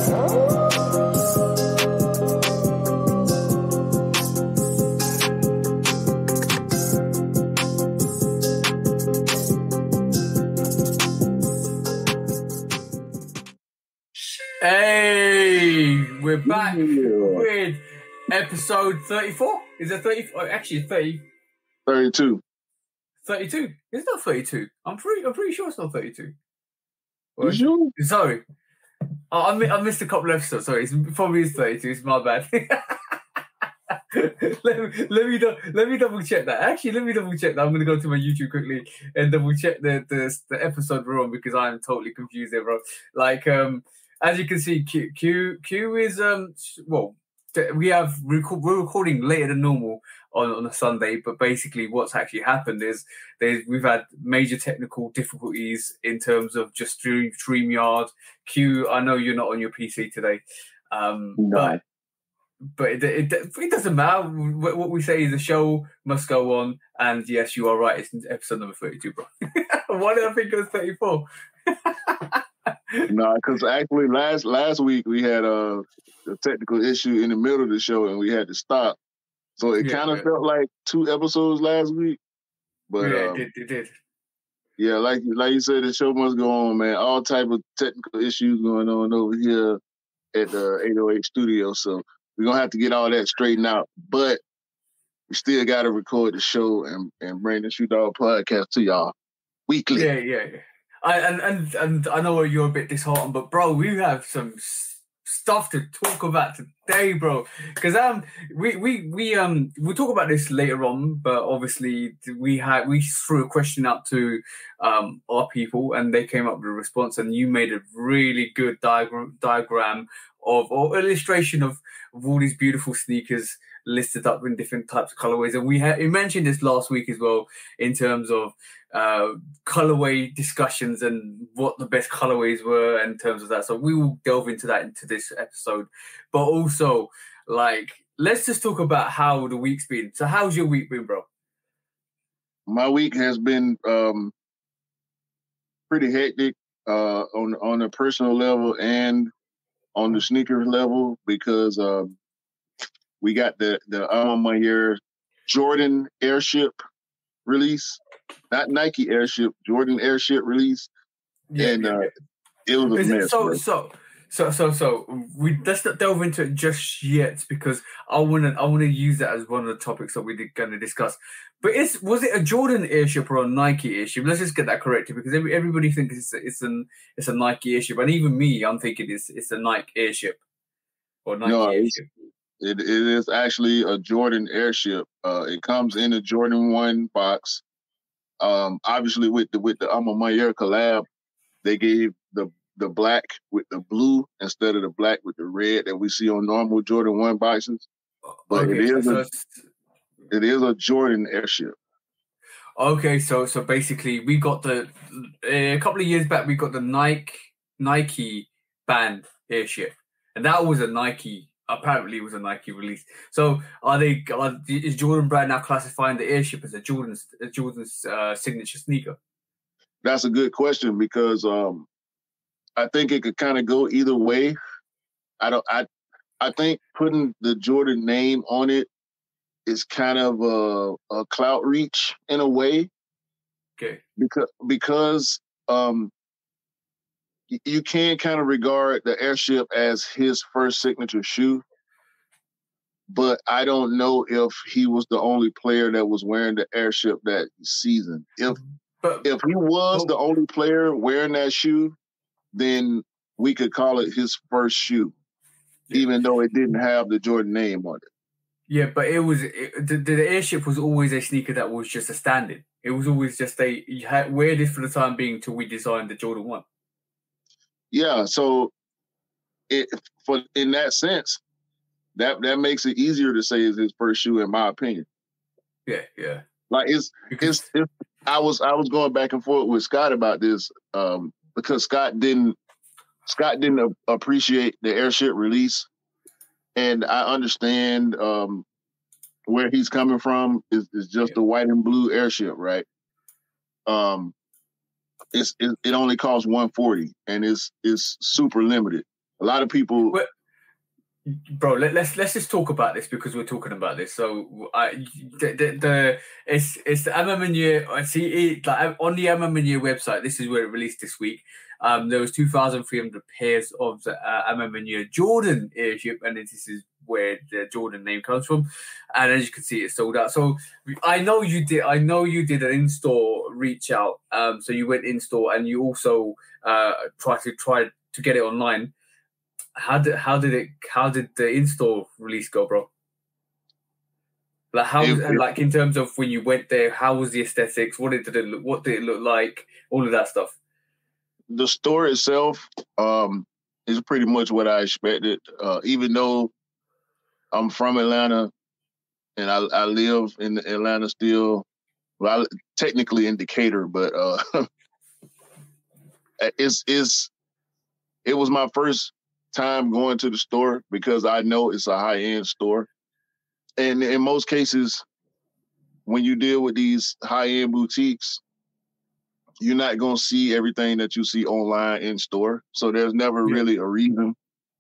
Hey, we're back with episode 34. Is it 34? Actually, 32. 32. It's not 32. I'm pretty sure it's not 32. You sure? Sorry. I missed a couple episodes. Sorry, it probably is 32. It's my bad. let me double check that. Actually, let me double check that. I'm gonna go to my YouTube quickly and double check the episode we're on because I'm totally confused there, bro. Like as you can see, Q is well, we're recording later than normal on a Sunday, but basically what's actually happened is we've had major technical difficulties in terms of just StreamYard. Q, I know you're not on your PC today, No. but it doesn't matter. What we say is the show must go on, and yes, you are right. It's episode number 32, bro. Why did I think it was 34? No, because actually last week we had a technical issue in the middle of the show and we had to stop. So it kind of felt like 2 episodes last week. But yeah, it did. Yeah, like you said, the show must go on, man. All type of technical issues going on over here at the 808 studio. So we're gonna have to get all that straightened out. But we still gotta record the show and bring the Shoot Dog podcast to y'all weekly. Yeah. And I know you're a bit disheartened, but bro, we have some stuff to talk about today, bro. Because we'll talk about this later on, but obviously we threw a question out to our people, and they came up with a response, and you made a really good diagram or illustration of all these beautiful sneakers listed up in different types of colorways. And we mentioned this last week as well in terms of colorway discussions and what the best colorways were in terms of that. So we will delve into that into this episode. But also, like, let's just talk about how the week's been. So how's your week been, bro? My week has been pretty hectic on a personal level and on the sneaker level because we got the Alma Mayer Jordan Airship release, not Nike Airship, Jordan Airship release, it was a mess. So let's not delve into it just yet because I wanna use that as one of the topics that we're going to discuss. But was it a Jordan Airship or a Nike Airship? Let's just get that corrected because everybody thinks it's a Nike Airship, and even me, I'm thinking it's a Nike Airship or Nike Airship. It is actually a Jordan Airship. It comes in a Jordan 1 box. Obviously, with the Alma Mayer collab, they gave the black with the blue instead of the black with the red that we see on normal Jordan 1 boxes. But okay, it is a Jordan Airship. Okay, so basically, we got a couple of years back, we got the Nike band Airship, and that was a Nike. Apparently, it was a Nike release. So, is Jordan Brand now classifying the Airship as a Jordan's signature sneaker? That's a good question because I think it could kind of go either way. I think putting the Jordan name on it is kind of a clout reach in a way. Okay. Because you can kind of regard the Airship as his first signature shoe, but I don't know if he was the only player that was wearing the Airship that season. If he was the only player wearing that shoe, then we could call it his first shoe, even though it didn't have the Jordan name on it. Yeah, but the Airship was always a sneaker that was just a stand-in. It was always just you had wear this for the time being till we designed the Jordan 1. Yeah, so in that sense, that makes it easier to say is his first shoe, in my opinion. Yeah. Like I was going back and forth with Scott about this because Scott didn't appreciate the Airship release, and I understand where he's coming from. Is just the white and blue Airship, right? It only costs $140 and it's super limited. A lot of people. Well, bro, let's just talk about this because we're talking about this. So, it's the MM. I see it like on the MM website. This is where it released this week. There was 2,300 pairs of the MM Jordan airship, and this is where the Jordan name comes from. And as you can see, it's sold out. So I know you did. I know you did an in-store reach out. So you went in store, and you also tried to get it online. How did the in-store release go, bro? Like like in terms of when you went there, how was the aesthetics? What did it look like? All of that stuff. The store itself is pretty much what I expected. Even though I'm from Atlanta and I live in Atlanta still. Well, technically in Decatur, but it was my first time going to the store because I know it's a high-end store. And in most cases, when you deal with these high-end boutiques, you're not going to see everything that you see online in store. So there's never really a reason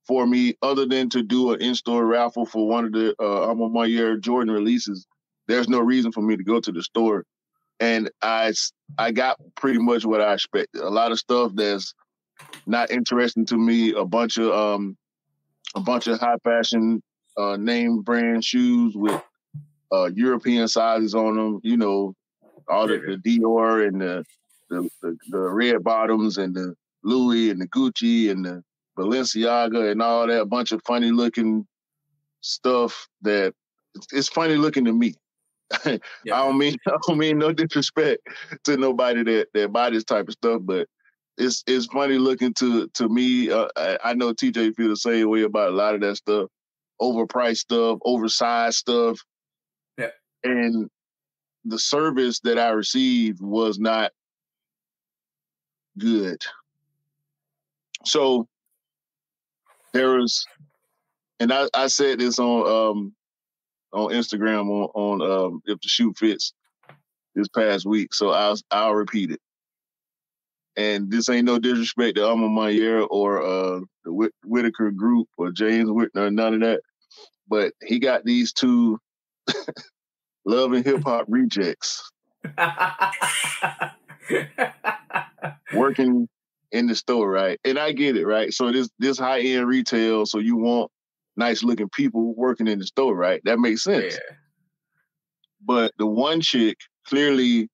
for me other than to do an in-store raffle for one of the Alma Mater Jordan releases. There's no reason for me to go to the store. And I got pretty much what I expected. A lot of stuff that's not interesting to me. A bunch of high fashion name brand shoes with European sizes on them. You know, all the Dior and the red bottoms and the Louis and the Gucci and the Balenciaga and all that. A bunch of funny looking stuff that it's funny looking to me. I don't mean no disrespect to nobody that buy this type of stuff, but it's funny looking to me. I know TJ feel the same way about a lot of that stuff, overpriced stuff, oversized stuff. Yeah. And the service that I received was not good. So there was, and I said this on Instagram on If the Shoe Fits this past week, so I'll repeat it. And this ain't no disrespect to Alma Mater or the Whitaker Group or James Whitner, none of that. But he got these two Love and Hip Hop rejects working in the store, right? And I get it, right? So this high end retail, so you want nice looking people working in the store, right? That makes sense. Yeah. But the one chick clearly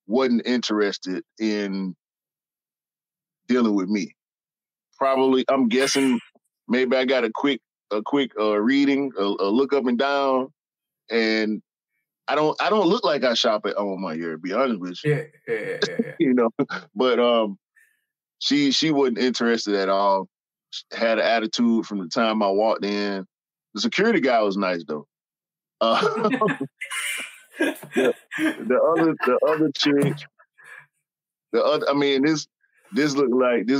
wasn't interested in dealing with me. Probably, I'm guessing maybe I got a quick reading, a look up and down, and I don't look like I shop at Alma Mater, to be honest with you. Yeah. You know, but she wasn't interested at all. She had an attitude from the time I walked in. The security guy was nice though. The other chick, I mean, this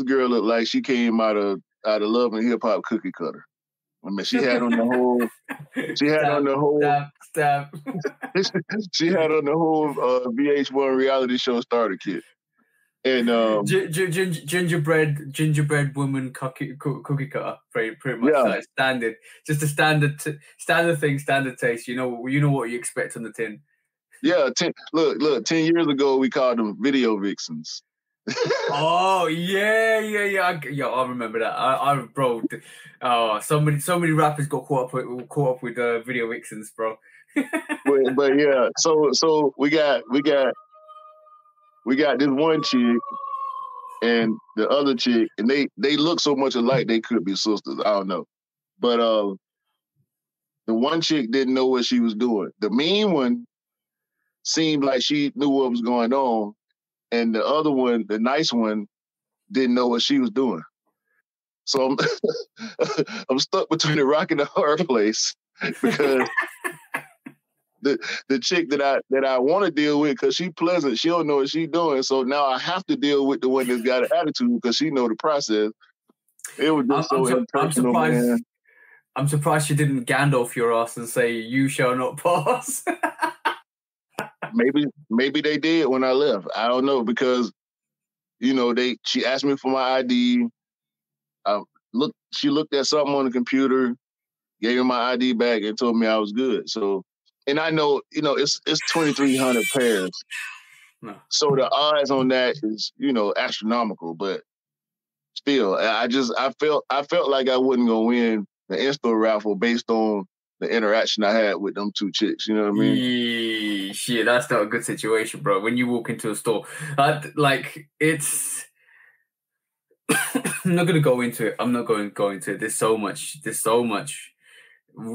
girl looked like she came out of Love and Hip Hop cookie cutter. I mean, she had on the whole VH1 reality show starter kit. And gingerbread woman cookie cutter, pretty much like standard, just a standard thing, standard taste. You know what you expect on the tin. Yeah, 10 years ago we called them video vixens. Oh yeah. I remember that. Bro, so many rappers got caught up with video vixens, bro. but yeah, so we got this one chick and the other chick, and they look so much alike they could be sisters. I don't know, but the one chick didn't know what she was doing. The mean one seemed like she knew what was going on, and the other one, the nice one, didn't know what she was doing. So I'm stuck between a rock and a hard place because the chick that I want to deal with, because she's pleasant, she don't know what she's doing. So now I have to deal with the one that's got an attitude because she know the process. It was just impersonal, man. I'm surprised she didn't Gandalf your ass and say, "You shall not pass." Maybe they did when I left. I don't know, because she asked me for my ID. she looked at something on the computer, gave me my ID back, and told me I was good. So, and I know, it's 2,300 pairs. No. So the odds on that is, astronomical. But still, I felt like I wasn't gonna win the in-store raffle based on the interaction I had with them two chicks. You know what I mean? Shit, that's not a good situation, bro. When you walk into a store, it's. I'm not gonna go into it. I'm not going to go into it. There's so much.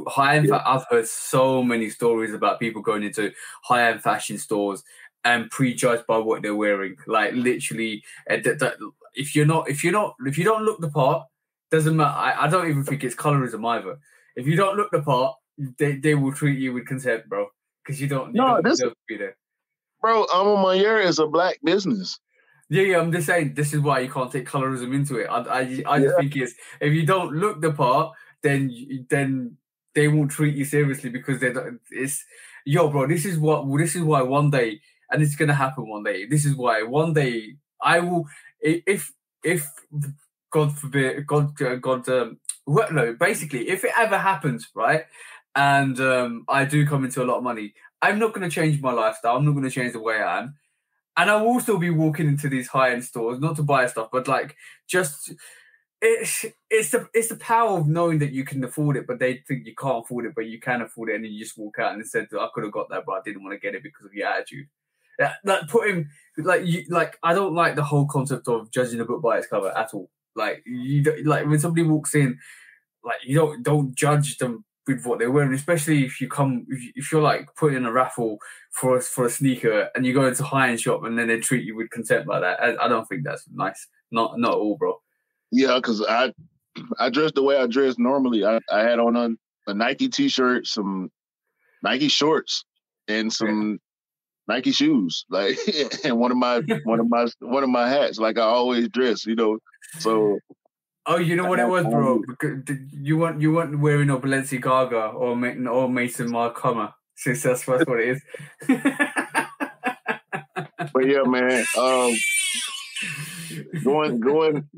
High-end. I've heard so many stories about people going into high-end fashion stores and prejudged by what they're wearing. Like literally, if you don't look the part, doesn't matter. I don't even think it's colorism either. If you don't look the part, they will treat you with contempt, bro, because you don't deserve to be there. Bro, Alma Mayer is a black business. Yeah, I'm just saying this is why you can't take colorism into it. I just think it's if you don't look the part, then they won't treat you seriously because bro. This is why one day, and it's gonna happen one day. This is why one day I will, if God forbid, basically, if it ever happens, right, and I do come into a lot of money, I'm not gonna change my lifestyle. I'm not gonna change the way I am. And I will still be walking into these high-end stores, not to buy stuff, but like just it's the power of knowing that you can afford it, but they think you can't afford it, but you can afford it, and then you just walk out and said, "I could have got that, but I didn't want to get it because of your attitude." I don't like the whole concept of judging a book by its cover at all. Like when somebody walks in, like you don't judge them with what they're wearing, especially if you're like putting in a raffle for a sneaker and you go into high-end shop and then they treat you with contempt like that. I don't think that's nice. Not at all, bro. Yeah, because I dressed the way I dress normally. I had on a Nike t-shirt, some Nike shorts, and some Nike shoes, like, and one of my hats, like I always dress, So. Oh, you know what it was, bro? You weren't wearing a Balenciaga or Mason Marcomer, since that's what it is. But yeah, man. Going.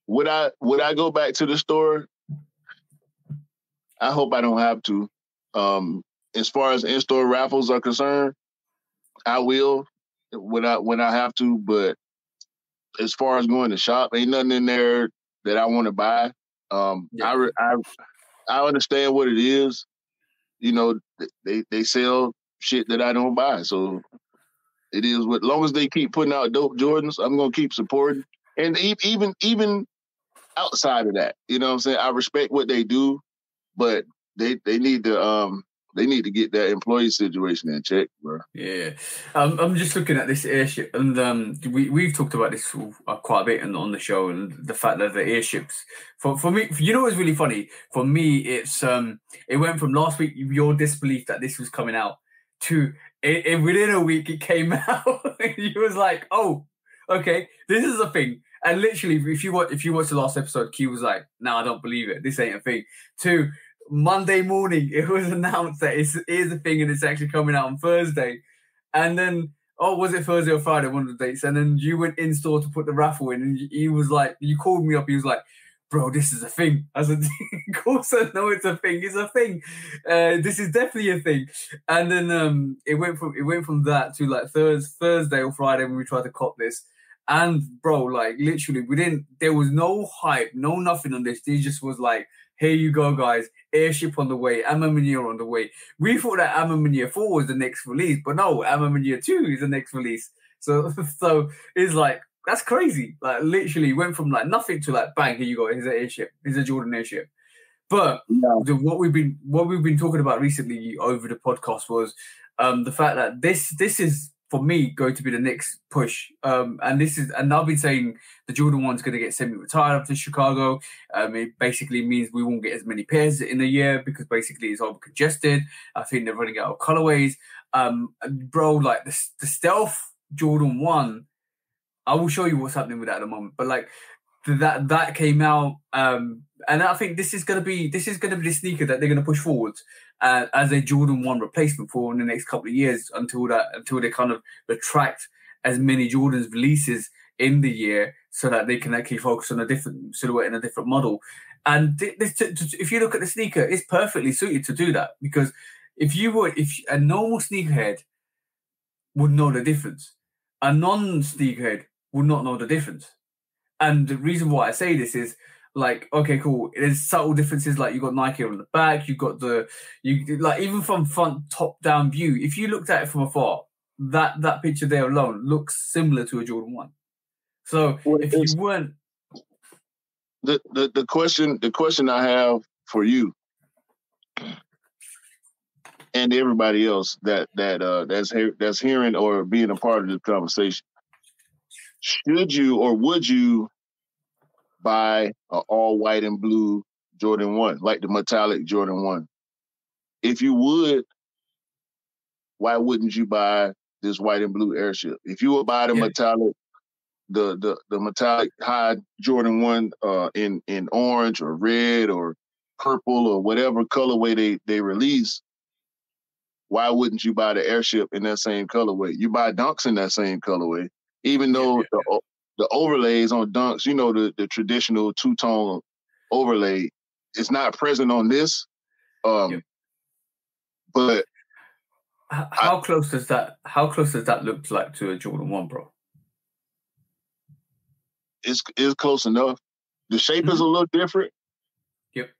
Would I go back to the store? I hope I don't have to. As far as in-store raffles are concerned, I will when I have to. But as far as going to shop, ain't nothing in there that I want to buy. I understand what it is. They sell shit that I don't buy. So it is as long as they keep putting out dope Jordans, I'm gonna keep supporting. And even outside of that, you know what I'm saying? I respect what they do, but they need to get that employee situation in check, bro. Yeah, I'm just looking at this airship, and we've talked about this quite a bit on the show, and the fact that the airships for me, you know, what's really funny for me. It's it went from last week your disbelief that this was coming out to within a week it came out. You was like, oh, okay, this is a thing. And literally, if you watch the last episode, Q was like, "No, I don't believe it. This ain't a thing." To Monday morning, it was announced that it is a thing and it's actually coming out on Thursday. And then, was it Thursday or Friday, one of the dates? And then you went in store to put the raffle in, and he was like, you called me up. He was like, "Bro, this is a thing." I said, "Of course I know it's a thing. It's a thing. This is definitely a thing." And then it went from that to like Thursday or Friday when we tried to cop this. And bro, like literally, there was no hype, no nothing on this. They just was like, "Here you go, guys. Airship on the way. Amamania on the way." We thought that Amamania 4 was the next release, but no, Amamania 2 is the next release. So it's like, that's crazy. Like literally went from like nothing to like, bang, here you go. Here's an airship. Here's a Jordan airship. But what we've been talking about recently over the podcast was the fact that this is, for me, going to be the next push. And I've been saying the Jordan 1's going to get semi-retired up to Chicago. It basically means we won't get as many pairs in a year because basically it's over congested. I think they're running out of colorways. Bro, like the Stealth Jordan 1, I will show you what's happening with that at the moment. But like that came out, and I think this is gonna be the sneaker that they're gonna push forward as a Jordan 1 replacement for in the next couple of years until they kind of retract as many Jordans releases in the year, so that they can actually focus on a different silhouette and a different model. And if you look at the sneaker, it's perfectly suited to do that, because if a normal sneakerhead would know the difference, a non-sneakerhead would not know the difference. And the reason why I say this is, like, okay, cool. There's subtle differences. Like, you got Nike on the back. You got like, even from front top down view. If you looked at it from afar, that picture there alone looks similar to a Jordan 1. So if you weren't, the question I have for you and everybody else that's hearing or being a part of this conversation, should you or would you buy an all white and blue Jordan 1, like the metallic Jordan 1? If you would, why wouldn't you buy this white and blue Airship? If you would buy the metallic, the metallic high Jordan 1 in orange or red or purple or whatever colorway they release, why wouldn't you buy the Airship in that same colorway? You buy Dunks in that same colorway, even though the overlays on Dunks, you know, the traditional two-tone overlay, it's not present on this. But how close does that look like to a Jordan 1, bro? It's close enough. The shape is a little different. Yep.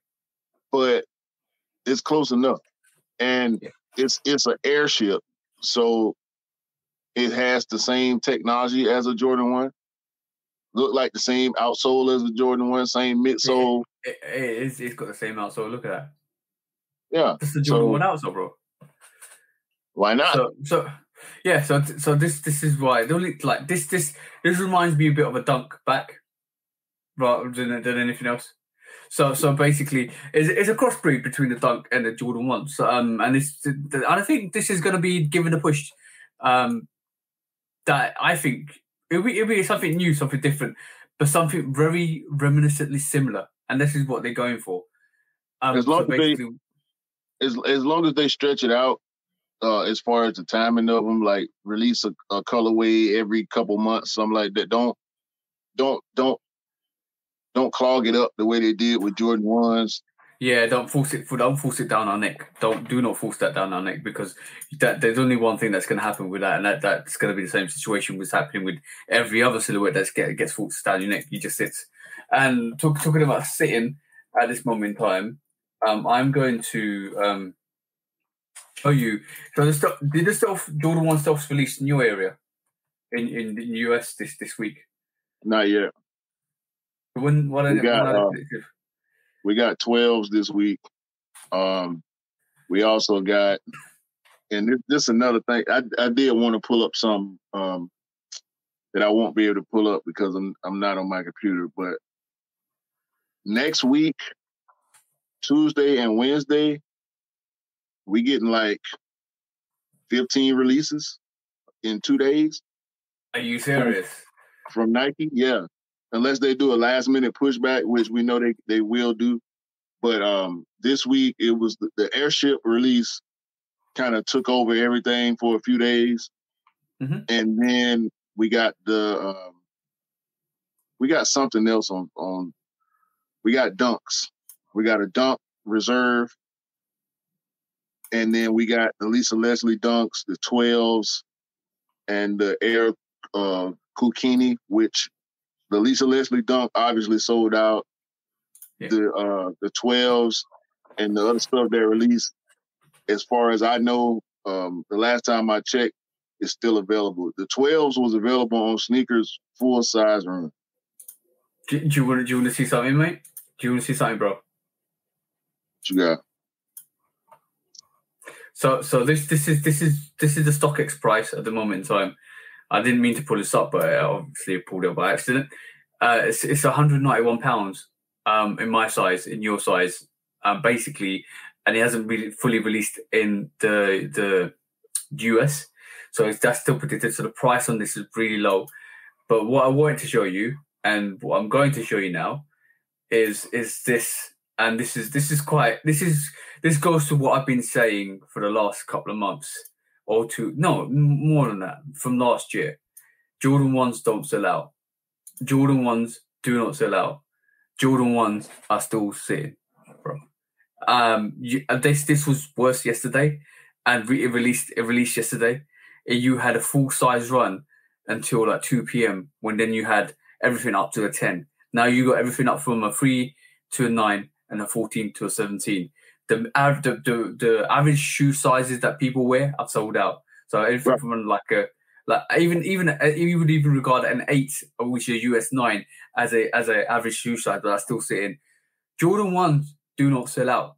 But it's close enough. And it's an Airship, so it has the same technology as a Jordan 1. Look like the same outsole as a Jordan 1, same midsole. It's got the same outsole. Look at that. Yeah. That's the Jordan 1 outsole, bro. Why not? So this is why. The only, like, this reminds me a bit of a Dunk back rather than anything else. So basically, it's a crossbreed between the Dunk and the Jordan 1. So and I think this is going to be given a push. That I think it'll be something new, something different, but something very reminiscently similar. And this is what they're going for. As long as they stretch it out, as far as the timing of them, like release a colorway every couple months, something like that. Don't clog it up the way they did with Jordan 1s. Yeah, don't force it down our neck. Do not force that down our neck, because there's only one thing that's going to happen with that, and that's going to be the same situation was happening with every other silhouette that gets forced down your neck. You just sit. And talking about sitting at this moment in time, I'm going to show you. So did the Jordan 1 stuff released in your area, in the US this week? Not yet. We got 12s this week. We also got, and this is another thing. I did want to pull up some that I won't be able to pull up because I'm not on my computer. But next week, Tuesday and Wednesday, we getting like 15 releases in 2 days. Are you serious? From Nike? Yeah. Unless they do a last minute pushback, which we know they will do. But this week it was the Airship release kind of took over everything for a few days. Mm-hmm. And then we got we got something else on we got Dunks. We got a Dunk Reserve. And then we got the Lisa Leslie Dunks, the 12s, and the Air Kukini, which the Lisa Leslie Dunk obviously sold out. Yeah. The 12s and the other stuff they released, as far as I know, the last time I checked, is still available. The 12s was available on Sneakers full size run. Do you want to see something, mate? Do you want to see something, bro? What you got? So this is the StockX price at the moment in time. I didn't mean to pull this up, but I obviously pulled it up by accident. It's £191 in my size, in your size, basically, and it hasn't really fully released in the US, so that's still predicted. So the price on this is really low. But what I wanted to show you, and what I'm going to show you now, is this. And this goes to what I've been saying for the last couple of months, or more than that, from last year. Jordan 1s don't sell out. Jordan 1s do not sell out. Jordan 1s are still sitting, bro. This was worse yesterday, and it released yesterday. You had a full size run until like 2 p.m. when then you had everything up to a 10. Now you got everything up from a 3 to a 9 and a 14 to a 17. The average shoe sizes that people wear are sold out. So everything from even you would even regard an 8, which is a US 9, as a average shoe size, but that's still sitting. Jordan 1s do not sell out.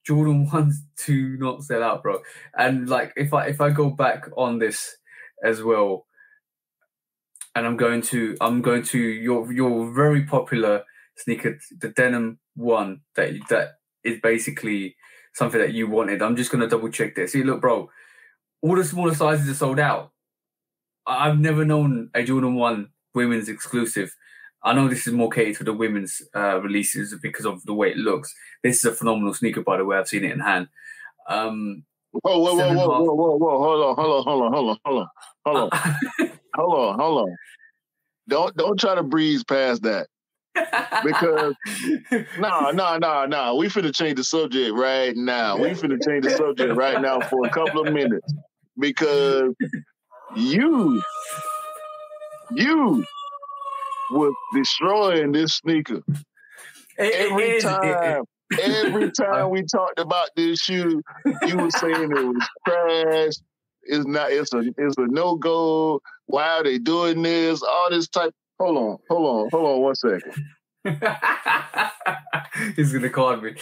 Jordan 1s do not sell out, bro. And like if I go back on this as well, and I'm going to your very popular sneaker, the denim 1 that is basically something that you wanted. I'm just gonna double check this. See, look, bro, all the smaller sizes are sold out. I've never known a Jordan 1 women's exclusive. I know this is more catered to the women's releases because of the way it looks. This is a phenomenal sneaker, by the way. I've seen it in hand. Whoa! Hold on. Don't try to breeze past that. Because no. We finna change the subject right now. We finna change the subject right now for a couple of minutes. Because you was destroying this sneaker. Every time we talked about this shoe, you were saying it was trash. It's a no-go. Why are they doing this? All this type. Hold on 1 second. He's gonna call me.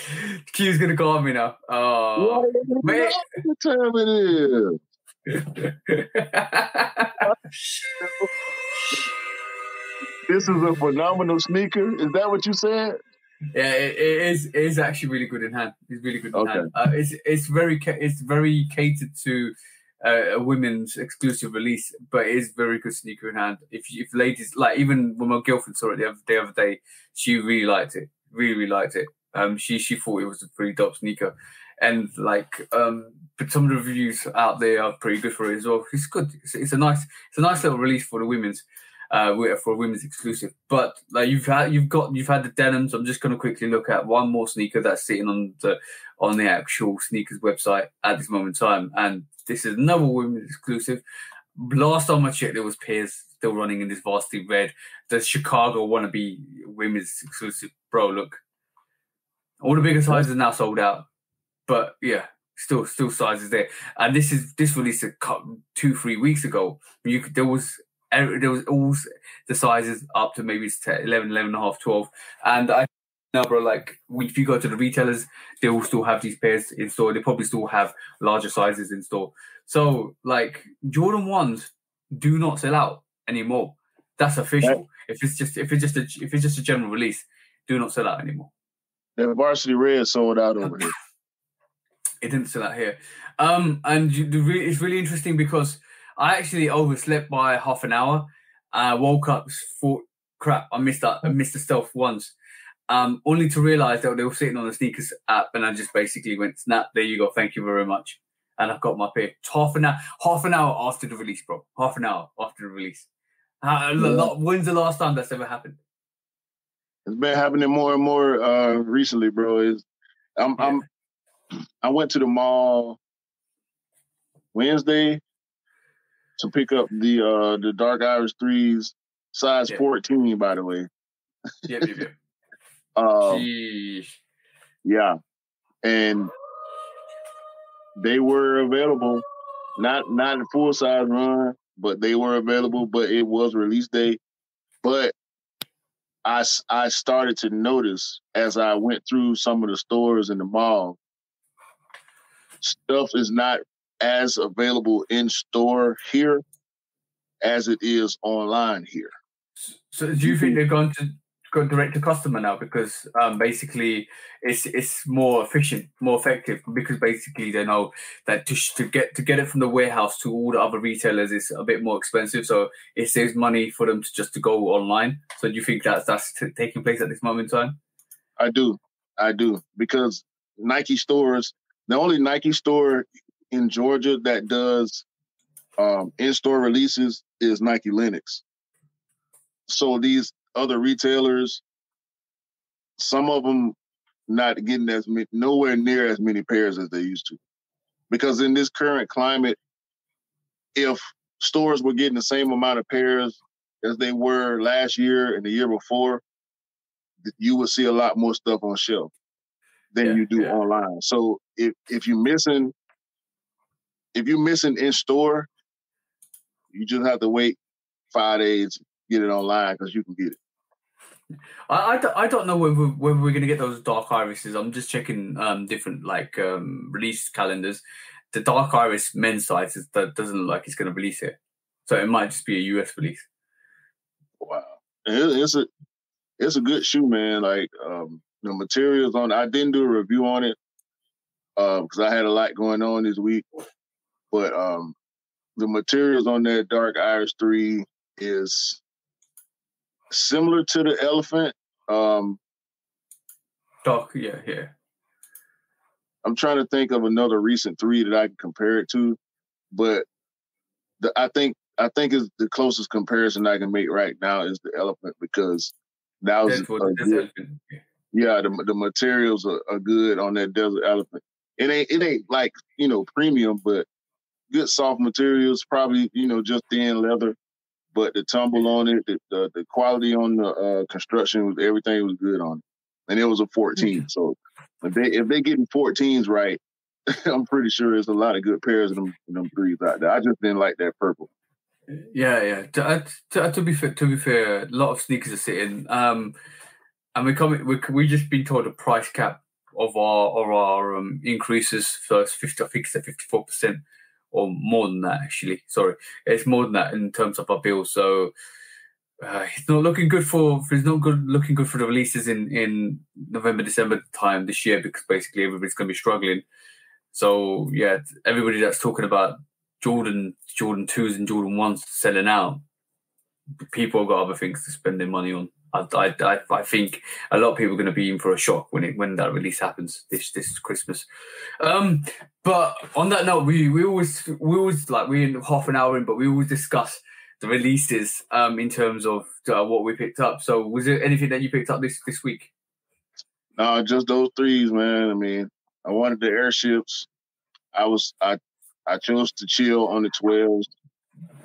Q's gonna call me now. Oh, man. What time it is? This is a phenomenal sneaker. Is that what you said? Yeah, it is actually really good in hand. It's really good in hand. It's very catered to a women's exclusive release, but it is very good sneaker in hand. If ladies like, even when my girlfriend saw it the other day, she really liked it. Really liked it. She thought it was a pretty dope sneaker, and like but some of the reviews out there are pretty good for it as well. It's good. It's a nice little release for the women's. For a women's exclusive, but like you've had the denims. I'm just going to quickly look at one more sneaker that's sitting on the actual sneakers website at this moment in time, and this is another women's exclusive. Last time I checked, there was pairs still running in this varsity red. The Chicago wannabe women's exclusive, bro. Look, all the bigger sizes are now sold out, but yeah, still sizes there. And this released 2-3 weeks ago. There was all the sizes up to maybe 11 and a half, 12. And I know, bro, like if you go to the retailers, they will still have these pairs in store. They probably still have larger sizes in store. So like Jordan 1s do not sell out anymore. That's official. If it's just a general release, do not sell out anymore. The varsity red sold out over here. It didn't sell out here. And it's really interesting because I actually overslept by half an hour. Woke up, thought, crap, I missed the stealth once. Only to realize that they were sitting on the sneakers app, and I just basically went, snap, there you go, thank you very much. And I've got my pair. Half an hour after the release, bro. Half an hour after the release. When's the last time that's ever happened? It's been happening more and more recently, bro. I went to the mall Wednesday to pick up the Dark Irish 3s, size 14, by the way. Yep. Yeah. And they were available, not in full size run, but they were available, but it was release day. But I started to notice as I went through some of the stores in the mall, stuff is not as available in store here as it is online here. So do you think they're going to go direct to customer now because basically it's more efficient, more effective, because basically they know that to get it from the warehouse to all the other retailers is a bit more expensive, so it saves money for them to go online. So do you think that's taking place at this moment in time? I do, because Nike stores, the only Nike store in Georgia that does in-store releases is Nike Linux. So these other retailers, some of them not getting nowhere near as many pairs as they used to. Because in this current climate, if stores were getting the same amount of pairs as they were last year and the year before, you would see a lot more stuff on shelf than you do online. So if you're missing in store, you just have to wait 5 days, get it online because you can get it. I don't know whether we're going to get those dark irises. I'm just checking different release calendars. The dark iris men's size that doesn't look like it's going to release it, so it might just be a US release. Wow, it's a good shoe, man. Like the materials on. I didn't do a review on it because I had a lot going on this week, but the materials on that Dark Iris 3 is similar to the Elephant. Dark, yeah. I'm trying to think of another recent 3 that I can compare it to, but I think is the closest comparison I can make right now is the Elephant because that was the materials are good on that Desert Elephant. It ain't like premium, but good soft materials, probably just thin leather. But the tumble on it, the quality on the construction, everything was good on it. And it was a 14. So if they getting 14s right, I'm pretty sure there's a lot of good pairs of them 3s out there. I just didn't like that purple. Yeah. To be fair, a lot of sneakers are sitting. And we just been told a price cap of our increases first 50. I think it's at 54%. Or more than that, actually. Sorry, it's more than that in terms of our bill. So it's not looking good looking good for the releases in November, December time this year because basically everybody's going to be struggling. So yeah, everybody that's talking about Jordan 2s and Jordan 1s selling out, people have got other things to spend their money on. I think a lot of people are going to be in for a shock when that release happens this Christmas. But on that note, we always we're in half an hour in, but we always discuss the releases in terms of what we picked up. So was there anything that you picked up this week? No, just those 3s, man. I mean, I wanted the airships. I chose to chill on the 12s.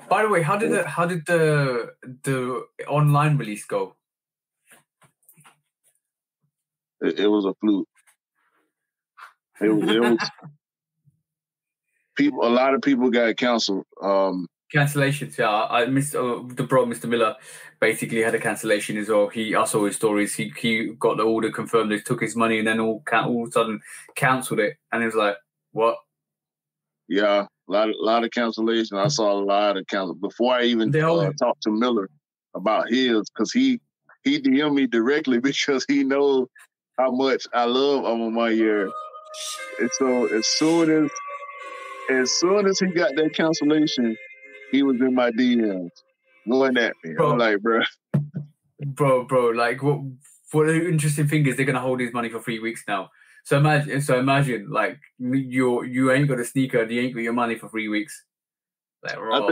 By the way, how did the online release go? It was a fluke. It was people. A lot of people got canceled. Cancellations, yeah. I missed Mr. Miller basically had a cancellation as well. I saw his stories. He got the order confirmed. They took his money and then all of a sudden cancelled it. And he was like, "What?" Yeah, a lot of cancellation. I saw a lot of cancel before I even talked to Miller about his because he DM'd me directly because he knows how much I love Amamaya. And so as soon as he got that cancellation, he was in my DMs going at me. Bro. I'm like, bro, like what the interesting thing is they're gonna hold his money for 3 weeks now. So imagine like you ain't got a sneaker and you ain't got your money for 3 weeks. Like, I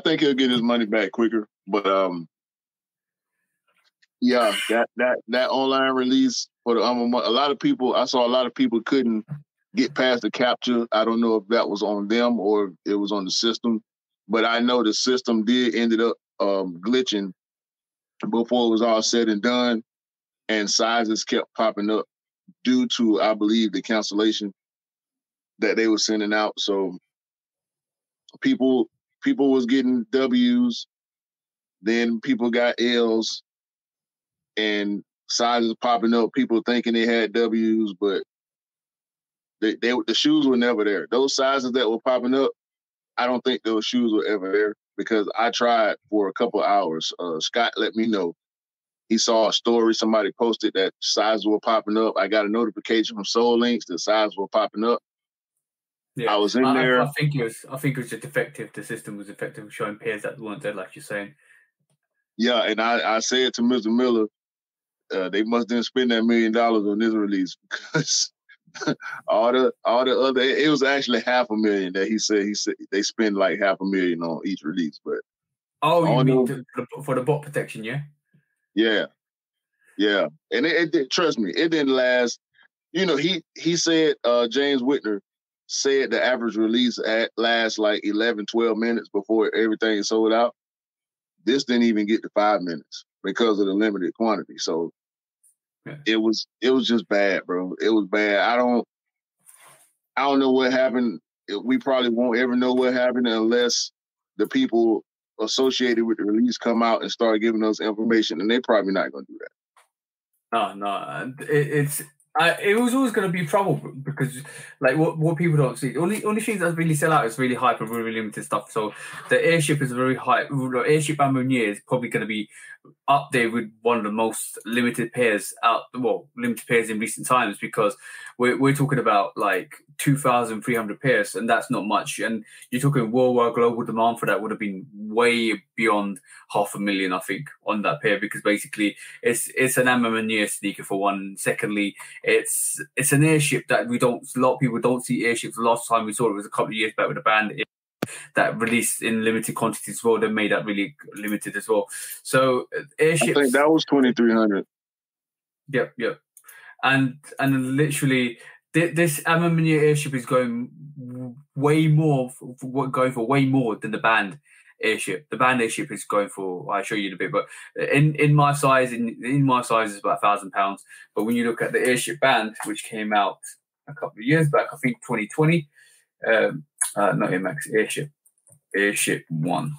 think he'll get his money back quicker. But yeah, that online release for the I saw a lot of people couldn't get past the capture. I don't know if that was on them or it was on the system, but I know the system ended up glitching before it was all said and done, and sizes kept popping up due to, I believe, the cancellation that they were sending out. So people was getting W's, then people got L's, and sizes popping up. People thinking they had W's, but the shoes were never there. Those sizes that were popping up, I don't think those shoes were ever there because I tried for a couple of hours. Scott let me know. He saw a story somebody posted that sizes were popping up. I got a notification from Soul Links that sizes were popping up. Yeah, I was in there. I think it was just defective. The system was defective, showing pairs that weren't there, like you're saying. Yeah, and I said to Mr. Miller, they must didn't spend that $1 million on this release because all the other, it was actually $500,000 that he said they spend like $500,000 on each release. But Oh, I you don't mean know. for the bot protection, yeah? Yeah, yeah. And trust me, it didn't last. You know, he said James Whitner said the average release lasts like 11, 12 minutes before everything is sold out. This didn't even get to 5 minutes because of the limited quantity. So Yeah. it was just bad, bro. It was bad. I don't know what happened. We probably won't ever know what happened unless the people associated with the release come out and start giving us information, and they're probably not going to do that. No. It was always going to be trouble because, like, what people don't see, only things that really sell out is really hype and really limited stuff. So the airship is very hype. The airship Ammonia is probably going to be up there with one of the most limited pairs limited pairs in recent times, because we're talking about like 2,300 pairs, and that's not much. And you're talking worldwide global demand for that would have been way beyond 500,000, I think, on that pair, because basically it's an Ammonia sneaker for one. Secondly, it's an airship that a lot of people don't see airships. The last time we saw it was a couple of years back with a band that released in limited quantities as well. They made that really limited as well. So airships. I think that was 2,300. Yep. And literally, this Ammonia airship is going way more, going for way more than the band airship. The band airship is going for, I'll show you in a bit, but in my size, in my size is about £1,000. But when you look at the airship band, which came out a couple of years back, I think 2020, not Air Max, airship 1,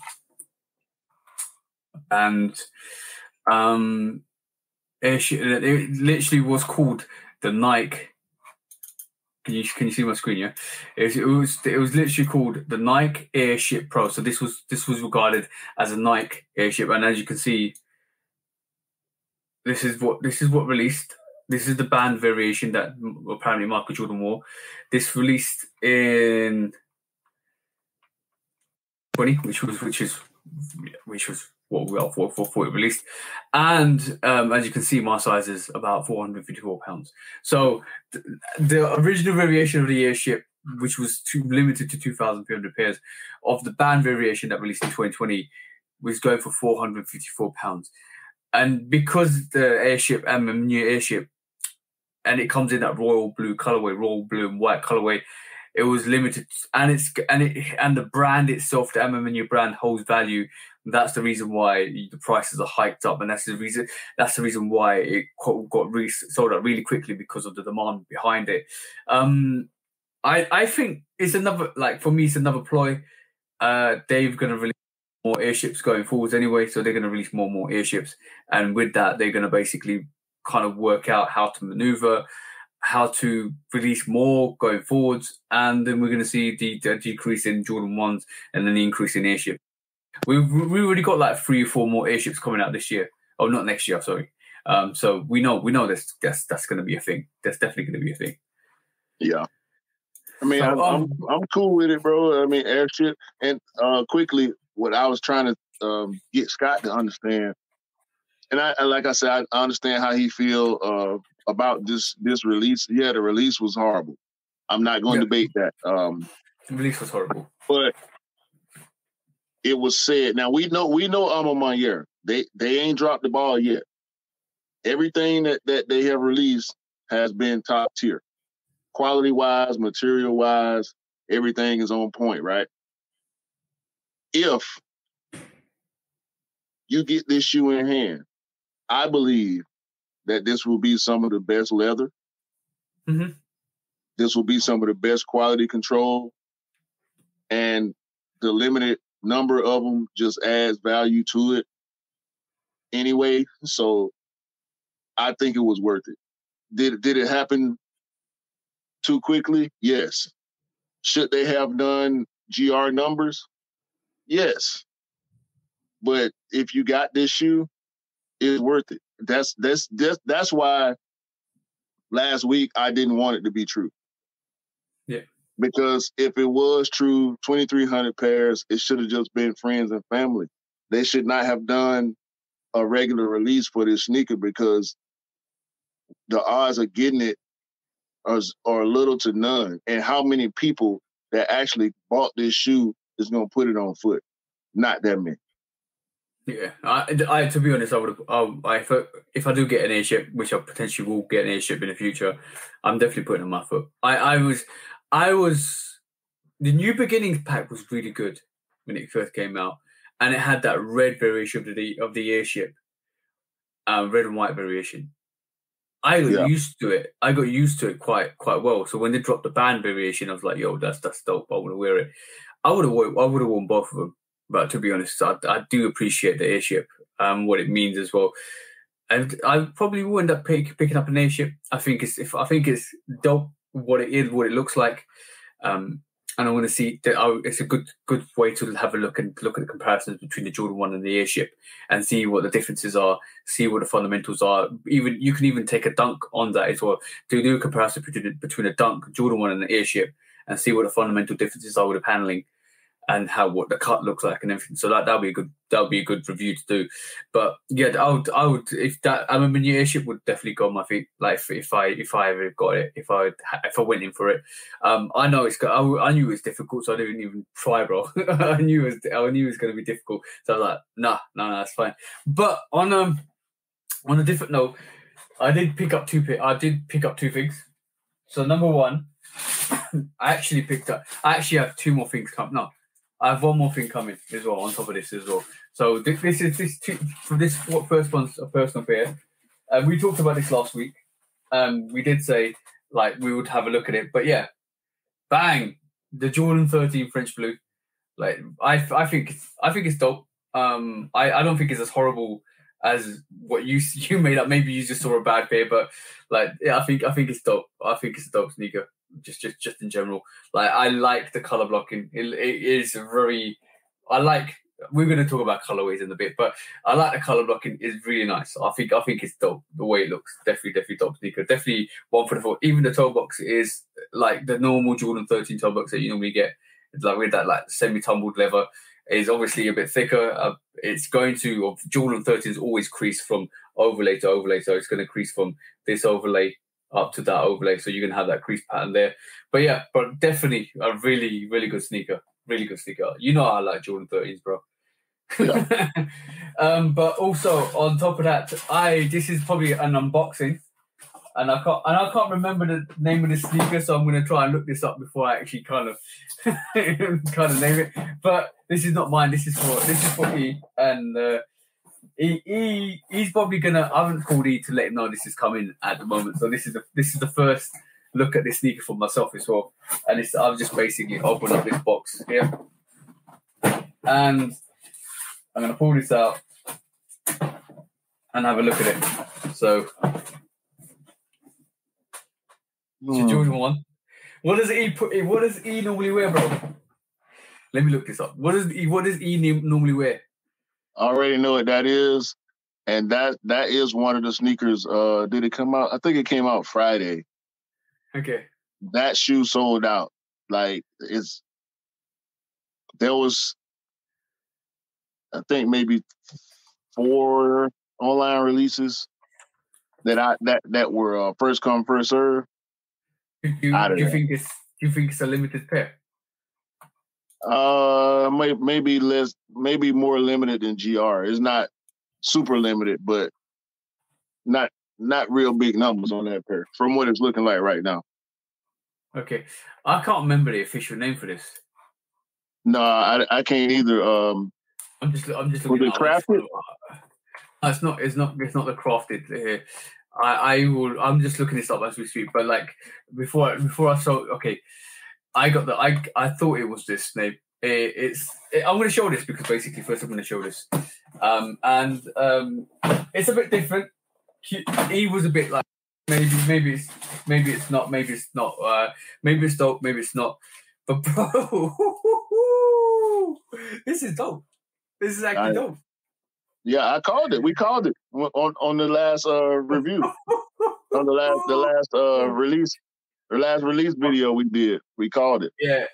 and airship, it literally was called the Nike. Can you see my screen? Yeah, it was literally called the Nike Airship Pro. So this was regarded as a Nike airship, and as you can see, this is what released. This is the band variation that apparently Michael Jordan wore. This released in 20, which was what we are for it released. And as you can see, my size is about £454. So the original variation of the airship, which was limited to 2,300 pairs, of the band variation that released in 2020, was going for £454. And because the airship and the new airship, and it comes in that royal blue colorway, royal blue and white colorway, it was limited, and the brand itself, the Ammonia brand, holds value. That's the reason why the prices are hiked up, and that's the reason why it got sold out really quickly, because of the demand behind it. I think it's another, like, for me, it's another ploy. They're going to release more airships going forwards anyway, so they're going to release more and more airships, and with that, they're going to basically kind of work out how to maneuver, how to release more going forwards, and then we're going to see the decrease in Jordan 1s and then the increase in airship. We've already got like 3 or 4 more airships coming out this year. Oh, not next year, sorry. So we know that's going to be a thing. That's definitely going to be a thing. Yeah. I mean, so, I'm cool with it, bro. I mean, airship. And quickly, what I was trying to get Scott to understand, and I like I said, I understand how he feel about this release. Yeah, the release was horrible. I'm not going to debate that. The release was horrible, but it was said. Now we know Ammonia. They ain't dropped the ball yet. Everything that they have released has been top tier, quality wise, material wise. Everything is on point, right? If you get this shoe in hand, I believe that this will be some of the best leather. Mm-hmm. This will be some of the best quality control, and the limited number of them just adds value to it anyway. So I think it was worth it. Did it happen too quickly? Yes. Should they have done GR numbers? Yes. But if you got this shoe, it's worth it. That's why last week I didn't want it to be true. Yeah. Because if it was true, 2,300 pairs, it should have just been friends and family. They should not have done a regular release for this sneaker, because the odds of getting it are little to none. And how many people that actually bought this shoe is going to put it on foot? Not that many. Yeah, I to be honest, I would. If I do get an airship, which I potentially will get an airship in the future, I'm definitely putting on my foot. I was. The New Beginnings pack was really good when it first came out, and it had that red variation of the airship, red and white variation. I got Yeah, used to it. I got used to it quite well. So when they dropped the band variation, I was like, "Yo, that's dope. I want to wear it." I would have worn both of them. But to be honest, I do appreciate the airship, what it means as well. And I probably will end up picking up an airship. I think it's dope what it is, what it looks like. Um, and I want to see that. It's a good way to have a look at the comparisons between the Jordan 1 and the airship, and see what the differences are, see what the fundamentals are. Even you can even take a dunk on that as well to do a comparison between a dunk Jordan 1 and the airship, and see what the fundamental differences are with the paneling and how what the cut looks like and everything. So that would be a good review to do. But yeah, I would if that I mean the airship would definitely go on my feet. Like if I ever got it, if I went in for it. I know I knew it was difficult, so I didn't even try, bro. I knew it was going to be difficult. So I was like, nah, that's fine. But on a different note, I did pick up two things. So number one, I actually have two more things coming. No, I have one more thing coming as well on top of this as well. So first one's a personal fear. We talked about this last week. We did say like we would have a look at it, but yeah, bang, the Jordan 13 French Blue. Like I think it's dope. I don't think it's as horrible as what you made up. Maybe you just saw a bad pair, but like yeah, I think it's dope. I think it's a dope sneaker. Just in general. Like I like the color blocking. It is very. I like. We're going to talk about colorways in a bit, but I like the color blocking. It's really nice. I think it's dope the way it looks. Definitely dope sneaker. Definitely one for the foot. Even the toe box is like the normal Jordan 13 toe box that you normally get. It's like with that like semi-tumbled leather. Is obviously a bit thicker. It's going to Jordan 13 is always creased from overlay to overlay, so it's going to crease from this overlay up to that overlay, so you can have that crease pattern there. But yeah, but definitely a really good sneaker. Really good sneaker. You know I like Jordan 13s, bro. yeah. But also on top of that, this is probably an unboxing, and I can't remember the name of the sneaker, so I'm going to try and look this up before I actually kind of name it. But this is not mine. This is for E, and he's probably gonna. I haven't called E to let him know this is coming at the moment. So this is the first look at this sneaker for myself as well. And I've just basically opened up this box here, and I'm gonna pull this out and have a look at it. So it's a Jordan 1. What does E normally wear, bro? Let me look this up. What does E normally wear? I already know what that is, and that is one of the sneakers. Did it come out? I think it came out Friday. Okay. That shoe sold out. Like there was, I think maybe 4 online releases that were first come first serve. Do you think it's a limited pair? Maybe less, maybe more limited than GR. It's not super limited, but not real big numbers on that pair from what it's looking like right now. Okay, I can't remember the official name for this. No, I can't either. I'm just looking. Was it crafted? It's not the crafted. I'm just looking this up as we speak. But like before I saw. Okay, I thought it was this name. I'm going to show this because basically first I'm going to show this, and it's a bit different. He was a bit like maybe it's not maybe it's dope, maybe it's not. But bro, this is dope. This is actually dope. Yeah, I called it. We called it on the last review, on the last release. The last release video we did, we called it. Yeah,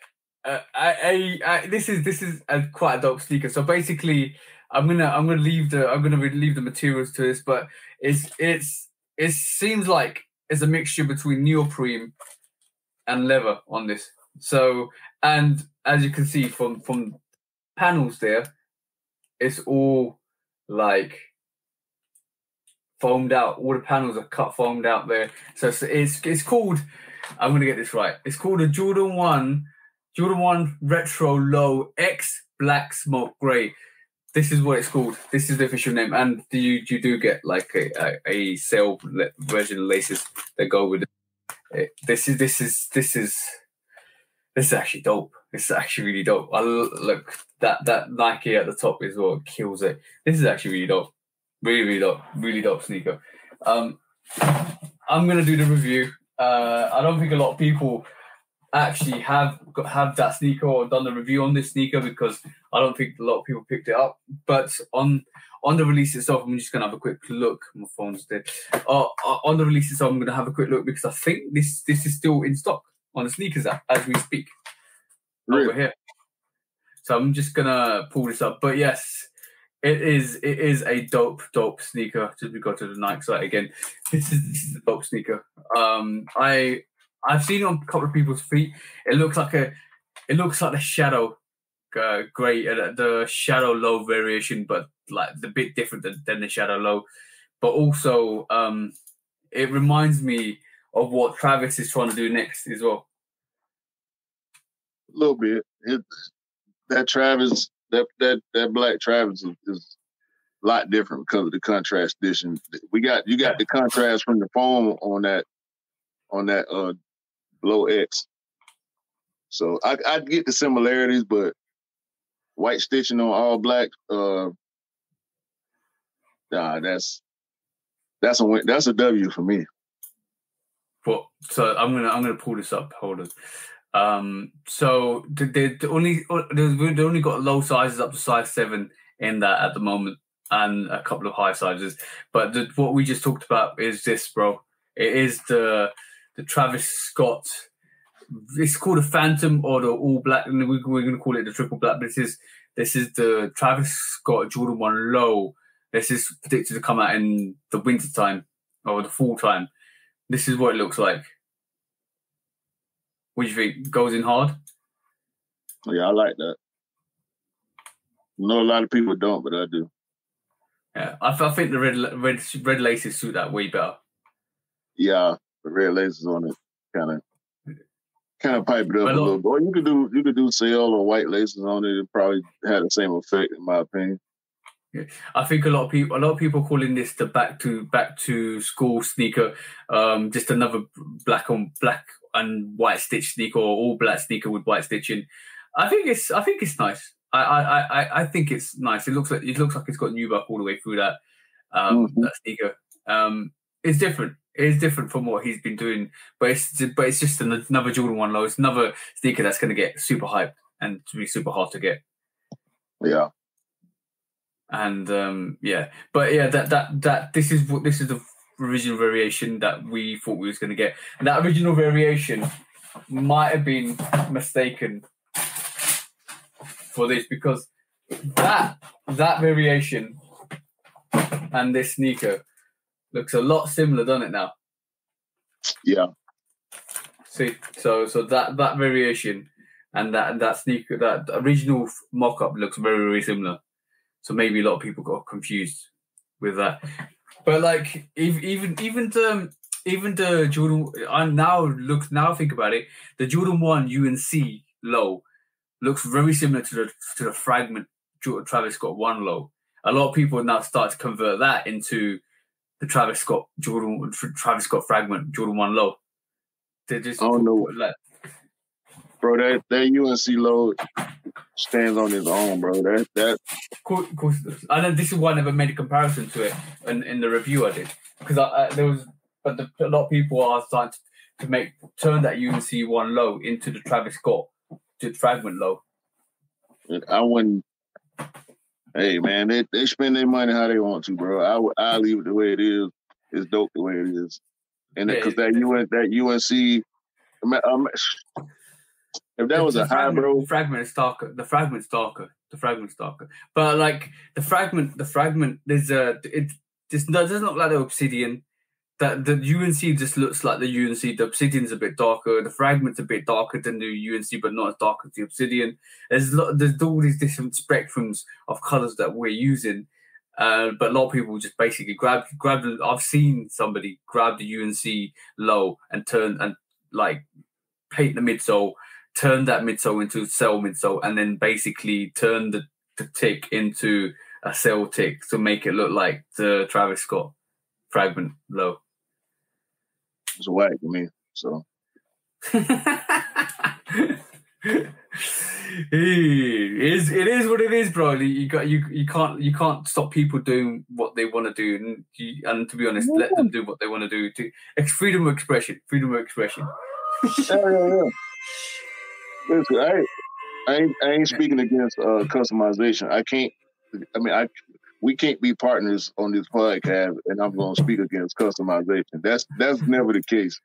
this is quite a dope sneaker. So basically, I'm gonna leave the materials to this, but it seems like it's a mixture between neoprene and leather on this. So, and as you can see from panels there, it's all like foamed out. All the panels are cut foamed out there. So it's called. I'm gonna get this right. It's called a Jordan 1 Retro Low X Black Smoke Grey. This is what it's called. This is the official name, and you do get like a sale version of laces that go with it. This is actually dope. This is actually really dope. Look, that Nike at the top is what kills it. This is actually really dope. Really dope sneaker. I'm gonna do the review. I don't think a lot of people actually have that sneaker or done the review on this sneaker because I don't think a lot of people picked it up. But on the release itself, I'm just gonna have a quick look. My phone's dead. On the release itself, I'm gonna have a quick look because I think this is still in stock on the sneakers app as we speak over here. So I'm just gonna pull this up. But yes, it is a dope sneaker. Just we go to the Nike site again. This is a dope sneaker. I've seen it on a couple of people's feet. It looks like the shadow gray, the shadow low variation, but like the bit different than the shadow low. But also, it reminds me of what Travis is trying to do next as well. A little bit. That Travis, that black Travis is a lot different because of the contrast edition. You got the contrast from the foam on that low X. So I get the similarities, but white stitching on all black, that's a W for me. Well, so I'm gonna pull this up. Hold on. So they only got low sizes up to size 7 in that at the moment, and a couple of high sizes. But what we just talked about is this, bro. It is the Travis Scott. It's called a Phantom or the all black, and we're going to call it the triple black. This is the Travis Scott Jordan 1 Low. This is predicted to come out in the winter time or the fall time. This is what it looks like. What do you think? Goes in hard? Yeah, I like that. I know a lot of people don't, but I do. Yeah, I think the red laces suit that way better. Yeah, the red laces on it kind of pipe it up a little bit. Or you could do sail or white laces on it. It probably had the same effect, in my opinion. Yeah. I think a lot of people calling this the back to school sneaker, just another black on black and white stitch sneaker or all black sneaker with white stitching. I think it's nice. I think it's nice. It looks like it's got nubuck all the way through that that sneaker. It's different. It is different from what he's been doing, but it's just another Jordan 1 Low. It's another sneaker that's going to get super hyped and to be super hard to get. Yeah. And but yeah, that this is the original variation that we thought we was going to get, and that original variation might have been mistaken for this because that variation and this sneaker looks a lot similar, doesn't it now? Yeah. See, so that variation and that sneaker, that original mock-up looks very, very similar. So maybe a lot of people got confused with that. But like even the Jordan, now think about it, the Jordan 1 UNC Low looks very similar to the fragment Travis Scott 1 Low. A lot of people now start to convert that into the Travis Scott fragment Jordan 1 Low. They just bro, that UNC Low stands on his own, bro. That of course. I know this is why I never made a comparison to it in the review I did because a lot of people are starting to turn that UNC 1 Low into the Travis Scott fragment Low. I wouldn't. Hey man, they spend their money how they want to, bro. I leave it the way it is. It's dope the way it is, and because that UNC. If that was a high, bro, the fragment is darker. The fragment's darker. But like the fragment, there's it just doesn't look like the obsidian. That the UNC just looks like the UNC. The obsidian's a bit darker. The fragment's a bit darker than the UNC, but not as dark as the obsidian. There's all these different spectrums of colors that we're using, But a lot of people just basically grab. I've seen somebody grab the UNC low and turn and like paint the midsole, turn that midsole into cell midsole, and then basically turn the tick into a cell tick to make it look like the Travis Scott fragment low. It's whack to me. So. It is what it is, bro. You can't stop people doing what they want to do, and to be honest, let them do what they want to do. It's freedom of expression. Yeah. Listen, I ain't speaking against customization. We can't be partners on this podcast, and I'm going to speak against customization. That's never the case.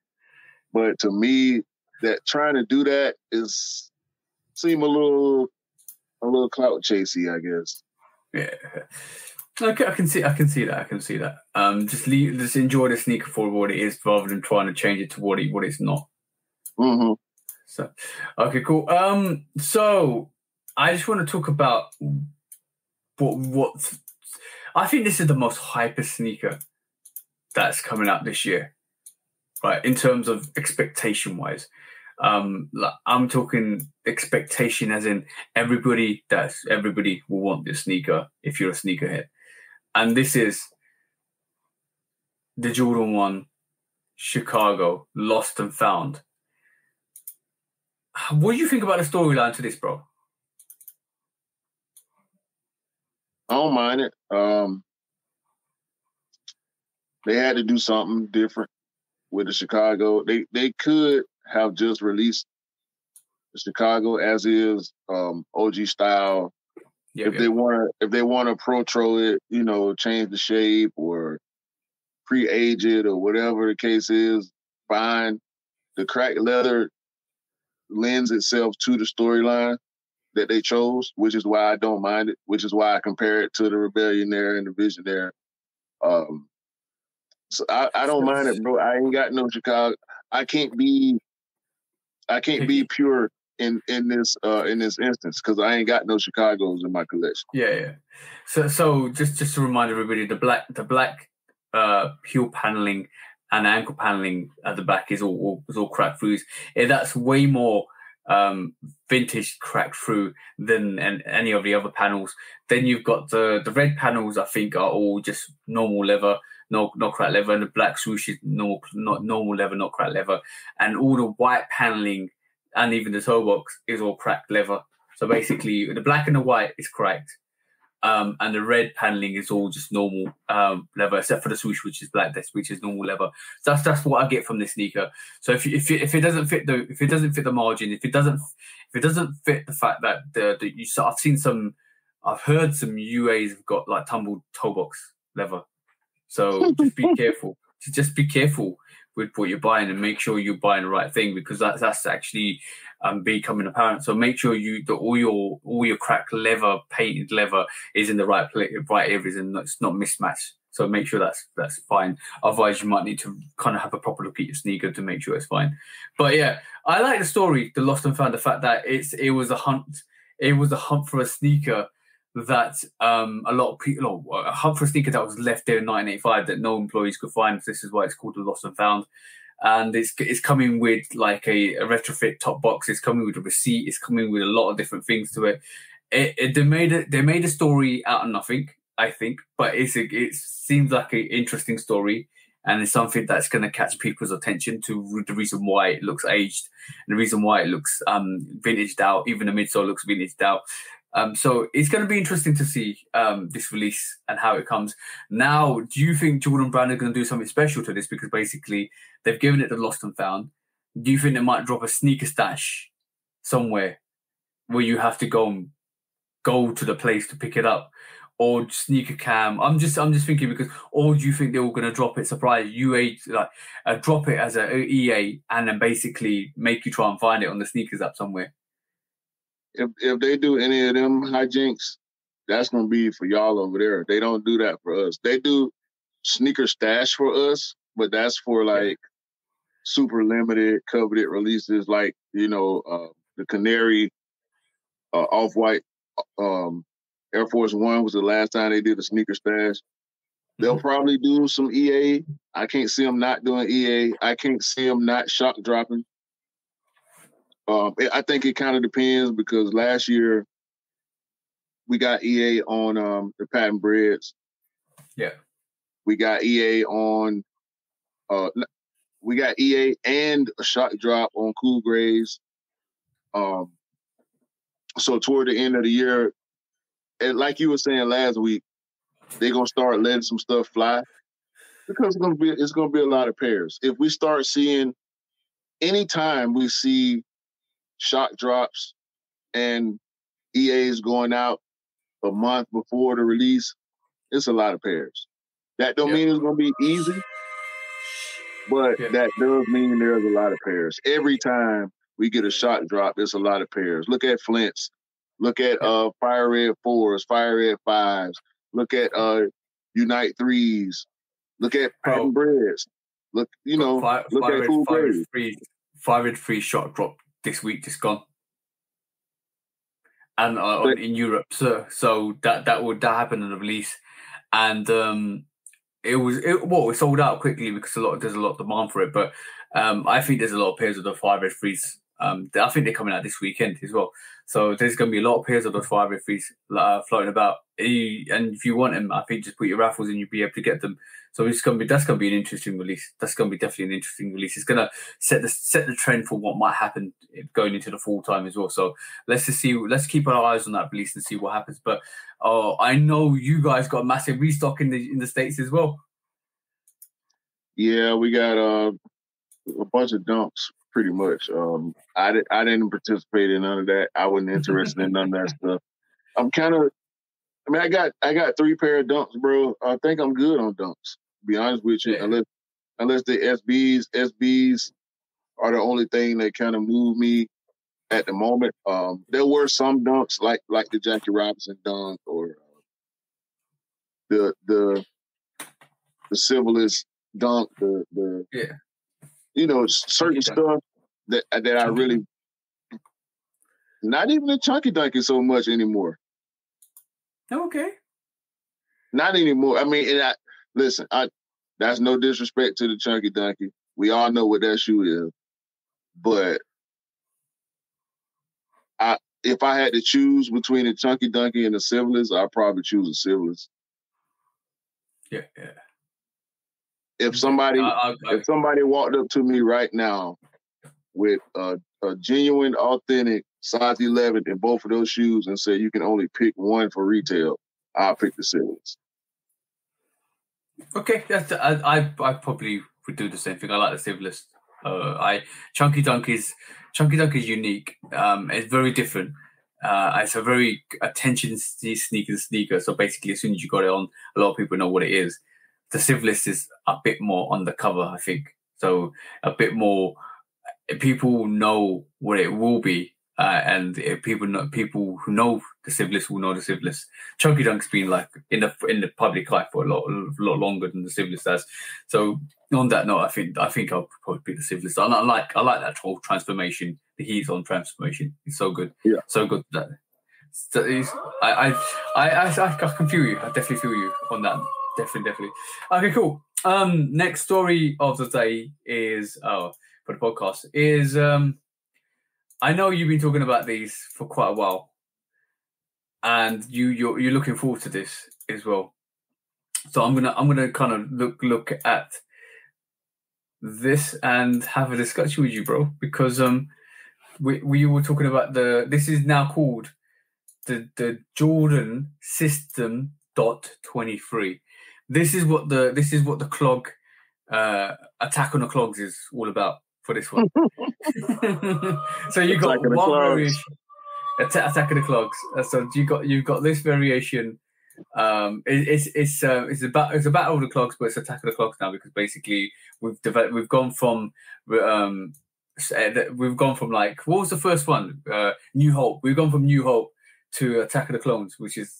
But to me, that trying to do that seem a little clout chasey, I guess. Yeah. Okay, I can see that. Just enjoy the sneaker for what it is, rather than trying to change it to what it's not. Mm-hmm. So, okay, cool. So I just want to talk about what I think this is the most hyper sneaker that's coming out this year, right? In terms of expectation wise, I'm talking expectation as in everybody will want this sneaker if you're a sneakerhead, and this is the Jordan 1 Chicago Lost and Found. What do you think about the storyline to this, bro? I don't mind it. They had to do something different with the Chicago. They could have just released the Chicago as is, OG style. If they want to protro it, change the shape or pre-age it or whatever the case is, fine. The cracked leather lends itself to the storyline that they chose, which is why I don't mind it, which is why I compare it to the Rebellionaire and the Visionaire. So I don't mind it, bro. I ain't got no Chicago. I can't be pure in this instance because I ain't got no Chicagos in my collection. Yeah. So just to remind everybody, the black heel paneling and ankle paneling at the back is all cracked throughs. That's way more vintage cracked through than any of the other panels. Then you've got the red panels. I think are all just normal leather, not cracked leather, and the black swoosh is not normal leather, not cracked leather, and all the white paneling and even the toe box is all cracked leather. So basically, the black and the white is cracked. And the red paneling is all just normal leather, except for the swoosh, which is black, which is normal leather. So that's what I get from this sneaker. So if it doesn't fit the margin, if it doesn't fit the fact that I've heard some UAs have got like tumbled toe box leather. So just be careful. Just be careful with what you're buying and make sure you're buying the right thing, because that's actually becoming apparent. So make sure all your cracked leather, painted leather is in the right areas and it's not mismatched. So make sure that's fine. Otherwise, you might need to kind of have a proper look at your sneaker to make sure it's fine. But yeah, I like the story, the Lost and Found. The fact that it was a hunt. It was a hunt for a sneaker that a lot of people, a hunt for a sneaker that was left there in 1985 that no employees could find. This is why it's called the Lost and Found. And it's coming with like a retrofit top box. It's coming with a receipt. It's coming with a lot of different things to it. They made a story out of nothing, I think, but it seems like an interesting story, and it's something that's going to catch people's attention to the reason why it looks aged and the reason why it looks vintaged out. Even the midsole looks vintaged out. So it's going to be interesting to see this release and how it comes. Now, do you think Jordan Brand are going to do something special to this? Because basically they've given it the Lost and Found. Do you think they might drop a sneaker stash somewhere where you have to go to the place to pick it up, or sneaker cam? I'm just thinking because, or do you think they were going to drop it surprise UA, like drop it as a EA and then basically make you try and find it on the sneakers app somewhere? If they do any of them hijinks, that's gonna be for y'all over there. They don't do that for us. They do sneaker stash for us, but that's for like super limited, coveted releases, like the Canary Off-White Air Force One was the last time they did a sneaker stash. They'll probably do some EA. I can't see them not doing EA. I can't see them not shock dropping. I think it kind of depends because last year we got EA on the patent breads. Yeah. We got EA on we got EA and a shock drop on Cool Grays. So toward the end of the year, and like you were saying last week, they're gonna start letting some stuff fly because it's gonna be a lot of pairs. If we start seeing anytime we see shock drops and EA's going out a month before the release, it's a lot of pairs. That don't mean it's gonna be easy, but that does mean there's a lot of pairs. Every time we get a shock drop, it's a lot of pairs. Look at Flint's. Look at Fire Red 4s, Fire Red 5s. Look at Unite 3s. Look at Patent Breads. Look, look at Cool Grays. Fire Red 3 shock drop this week, just gone. And in Europe, so that happened in the release. And it sold out quickly because there's a lot of demand for it. But I think there's a lot of pairs of the Fire Red 3s. I think they're coming out this weekend as well. So there's going to be a lot of pairs of those Fire Red 3s floating about. And if you want them, I think just put your raffles and you'll be able to get them. So that's going to be an interesting release. That's going to be definitely an interesting release. It's going to set the trend for what might happen going into the fall time as well. So let's keep our eyes on that release and see what happens. But I know you guys got a massive restock in the States as well. Yeah, we got a bunch of dumps. Pretty much. I didn't participate in none of that. I wasn't interested in none of that stuff. I got 3 pair of dunks, bro. I think I'm good on dunks, to be honest with you. Yeah. Unless the SBs are the only thing that kind of move me at the moment. There were some dunks like the Jackie Robinson dunk or the Civilist dunk, certain stuff that I really, not even the chunky dunky so much anymore. Okay. Not anymore. I mean, that's no disrespect to the chunky dunky. We all know what that shoe is. But if I had to choose between the chunky dunky and the Civilist, I'd probably choose the Civilist. Yeah. If somebody walked up to me right now with a genuine, authentic size 11 in both of those shoes and said you can only pick one for retail, I'll pick the Civilist. Okay, I probably would do the same thing. I like the Civilist. Chunky Dunk is unique. It's very different. It's a very attention sneaker. So basically, as soon as you got it on, a lot of people know what it is. The Civilist is a bit more undercover, I think. So a bit more, people know what it will be, and people who know the Civilist will know the Civilist. Chunky Dunk's been like in the public eye for a lot longer than the Civilist has. So on that note, I think I'll probably pick the Civilist. I like that whole transformation, the heat on transformation. It's so good. Yeah, so good that. I can feel you. I definitely feel you on that. Definitely. Okay, cool. Next story of the day is for the podcast is I know you've been talking about these for quite a while, and you're looking forward to this as well. So I'm gonna kind of look at this and have a discussion with you, bro, because we were talking about this is now called the Jordan System .23. This is what the clog attack on the clogs is all about for this one. So you got one variation, attack of the clogs. So you've got this variation. It's a battle of the clogs, but it's attack of the clogs now because basically we've gone from like, what was the first one? New Hope. We've gone from New Hope to Attack of the Clones, which is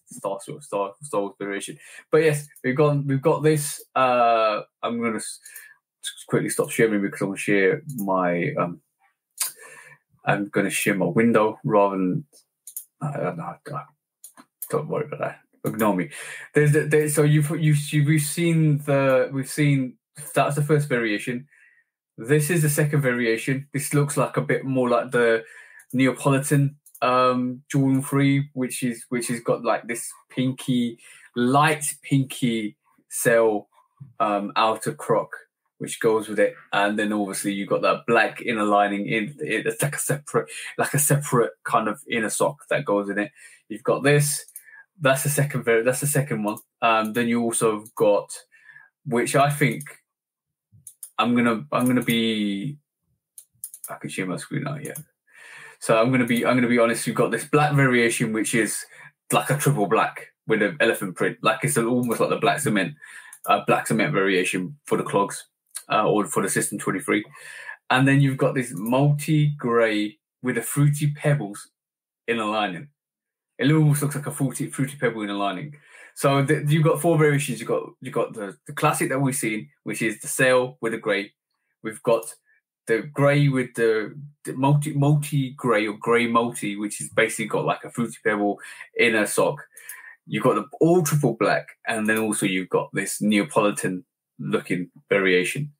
Star Wars variation. But yes, we've got this. I'm gonna just quickly stop sharing because I'm gonna share my I'm gonna share my window rather than don't worry about that. Ignore me. So we've seen that's the first variation. This is the second variation. This looks like a bit more like the Neapolitan Jordan 3, which has got like this light pinky cell outer croc, which goes with it, and then obviously you've got that black inner lining in it. It's like a separate kind of inner sock that goes in it. You've got this. That's the second one. Then you also got, which I think I'm gonna be. I can share my screen out here. So I'm gonna be honest. You've got this black variation, which is like a triple black with an elephant print, like it's almost like the black cement variation for the clogs. Or for the System 23. And then you've got this multi-grey with the fruity pebbles in a lining. It almost looks like a fruity pebble in a lining. So you've got four variations. You've got the classic that we've seen, which is the sail with the grey. We've got the grey with the multi-grey or grey multi, which is basically got like a fruity pebble in a sock. You've got the all triple black, and then also you've got this Neapolitan looking variation.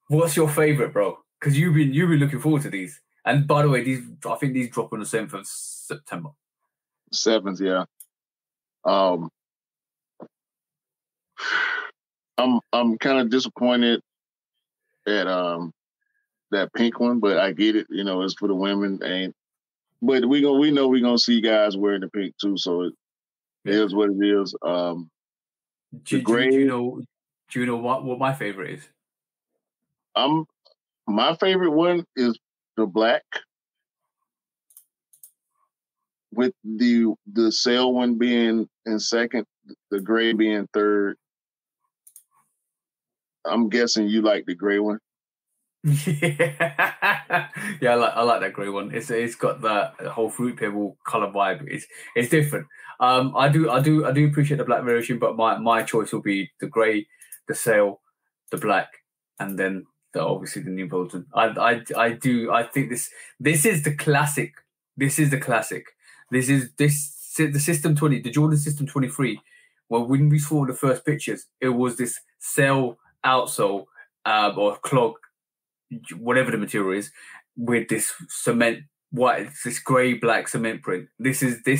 What's your favorite, bro? Because you've been looking forward to these. And by the way, I think these drop on the 7th of September. 7th, yeah. I'm kind of disappointed at that pink one, but I get it. You know, it's for the women, but we know we're gonna see guys wearing the pink too. So it is what it is. Do you know what my favorite is? My favorite one is the black, with the sail one being in second, the gray being third. I'm guessing you like the gray one. Yeah, I like that grey one. It's got that whole fruit pebble color vibe. It's different. I do appreciate the black variation, but my choice will be the grey, the sail, the black, and then obviously the Neapolitan. I think this is the classic. This is the classic. The System 20, the Jordan System 23. Well, when we saw the first pictures, it was this sail outsole or clog, whatever the material is, with this cement white, this grey black cement print. This is the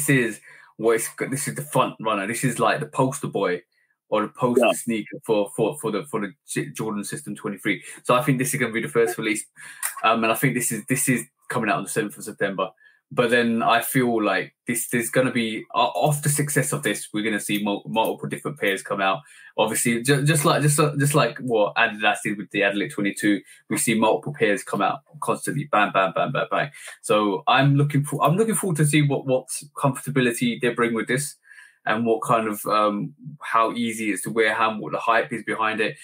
front runner. This is like the poster boy or the poster sneaker for the Jordan System 23. So I think this is going to be the first release, and I think this is coming out on the 7th of September. But then I feel like there's going to be, off the success of this, we're going to see multiple different pairs come out. Obviously, just like what Adidas did with the Adelaide 22, we see multiple pairs come out constantly, bang, bang, bang, bang, bang. So I'm looking forward to see what comfortability they bring with this, and what kind of how easy it is to wear, what the hype is behind it.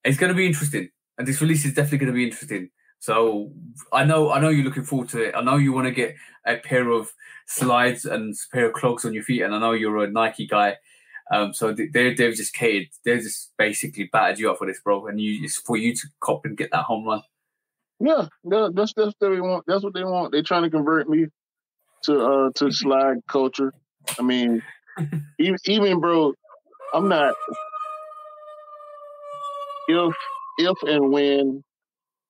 It's going to be interesting, and this release is definitely going to be interesting. So I know you're looking forward to it. I know you want to get a pair of slides and a pair of clogs on your feet, and I know you're a Nike guy. So they've just catered. They're just basically battered you up for this, bro. And it's for you to cop and get that home run. Yeah, that's what they want. That's what they want. They're trying to convert me to slide culture. I mean, even bro, I'm not. If and when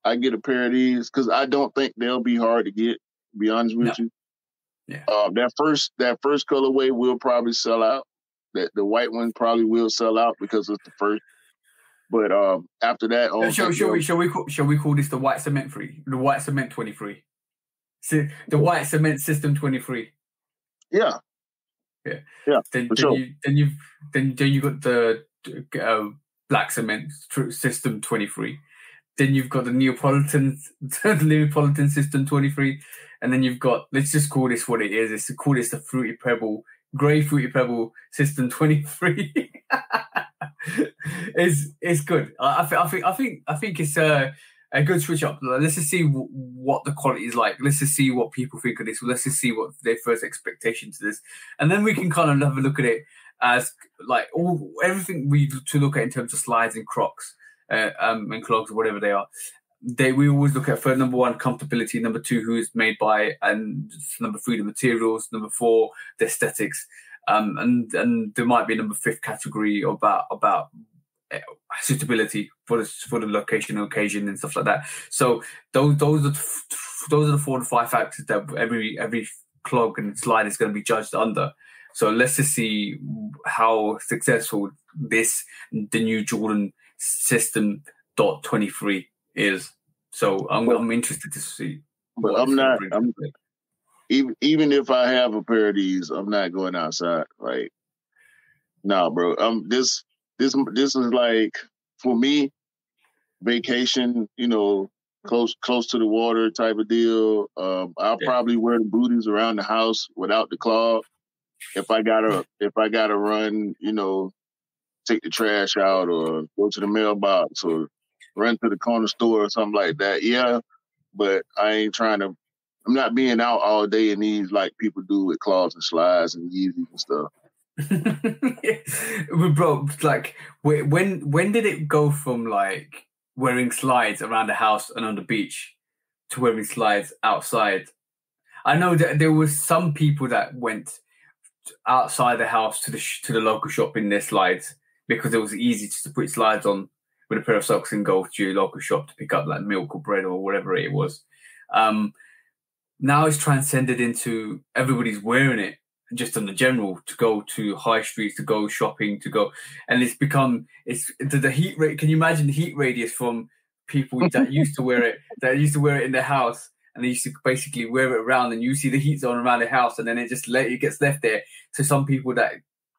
I get a pair of these, because I don't think they'll be hard to get, to be honest with you. Yeah. That first colorway will probably sell out. The white one probably will sell out because it's the first. But after that, shall we call this the white cement 3? The white cement 23. See, the white cement System 23. Yeah. Then you got the black cement System 23. Then you've got the Neapolitan System 23, and then you've got, let's just call this what it is. Let's call this the grey fruity pebble System 23. It's good. I think it's a good switch up. Let's just see what the quality is like. Let's just see what people think of this. Let's just see what their first expectations of this, and then we can kind of have a look at it as like everything we to look at in terms of slides and Crocs. And clogs or whatever they are. We always look at, for number one, comfortability, number two, who it's made by, and number three, the materials, number four, the aesthetics. And there might be a number fifth category about suitability for the location and occasion and stuff like that. So those are the 4 to 5 factors that every clog and slide is going to be judged under. So let's just see how successful the new Jordan system .23 is. So I'm interested to see. But I'm not. Even if I have a pair of these, I'm not going outside. Like, nah, bro. This is like, for me, vacation. Close to the water type of deal. I'll probably wear the booties around the house without the clog. If I gotta run, take the trash out or go to the mailbox or run to the corner store or something like that. Yeah, but I ain't trying to. I'm not being out all day in these like people do with clogs and slides and Yeezys and stuff. Bro, like, when did it go from like wearing slides around the house and on the beach to wearing slides outside? I know that there was some people that went outside the house to the local shop in their slides because it was easy just to put slides on with a pair of socks and go to your local shop to pick up like milk or bread or whatever it was. Now it's transcended into everybody's wearing it just on the general to go to high streets, to go shopping, and it's the heat rate. Can you imagine the heat radius from people that used to wear it in their house, and they used to basically wear it around, and you see the heat zone around the house, and then it gets left there to some people that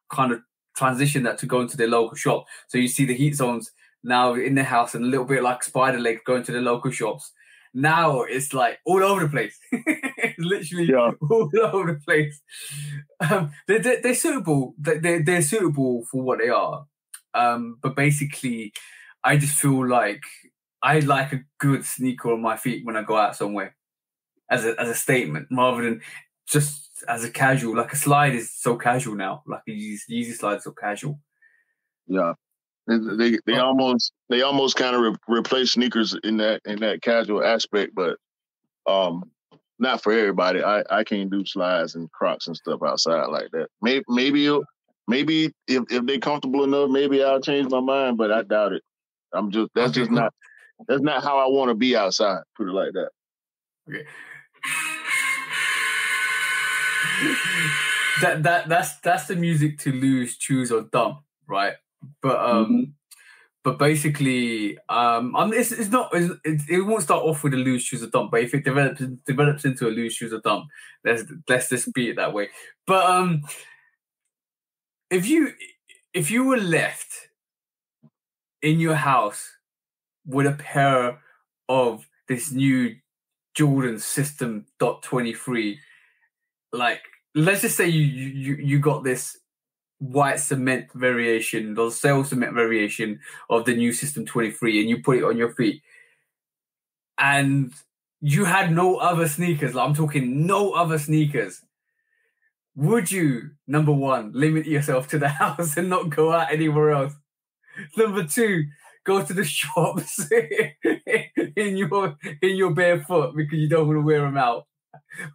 kind of transition that to go into their local shop. So you see the heat zones now in their house, and a little bit like spider legs going to the local shops. Now it's like all over the place. It's literally all over the place. They're suitable. They're suitable for what they are. But basically, I just feel like I like a good sneaker on my feet when I go out somewhere, as a statement, rather than just as a casual. Like a slide is so casual now. Like a Yeezy slide is so casual. Yeah. They almost kind of replace sneakers in that casual aspect, but not for everybody. I can't do slides and Crocs and stuff outside like that. Maybe if they're comfortable enough, maybe I'll change my mind, but I doubt it. That's not how I want to be outside. Put it like that. Okay. That's the music to lose, choose, or dump, right? But basically, it's not. It won't start off with a lose, choose, or dump. But if it develops into a lose, choose, or dump, let's just beat it that way. But if you were left in your house with a pair of this new Jordan System .23, like, let's just say you got this white cement variation, or sail cement variation of the new System 23, and you put it on your feet, and you had no other sneakers, like I'm talking no other sneakers, would you, number one, limit yourself to the house and not go out anywhere else? Number two, go to the shops in your bare foot because you don't want to wear them out?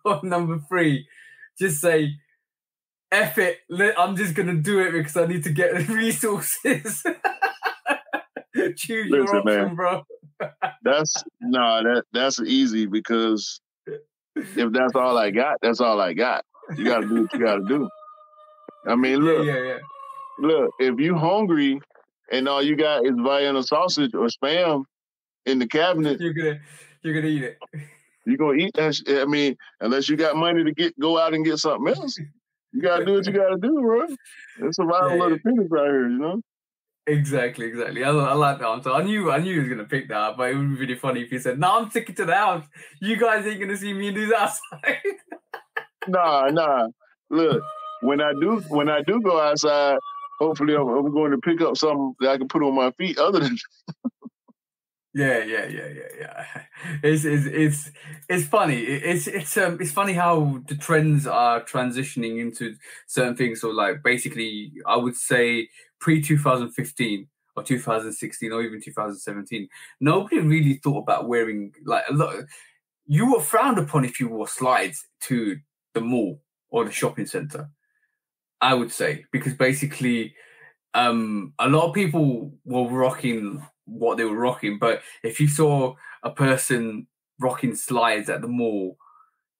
Or number three, just say, F it, I'm just going to do it because I need to get the resources. Choose your option, man. Bro. That's easy, because if that's all I got, that's all I got. You got to do what you got to do. I mean, look, look, if you hungry and all you got is Vienna sausage or Spam in the cabinet, you're gonna eat it. You're gonna eat that. I mean, unless you got money to go out and get something else. You gotta do what you gotta do, bro. It's survival of the fittest right here, you know. Exactly. I like that answer. I knew he was gonna pick that, but it would be really funny if he said, "No, I'm sticking to the house. You guys ain't gonna see me in this outside." Nah. Look, when I do go outside, hopefully I'm going to pick up something that I can put on my feet other than. Yeah. It's funny. It's funny how the trends are transitioning into certain things. So, like, basically, I would say pre-2015 or 2016 or even 2017, nobody really thought about wearing, like, a lot. You were frowned upon if you wore slides to the mall or the shopping center. I would say, because basically, a lot of people were rocking what they were rocking, but if you saw a person rocking slides at the mall,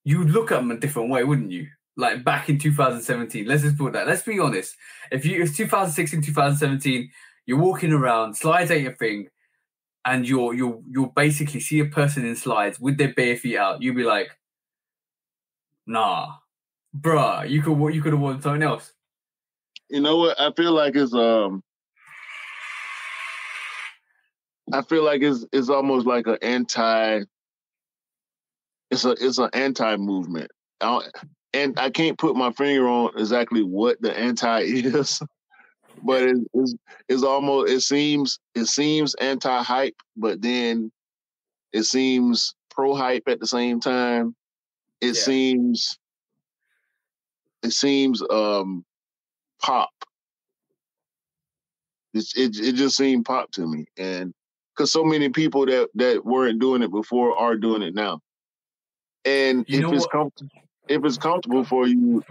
you would look at them a different way, wouldn't you? Like back in 2017, let's just put that. Let's be honest. If it's 2016, 2017, you're walking around, slides ain't your thing, and you'll basically see a person in slides with their bare feet out, you'll be like, nah, bruh, you could have worn something else. You know what? I feel like it's almost like an anti. It's an anti movement, and I can't put my finger on exactly what the anti is, but it's almost it seems anti hype, but then it seems pro hype at the same time. It seems pop. It just seemed pop to me, and because so many people that weren't doing it before are doing it now. And if it's comfortable for you,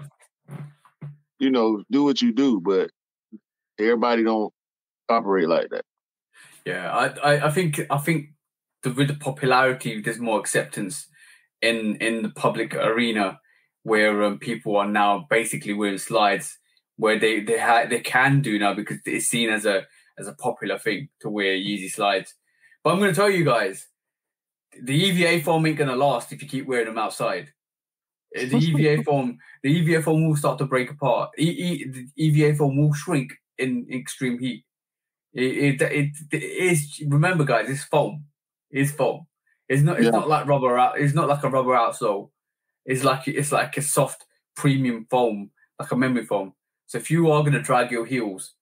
you know, do what you do. But everybody don't operate like that. Yeah, I think with the popularity, there's more acceptance in the public arena, where people are now basically wearing slides, where they can do now because it's seen as a popular thing to wear Yeezy slides. But I'm going to tell you guys, the EVA foam ain't going to last if you keep wearing them outside. The EVA foam will start to break apart. The EVA foam will shrink in extreme heat. It is. Remember, guys, it's foam. It's foam. It's not like rubber out. It's not like a rubber outsole. It's like a soft premium foam, like a memory foam. So if you are going to drag your heels,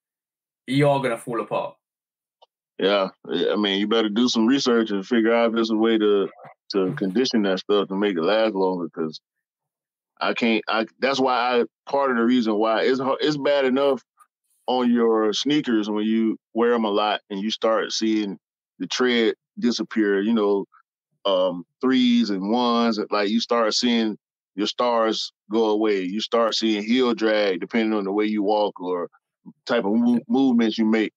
you are going to fall apart. Yeah, I mean, you better do some research and figure out if there's a way to condition that stuff to make it last longer. Because I can't. That's why part of the reason why it's bad enough on your sneakers when you wear them a lot and you start seeing the tread disappear. You know, threes and ones. Like you start seeing your stars go away. You start seeing heel drag depending on the way you walk or type of movements you make.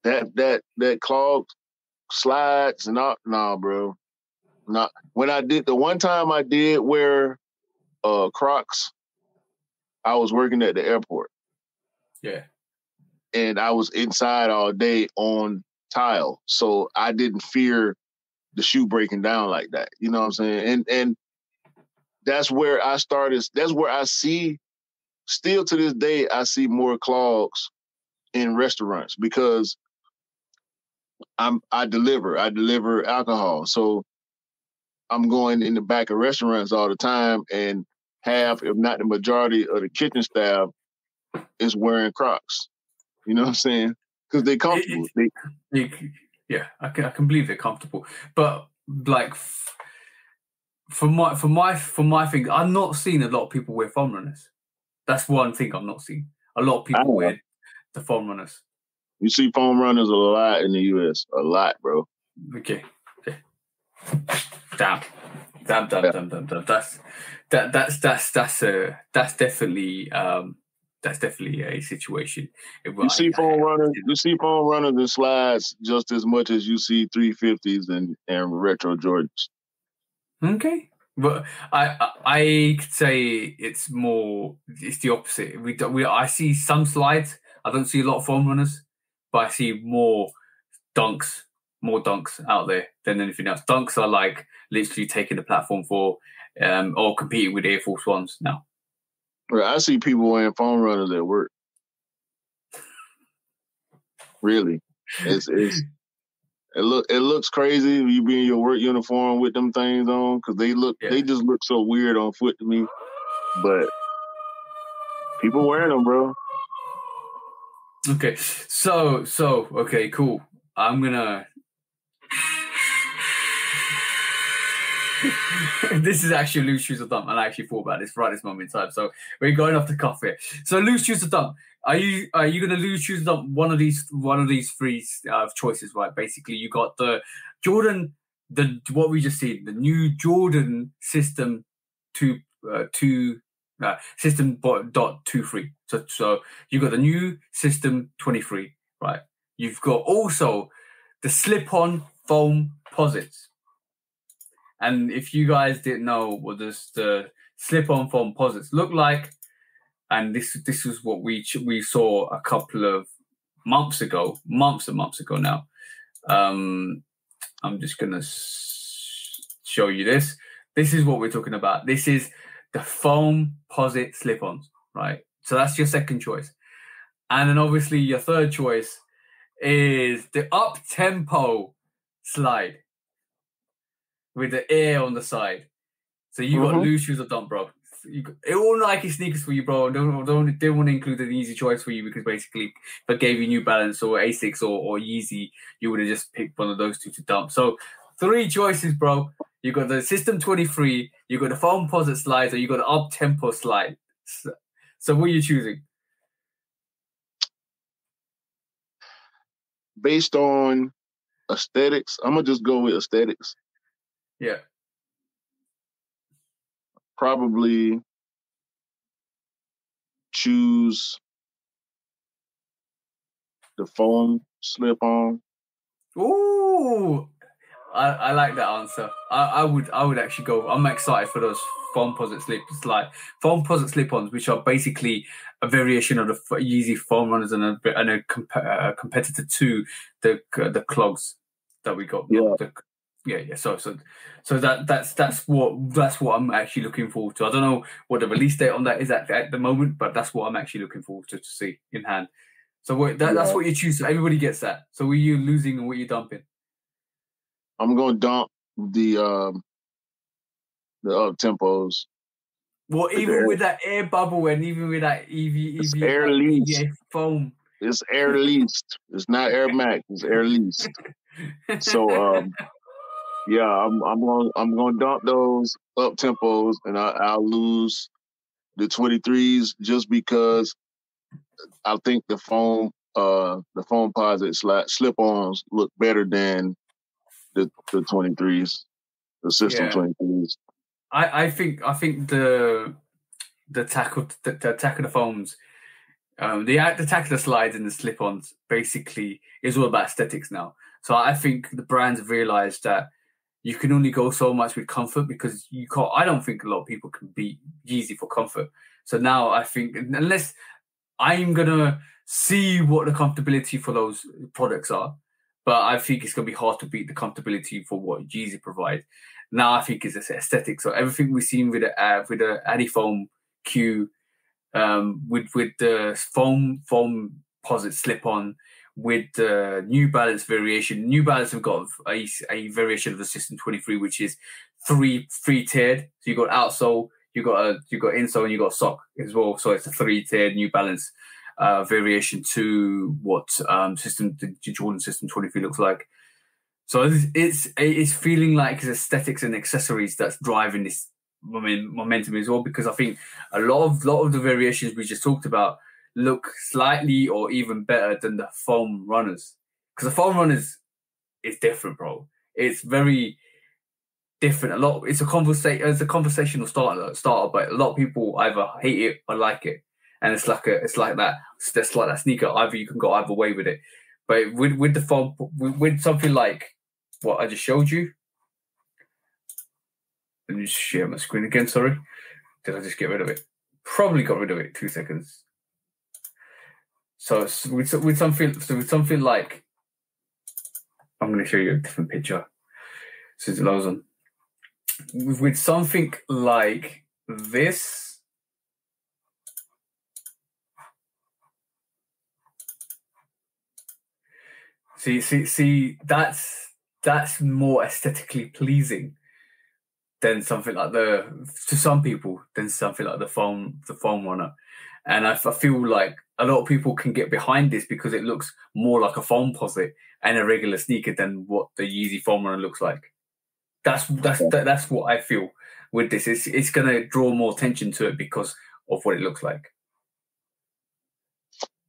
That clogged slides and all, nah, bro. Not when I did the one time I did wear Crocs, I was working at the airport. Yeah. And I was inside all day on tile. So I didn't fear the shoe breaking down like that. You know what I'm saying? And that's where I started. That's where I see, still to this day, I see more clogs in restaurants because I deliver alcohol. So I'm going in the back of restaurants all the time, and half, if not the majority of the kitchen staff is wearing Crocs. You know what I'm saying? Because they're comfortable. Yeah, I can believe they're comfortable. But like for my thing, I'm not seeing a lot of people wear foam runners. That's one thing I'm not seeing. A lot of people wear the foam runners. You see foam runners a lot in the US. A lot, bro. Okay. Damn. That's definitely a situation. You see foam runners and slides just as much as you see 350s and retro Jordans. Okay. But I could say it's the opposite. I see some slides. I don't see a lot of foam runners, but I see more dunks out there than anything else. Dunks are like literally taking the platform for or competing with Air Force Ones now. Right, I see people wearing foam runners at work. Really, it looks crazy when you be in your work uniform with them things on because they just look so weird on foot to me. But people wearing them, bro. Okay, so okay, cool. I'm gonna. This is actually loose shoes or dump, and I actually thought about this right this moment in time. So we're going off the cuff here. So loose shoes or dump. Are you gonna lose shoes or dump one of these three choices? Right. Basically, you got the Jordan, what we just seen, the new Jordan system 2 System dot 23. So you've got the new System 23, right? You've got also the slip-on foam posits. And if you guys didn't know what the slip-on foam posits look like, and this is what we saw a couple of months and months ago now. I'm just gonna show you this. This is what we're talking about. This is the foam posit slip-ons, right? So that's your second choice. And then obviously your third choice is the up-tempo slide with the air on the side. So you got loose shoes or dump, bro. All Nike sneakers for you, bro. Don't want to include an easy choice for you because basically if I gave you New Balance or Asics or Yeezy, you would have just picked one of those two to dump. So 3 choices, bro. You got the System 23, you got the foam posit slides, or you got the up-tempo slide. So what are you choosing? Based on aesthetics, I'm gonna just go with aesthetics. Yeah. Probably choose the foam slip-on. Ooh, I like that answer. I would actually go. I'm excited for those foam posit slip-ons, which are basically a variation of the Yeezy foam runners and a competitor to the clogs that we got. Yeah. So that's what I'm actually looking forward to. I don't know what the release date on that is at the moment, but that's what I'm actually looking forward to see in hand. So that's what you choose. Everybody gets that. So what are you losing and what are you dumping? I'm going to dump the up tempos. Well, even with that air bubble and even with that EV air least foam, it's air least. It's not Air Max. It's air least. So yeah, I'm gonna dump those up tempos and I'll lose the 23s just because I think the foam posit slip-ons look better than the 23s, the System 23s. I think the attack of the foams, the attack of the slides and the slip-ons basically is all about aesthetics now. So I think the brands have realized that you can only go so much with comfort because you can't. I don't think a lot of people can beat Yeezy for comfort. So now I think unless I'm gonna see what the comfortability for those products are, but I think it's gonna be hard to beat the comfortability for what Yeezy provides. Now I think it's aesthetic. So everything we've seen with the Adifoam Q, with the foam posit slip on, with the New Balance variation. New Balance have got a variation of the System 23, which is three tiered. So you got outsole, you got insole, and you got sock as well. So it's a 3-tiered New Balance variation to what the Jordan System 23 looks like. So it's feeling like it's aesthetics and accessories that's driving this momentum as well, because I think a lot of the variations we just talked about look slightly or even better than the foam runners, because the foam runners is different, bro. It's very different. It's a conversational starter, but a lot of people either hate it or like it, and it's like that sneaker. Either you can go either way with it, but with the foam, with something like what I just showed you. Let me just share my screen again. Sorry, did I just get rid of it? Probably got rid of it. 2 seconds. So with something like, I'm going to show you a different picture since it loads on. With something like this, see that's more aesthetically pleasing than something like to some people than something like the foam runner. And I feel like a lot of people can get behind this because it looks more like a foam posit and a regular sneaker than what the Yeezy foam runner looks like. That's what I feel with this. It's going to draw more attention to it because of what it looks like.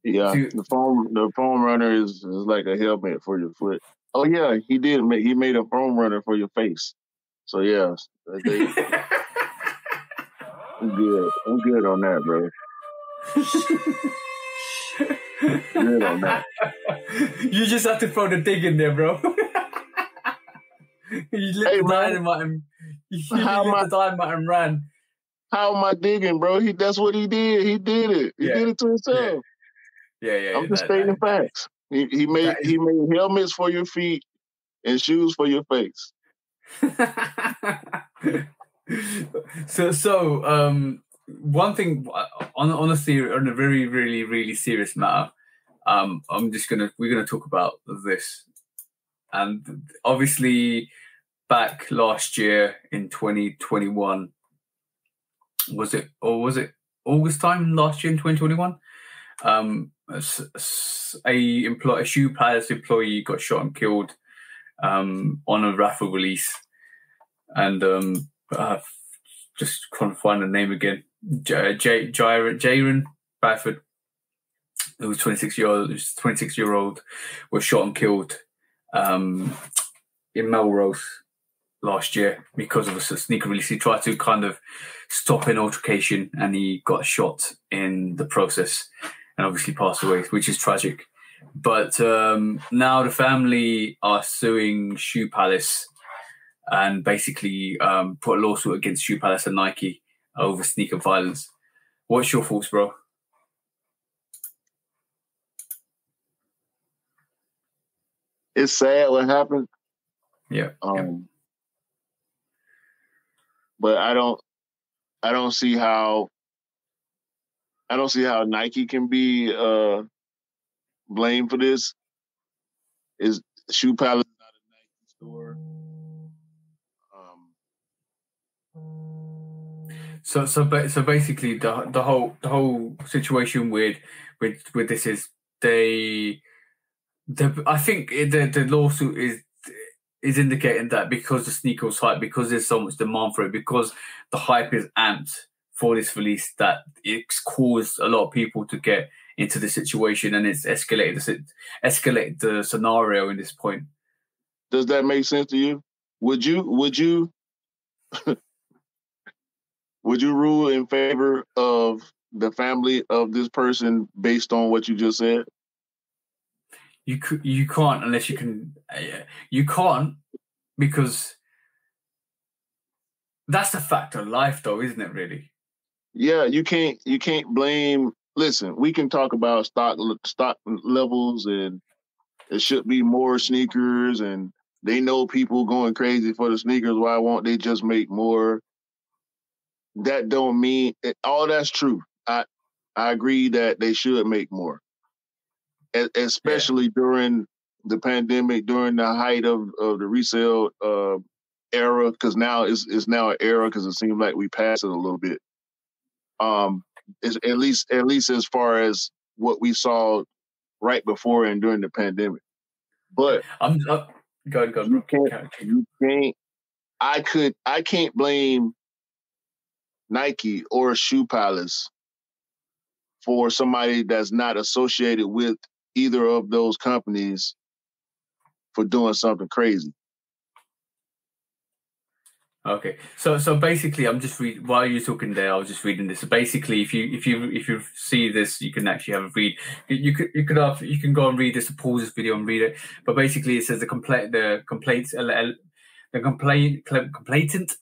Yeah, the foam runner is like a helmet for your foot. Oh yeah, he made a foam runner for your face. So yeah, I'm good. I'm good on that, bro. Good on that. You just have to throw the dig in there, bro. You lit the dynamite and the dynamite and ran. How am I digging, bro? That's what he did. He did it. He did it to himself. Yeah. I'm just stating facts. He made helmets for your feet and shoes for your face. So one thing on a very, really, really serious matter, we're gonna talk about this. And obviously back last year in 2021, was it August time last year in 2021? A Shoe Palace employee got shot and killed on a raffle release, and just trying to find the name again. Jaron Bradford, who was 26-year-old, was shot and killed in Melrose last year because of a sneaker release. He tried to kind of stop an altercation and he got shot in the process and obviously passed away, which is tragic. But now the family are suing Shoe Palace and basically put a lawsuit against Shoe Palace and Nike over sneaker violence. What's your thoughts, bro? It's sad what happened. Yeah. But I don't see how Nike can be blamed for this. Is Shoe Palace not a Nike store? So basically, the whole situation with this is I think the lawsuit is indicating that because the sneaker was hype, because there's so much demand for it, because the hype is amped for this release, that it's caused a lot of people to get into the situation, and it's escalated the scenario in this point. Does that make sense to you? Would you would you rule in favor of the family of this person based on what you just said? You can't unless you can. You can't, because that's the fact of life, though, isn't it? Really? Yeah, you can't blame. Listen, we can talk about stock levels, and there should be more sneakers, and they know people going crazy for the sneakers. Why won't they just make more? That don't mean all that's true. I agree that they should make more, especially during the pandemic, during the height of the resale era, because now it's now an era because it seems like we passed it a little bit. It's at least as far as what we saw right before and during the pandemic. But go ahead. You can't. I can't blame Nike or Shoe Palace for somebody that's not associated with either of those companies for doing something crazy. Okay, so basically, I'm just reading while you're talking there. I was just reading this. So basically, if you see this, you can actually have a read. You can go and read this, pause this video and read it. But basically, it says the complainant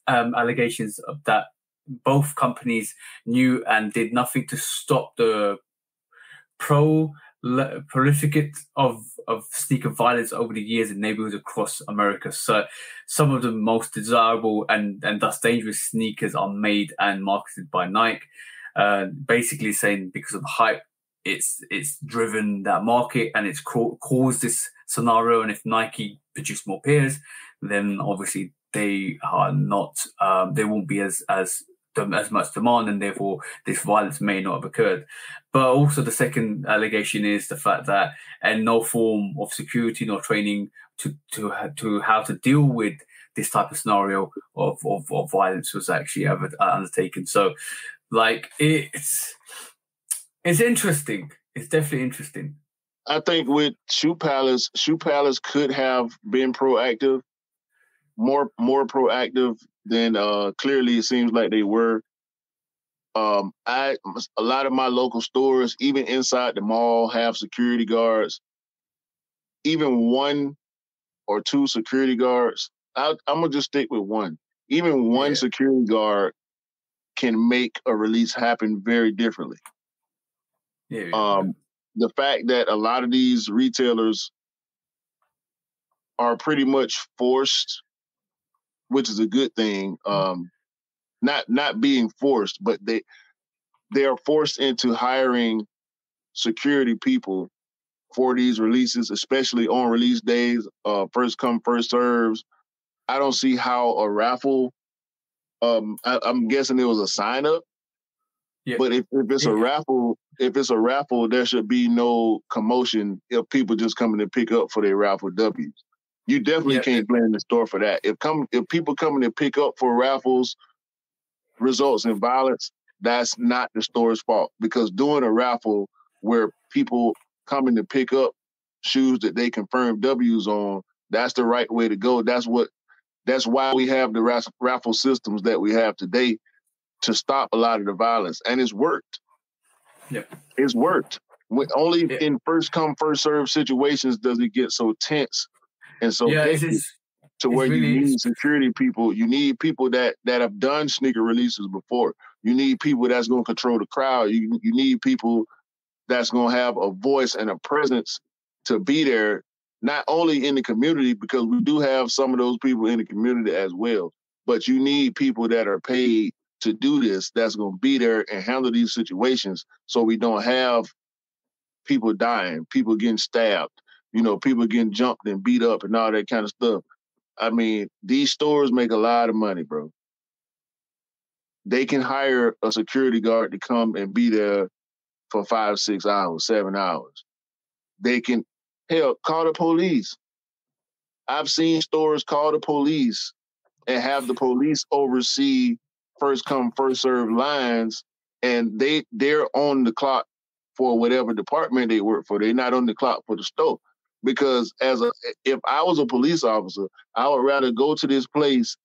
allegations of that both companies knew and did nothing to stop the prolificate of sneaker violence over the years in neighborhoods across America. So some of the most desirable and thus dangerous sneakers are made and marketed by Nike. Basically saying because of the hype, it's driven that market and it's caused this scenario. And if Nike produce more pairs, then obviously they are not. They won't be as much demand, and therefore this violence may not have occurred. But also the second allegation is the fact that and no form of security nor training to how to deal with this type of scenario of violence was actually ever undertaken. So like it's interesting. It's definitely interesting. I think with Shoe Palace could have been proactive, more proactive than clearly it seems like they were. A lot of my local stores, even inside the mall, have security guards. Even one or two security guards. I'm gonna just stick with one. Even one security guard can make a release happen very differently. The fact that a lot of these retailers are pretty much forced, which is a good thing. Not being forced, but they are forced into hiring security people for these releases, especially on release days. First come, first serves. I don't see how a raffle. I'm guessing it was a sign up. Yeah. But if it's a raffle, there should be no commotion if people just coming to pick up for their raffle W's. You definitely can't blame the store for that. If people coming to pick up for raffles results in violence, that's not the store's fault. Because doing a raffle where people coming to pick up shoes that they confirm W's on, that's the right way to go. That's why we have the raffle systems that we have today, to stop a lot of the violence. And it's worked. Yeah. It's worked. Only in first come, first serve situations does it get so tense and so hectic to where you need security people. You need people that have done sneaker releases before. You need people that's going to control the crowd. You need people that's going to have a voice and a presence to be there, not only in the community, because we do have some of those people in the community as well, but you need people that are paid to do this, that's going to be there and handle these situations, so we don't have people dying, people getting stabbed, people getting jumped and beat up and all that kind of stuff. I mean, these stores make a lot of money, bro. They can hire a security guard to come and be there for 5, 6 hours, 7 hours. They can, call the police. I've seen stores call the police and have the police oversee first come, first serve lines, and they're on the clock for whatever department they work for. They're not on the clock for the store. Because if I was a police officer, I would rather go to this place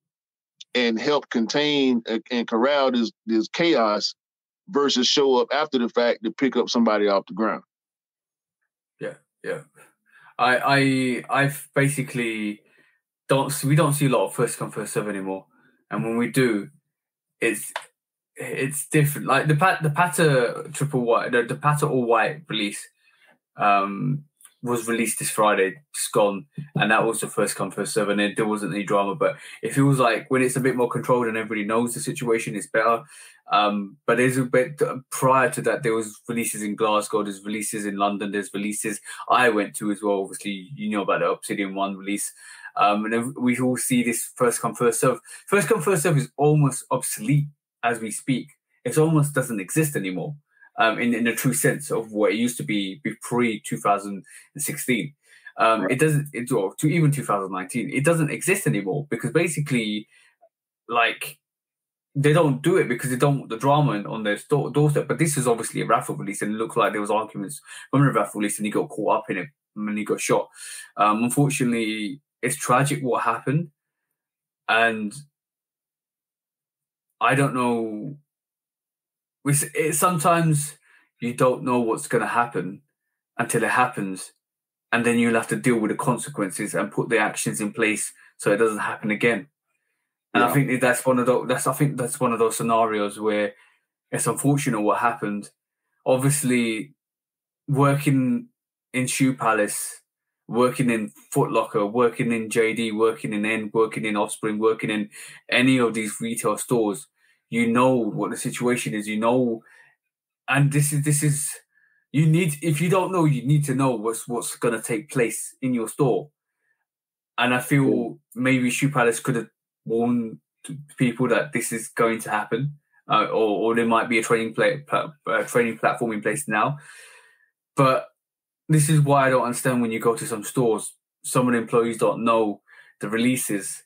and help contain and corral this chaos versus show up after the fact to pick up somebody off the ground. Yeah. I basically we don't see a lot of first come, first serve anymore. And when we do, it's different. Like the Patter triple white, the Patter all white release was released this Friday, just gone, and that was the first come, first serve, and there wasn't any drama. But it feels like when it's a bit more controlled and everybody knows the situation, it's better. But there's a bit prior to that, there was releases in Glasgow, there's releases in London, there's releases I went to as well. Obviously, you know about the Obsidian One release. And then we all see this first come, first serve. First come, first serve is almost obsolete as we speak. It almost doesn't exist anymore. In the true sense of what it used to be pre-2016. It doesn't, even 2019, it doesn't exist anymore, because basically, like, they don't do it because they don't want the drama on their doorstep. But this is obviously a raffle release, and it looked like there was arguments from the raffle release, and he got caught up in it, and he got shot. Unfortunately, it's tragic what happened, and I don't know. Sometimes you don't know what's going to happen until it happens, and then you'll have to deal with the consequences and put the actions in place so it doesn't happen again. And I think that's one of those scenarios where it's unfortunate what happened. Obviously, working in Shoe Palace, working in Foot Locker, working in JD, working in N, working in Offspring, working in any of these retail stores, you know what the situation is, and this is you need, if you don't know, you need to know what's going to take place in your store. And I feel maybe Shoe Palace could have warned people that this is going to happen, or there might be a training platform in place now. But this is why I don't understand when you go to some stores, some of the employees don't know the releases.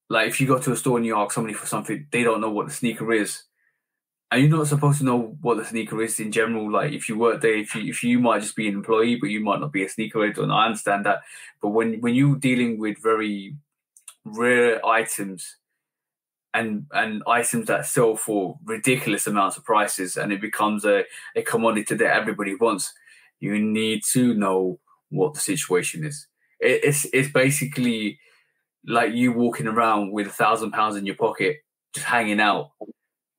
Like, if you go to a store and you ask somebody for something, they don't know what the sneaker is. And you're not supposed to know what the sneaker is in general. Like, if you work there, if you might just be an employee, but you might not be a sneakerhead, and I understand that. But when you're dealing with very rare items, and items that sell for ridiculous amounts of prices, and it becomes a commodity that everybody wants. You need to know what the situation is. It's basically like you walking around with £1,000 in your pocket, just hanging out,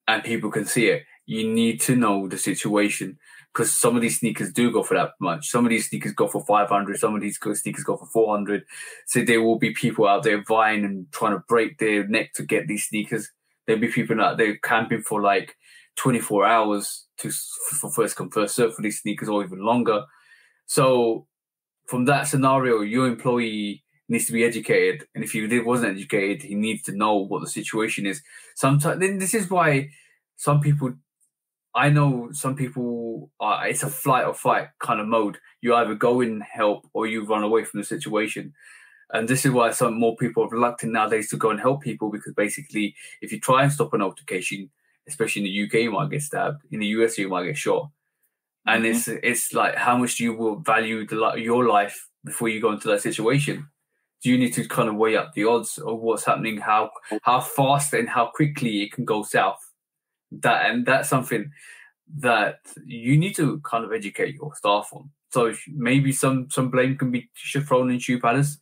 and people can see it. You need to know the situation, because some of these sneakers do go for that much. Some of these sneakers go for 500. Some of these sneakers go for 400. So there will be people out there vying and trying to break their neck to get these sneakers. There'll be people out there camping for like 24 hours for first come first serve for these sneakers, or even longer. So from that scenario, your employee needs to be educated, and if he wasn't educated, he needs to know what the situation is. Sometimes this is why some people. I know some people it's a flight or fight kind of mode. You either go in help or you run away from the situation. And this is why some more people are reluctant nowadays to go and help people, because basically if you try and stop an altercation, especially in the UK, you might get stabbed. In the US, you might get shot. And it's like, how much do you value your life before you go into that situation? Do you need to kind of weigh up the odds of what's happening, how fast and how quickly it can go south? That's something that you need to kind of educate your staff on. So maybe some blame can be thrown in shoe padders,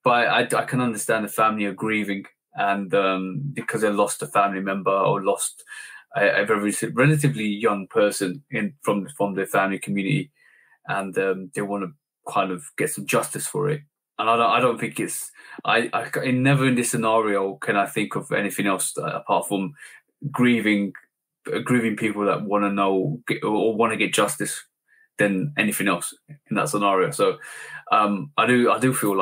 but I can understand the family are grieving, and because they lost a family member or lost a very relatively young person from their family community, and they want to kind of get some justice for it. And I don't think it's never in this scenario can I think of anything else apart from grieving people that want to know or want to get justice than anything else in that scenario. So I do feel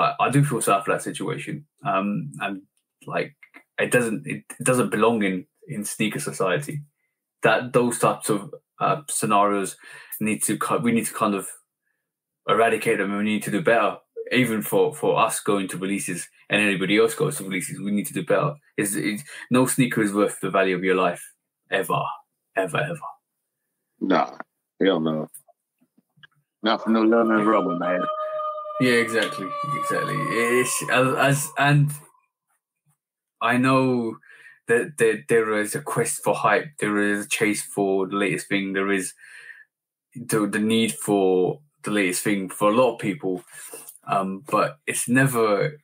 sad for that situation. And like it doesn't belong in sneaker society. That those types of scenarios we need to kind of eradicate them, and we need to do better. Even for us going to releases and anybody else goes to releases, we need to do better. No sneaker is worth the value of your life. Ever. Nah, hell no. Not for no love and rubber, man. Yeah, exactly. It's and I know that there is a quest for hype. There is a chase for the latest thing. There is the need for the latest thing for a lot of people. But it's never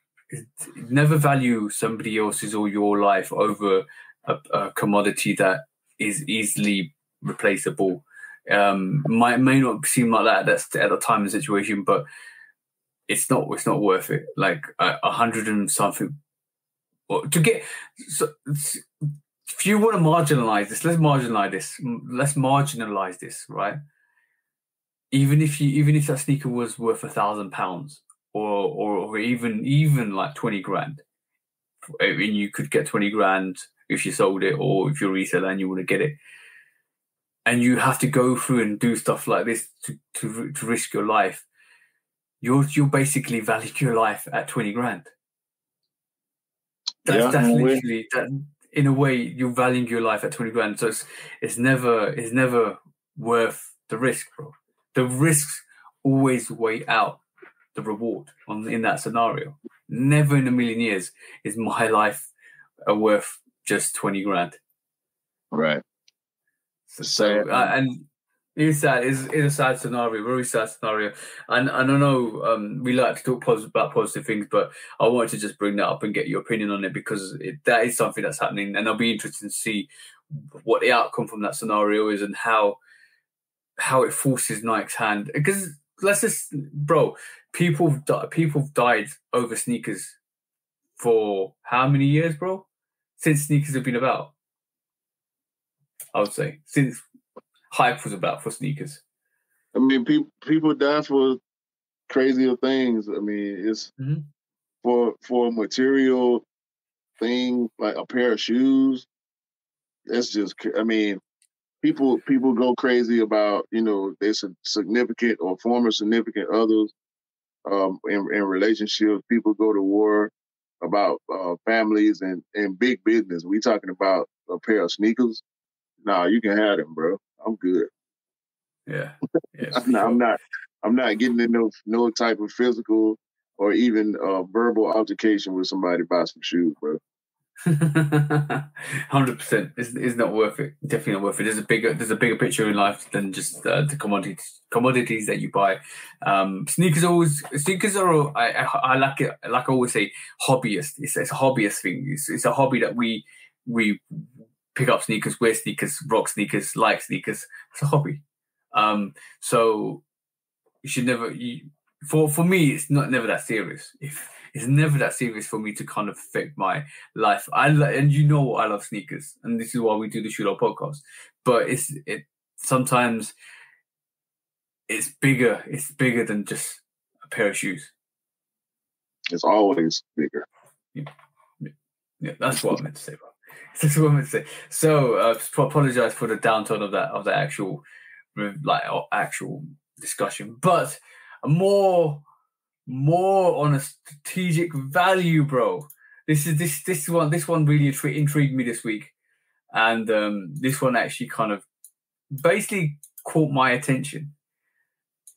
value somebody else's or your life over a commodity that is easily replaceable. May not seem like that. That's at the time of the situation, but it's not worth it. Like 100 and something to get. So, if you want to marginalize this, let's marginalize this, right? Even if that sneaker was worth £1,000 or even like 20 grand, I mean, you could get 20 grand if you sold it, or if you're a reseller and you want to get it, and you have to go through and do stuff like this to risk your life. You're basically valuing your life at 20 grand. That's literally that. In a way, you're valuing your life at 20 grand. So it's never worth the risk, bro. The risks always weigh out the reward in that scenario. Never in a million years is my life worth just 20 grand. Right. So and it's sad. It's a sad scenario, very sad scenario. And I don't know, we like to talk about positive things, but I wanted to just bring that up and get your opinion on it, because that is something that's happening, and I'll be interested to see what the outcome from that scenario is and how it forces Nike's hand. Because people died over sneakers for how many years, bro? Since sneakers have been about, I would say, since hype was about for sneakers. I mean, people die for crazier things. I mean, it's for a material thing like a pair of shoes. It's just, I mean, people go crazy about, their significant or former significant others in relationships. People go to war about families and big business. We talking about a pair of sneakers. Nah, you can have them, bro. I'm good. Yeah. I'm not getting in no type of physical or even verbal altercation with somebody about some shoes, bro. 100%. It's not worth it. Definitely not worth it. There's a bigger picture in life than just the commodities that you buy. Sneakers are. I like it. Like I always say, hobbyist. It's a hobbyist thing. It's a hobby that we pick up sneakers, wear sneakers, rock sneakers, like sneakers. It's a hobby. So you should never. For me, it's never that serious. It's never that serious for me to kind of affect my life. And you know I love sneakers, and this is why we do the Shoot Out podcast. But sometimes it's bigger. It's bigger than just a pair of shoes. It's always bigger. Yeah, that's what I meant to say, bro. That's what I meant to say. So, apologize for the downtone of that actual discussion, but more on a strategic value, bro. This one really intrigued me this week, and this one actually kind of basically caught my attention,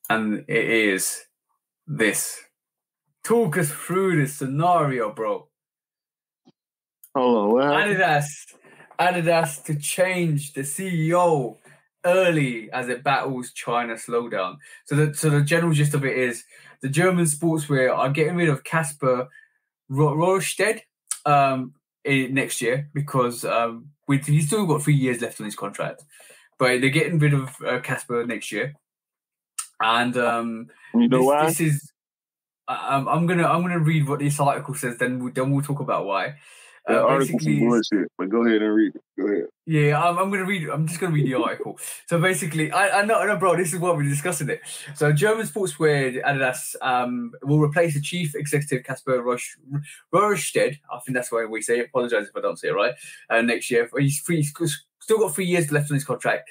and it is this. Talk us through this scenario, bro. Hold on, Adidas to change the CEO early as it battles China slowdown. So the general gist of it is the German sportswear are getting rid of Kasper Rohrstedt next year because he's still got 3 years left on his contract, but they're getting rid of Kasper next year. And you know why? This is I'm gonna read what this article says. Then we'll talk about why. The article's bullshit, but go ahead and read it. Go ahead. Yeah, I'm gonna read. I'm just gonna read the article. So basically, I know, bro. This is what we're discussing it. So German sportswear Adidas will replace the chief executive Kasper Rohrstedt. I think that's why we say it. Apologize if I don't say it right. Next year, he's still got 3 years left on his contract.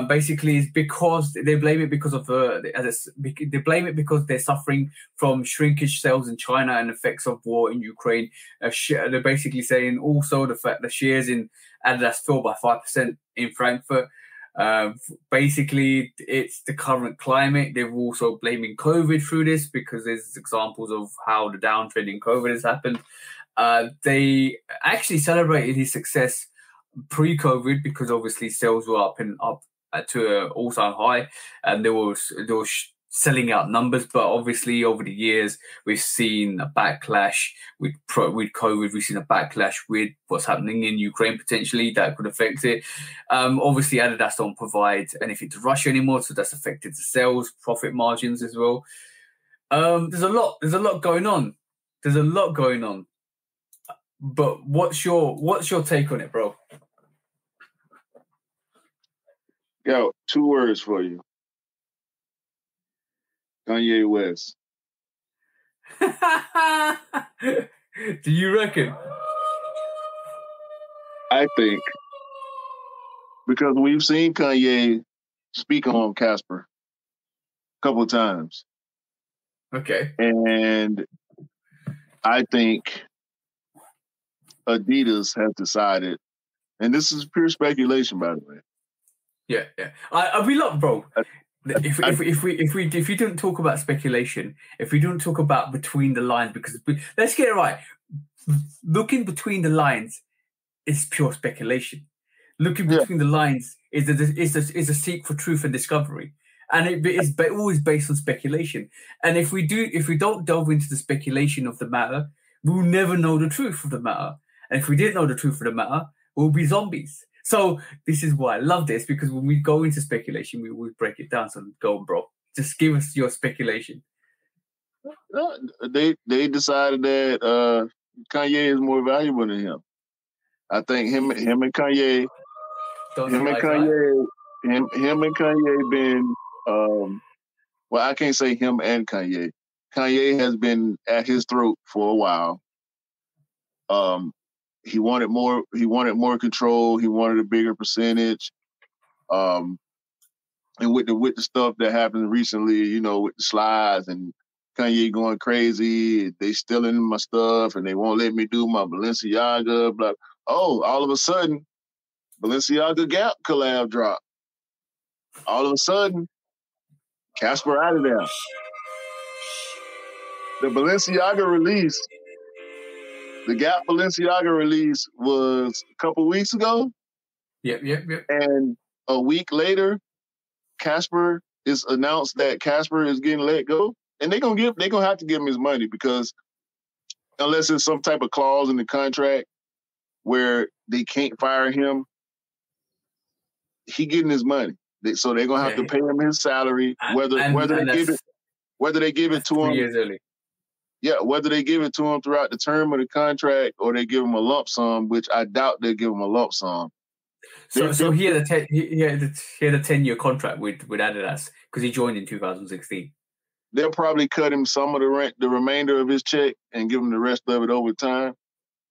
Basically, it's because they blame it because of they blame it because they're suffering from shrinkage sales in China and effects of war in Ukraine. They're basically saying also the fact that shares in Adidas fell by 5% in Frankfurt. Basically, it's the current climate. They're also blaming COVID through this because there's examples of how the downtrend in COVID has happened. They actually celebrated his success pre-COVID because obviously sales were up to an all-time high, and they were selling out numbers. But obviously, over the years, we've seen a backlash with COVID. We've seen a backlash with what's happening in Ukraine potentially that could affect it. Obviously, Adidas don't provide anything to Russia anymore, so that's affected the sales, profit margins as well. There's a lot going on. There's a lot going on. But what's your take on it, bro? Yo, 2 words for you. Kanye West. Do you reckon? I think because we've seen Kanye speak on Kasper a couple of times. Okay. And I think Adidas has decided, and this is pure speculation, by the way. Yeah. We love, bro. If we don't talk about speculation, if we don't talk about between the lines, because let's get it right. Looking between the lines is pure speculation. Looking between the lines is a seek for truth and discovery, and it is always based on speculation. And if we don't delve into the speculation of the matter, we'll never know the truth of the matter. And if we didn't know the truth of the matter, we'll be zombies. So this is why I love this, because when we go into speculation, we always break it down. So go on, bro. Just give us your speculation. They decided that Kanye is more valuable than him. I think him and Kanye been well, I can't say him and Kanye. Kanye has been at his throat for a while. He wanted more control. He wanted a bigger percentage. And with the stuff that happened recently, with the slides and Kanye going crazy, they stealing my stuff and they won't let me do my Balenciaga. Blah. Oh, all of a sudden, Balenciaga Gap collab drop. All of a sudden, Kasper out of there. The Balenciaga release The Gap Balenciaga release was a couple weeks ago. Yep. And a week later, Casper is announced that Casper is getting let go. And they're gonna have to give him his money, because unless there's some type of clause in the contract where they can't fire him, he getting his money. So they're gonna have to pay him his salary, whether they give it to 3 him years early. Yeah, whether they give it to him throughout the term of the contract or they give him a lump sum, which I doubt they give him a lump sum. So he had a 10-year contract with Adidas because he joined in 2016. They'll probably cut him some of the remainder of his check and give him the rest of it over time.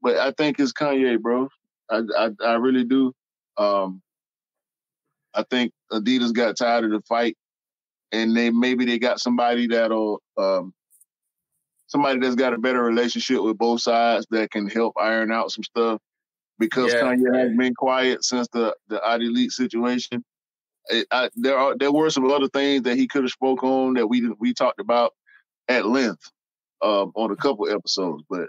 But I think it's Kanye, bro. I really do. I think Adidas got tired of the fight, and maybe they got somebody that'll somebody that's got a better relationship with both sides that can help iron out some stuff. Because Kanye has been quiet since the Odd Elite situation. There were some other things that he could have spoke on that we talked about at length on a couple episodes, but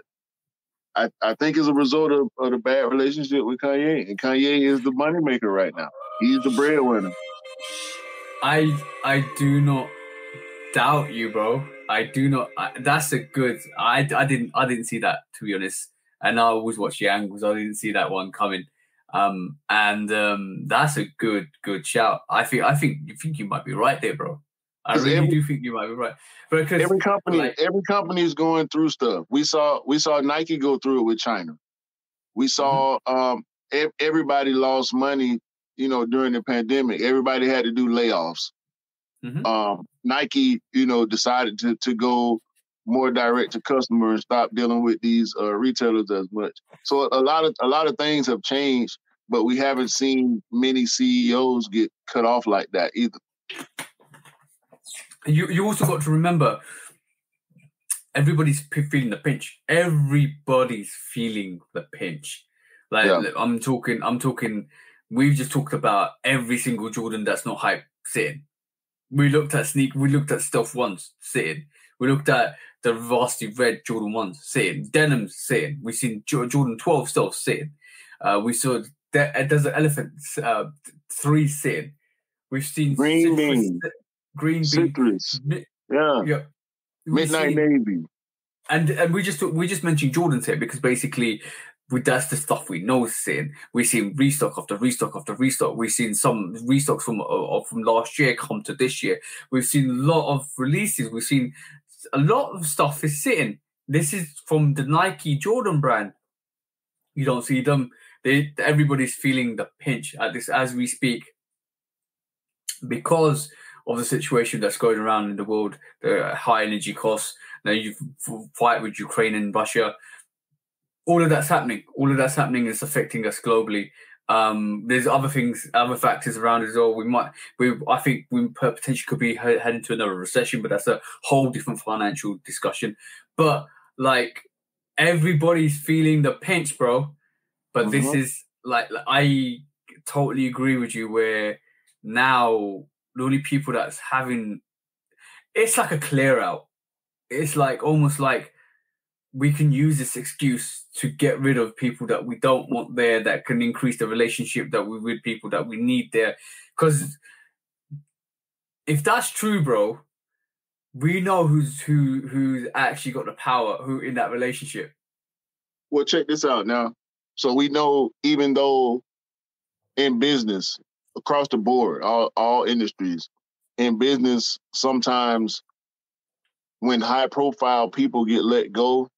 I think as a result of the bad relationship with Kanye, and Kanye is the moneymaker right now. He's the breadwinner. I do not doubt you, bro. I do not. That's a good. I didn't see that, to be honest. And I always watch the angles. I didn't see that one coming. That's a good shout. I think you might be right there, bro. I really do think you might be right. Because every company is going through stuff. We saw Nike go through it with China. We saw everybody lost money, during the pandemic. Everybody had to do layoffs. Mm-hmm. Nike, decided to go more direct to customer and stop dealing with these retailers as much. So a lot of things have changed, but we haven't seen many CEOs get cut off like that either. You also got to remember, everybody's feeling the pinch. Everybody's feeling the pinch. I'm talking. We've just talked about every single Jordan that's not hype sitting. We looked at Stealth 1s sitting. We looked at the Varsity Red Jordan 1s sitting. Denim's sitting. We've seen Jordan 12 Stealth sitting. We saw Desert Elephant 3 sitting. We've seen Green Citrus. Yeah. Midnight Navy. And we just mentioned Jordan's here because basically that's the stuff we know is sitting. We've seen restock after restock after restock. We've seen some restocks from last year come to this year. We've seen a lot of releases. We've seen a lot of stuff is sitting. This is from the Nike Jordan brand. You don't see them. Everybody's feeling the pinch at this as we speak because of the situation that's going around in the world, the high energy costs. Now you fight with Ukraine and Russia. All of that's happening. All of that's happening is affecting us globally. There's other factors around as well. I think we potentially could be heading to another recession, but that's a whole different financial discussion. But everybody's feeling the pinch, bro. But this is I totally agree with you. Where now the only people that's having it's like a clear out. It's like almost like we can use this excuse to get rid of people that we don't want there, that can increase the relationship that we with people that we need there. Because if that's true, bro, we know who's actually got the power, who in that relationship. Well, check this out now. So we know, even though in business, across the board, all industries, in business, sometimes when high-profile people get let go,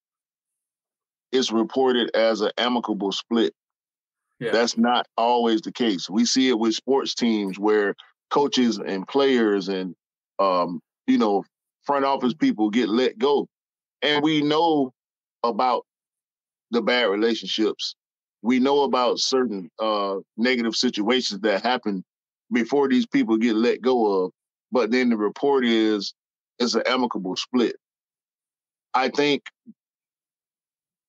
it's reported as an amicable split. Yeah. That's not always the case. We see it with sports teams where coaches and players and, front office people get let go. And we know about the bad relationships. We know about certain negative situations that happen before these people get let go of. But then the report is it's an amicable split. I think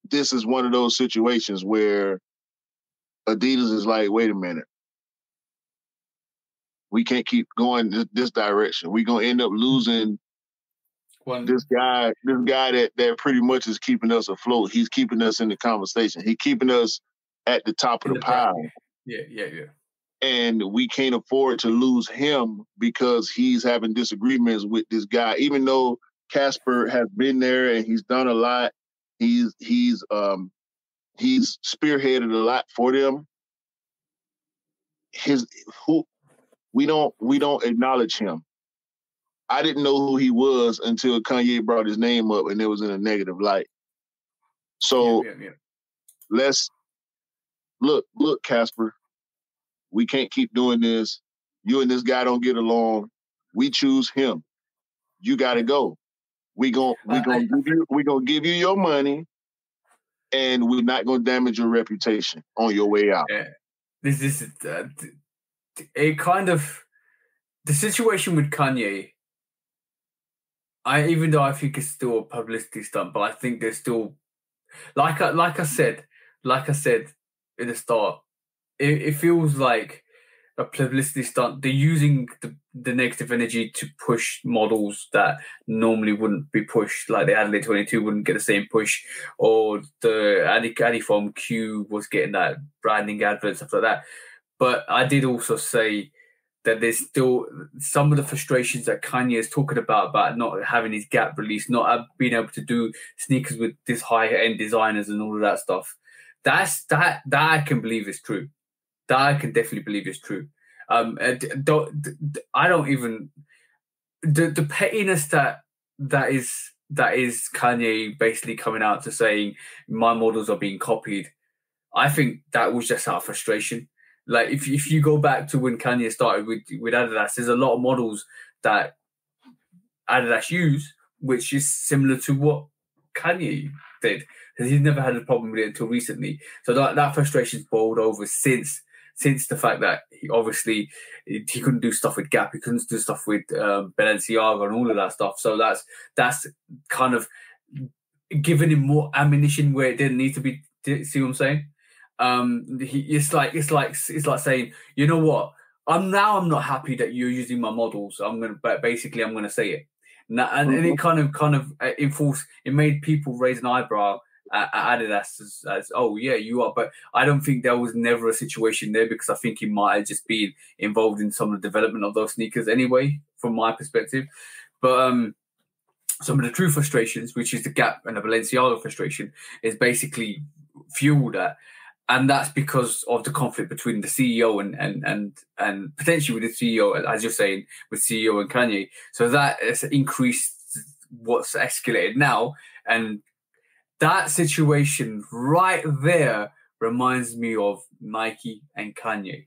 this is one of those situations where Adidas is like, wait a minute. We can't keep going this direction. We're going to end up losing this guy that pretty much is keeping us afloat. He's keeping us in the conversation. He's keeping us at the top of the pile. Yeah. And we can't afford to lose him because he's having disagreements with this guy. Even though Casper has been there and he's done a lot, he's spearheaded a lot for them. We don't acknowledge him. I didn't know who he was until Kanye brought his name up and it was in a negative light. So let's look, Casper. We can't keep doing this. You and this guy don't get along. We choose him. You got to go. We gonna give you your money, and we're not gonna damage your reputation on your way out. Yeah. This is a kind of the situation with Kanye. Even though I think it's still a publicity stunt, but I think there's still, like I said in the start, it feels like a publicity stunt. They're using the negative energy to push models that normally wouldn't be pushed, like the Adelaide 22 wouldn't get the same push, or the Adiform Q was getting that branding advert, stuff like that. But I did also say that there's still some of the frustrations that Kanye is talking about not having his Gap release, not being able to do sneakers with this higher-end designers and all of that stuff. That I can believe is true. That I can definitely believe is true. I don't even the pettiness that is Kanye basically coming out to saying my models are being copied. I think that was just out of frustration. Like if you go back to when Kanye started with Adidas, there's a lot of models that Adidas use, which is similar to what Kanye did, because he's never had a problem with it until recently. So that frustration's boiled over since the fact that he couldn't do stuff with Gap, he couldn't do stuff with Balenciaga and all of that stuff. So that's kind of giving him more ammunition where it didn't need to be. See what I'm saying? It's like saying, you know what? I'm not happy that you're using my models. I'm gonna say it. And it kind of enforced. It made people raise an eyebrow at Adidas as oh yeah, you are. But I don't think there was never a situation there, because I think he might have just been involved in some of the development of those sneakers anyway, from my perspective. But some of the true frustrations, which is the Gap and the Balenciaga frustration, is basically fueled at. And that's because of the conflict between the CEO and potentially with the CEO, as you're saying, with CEO and Kanye. So that has increased what's escalated now. And that situation right there reminds me of Nike and Kanye.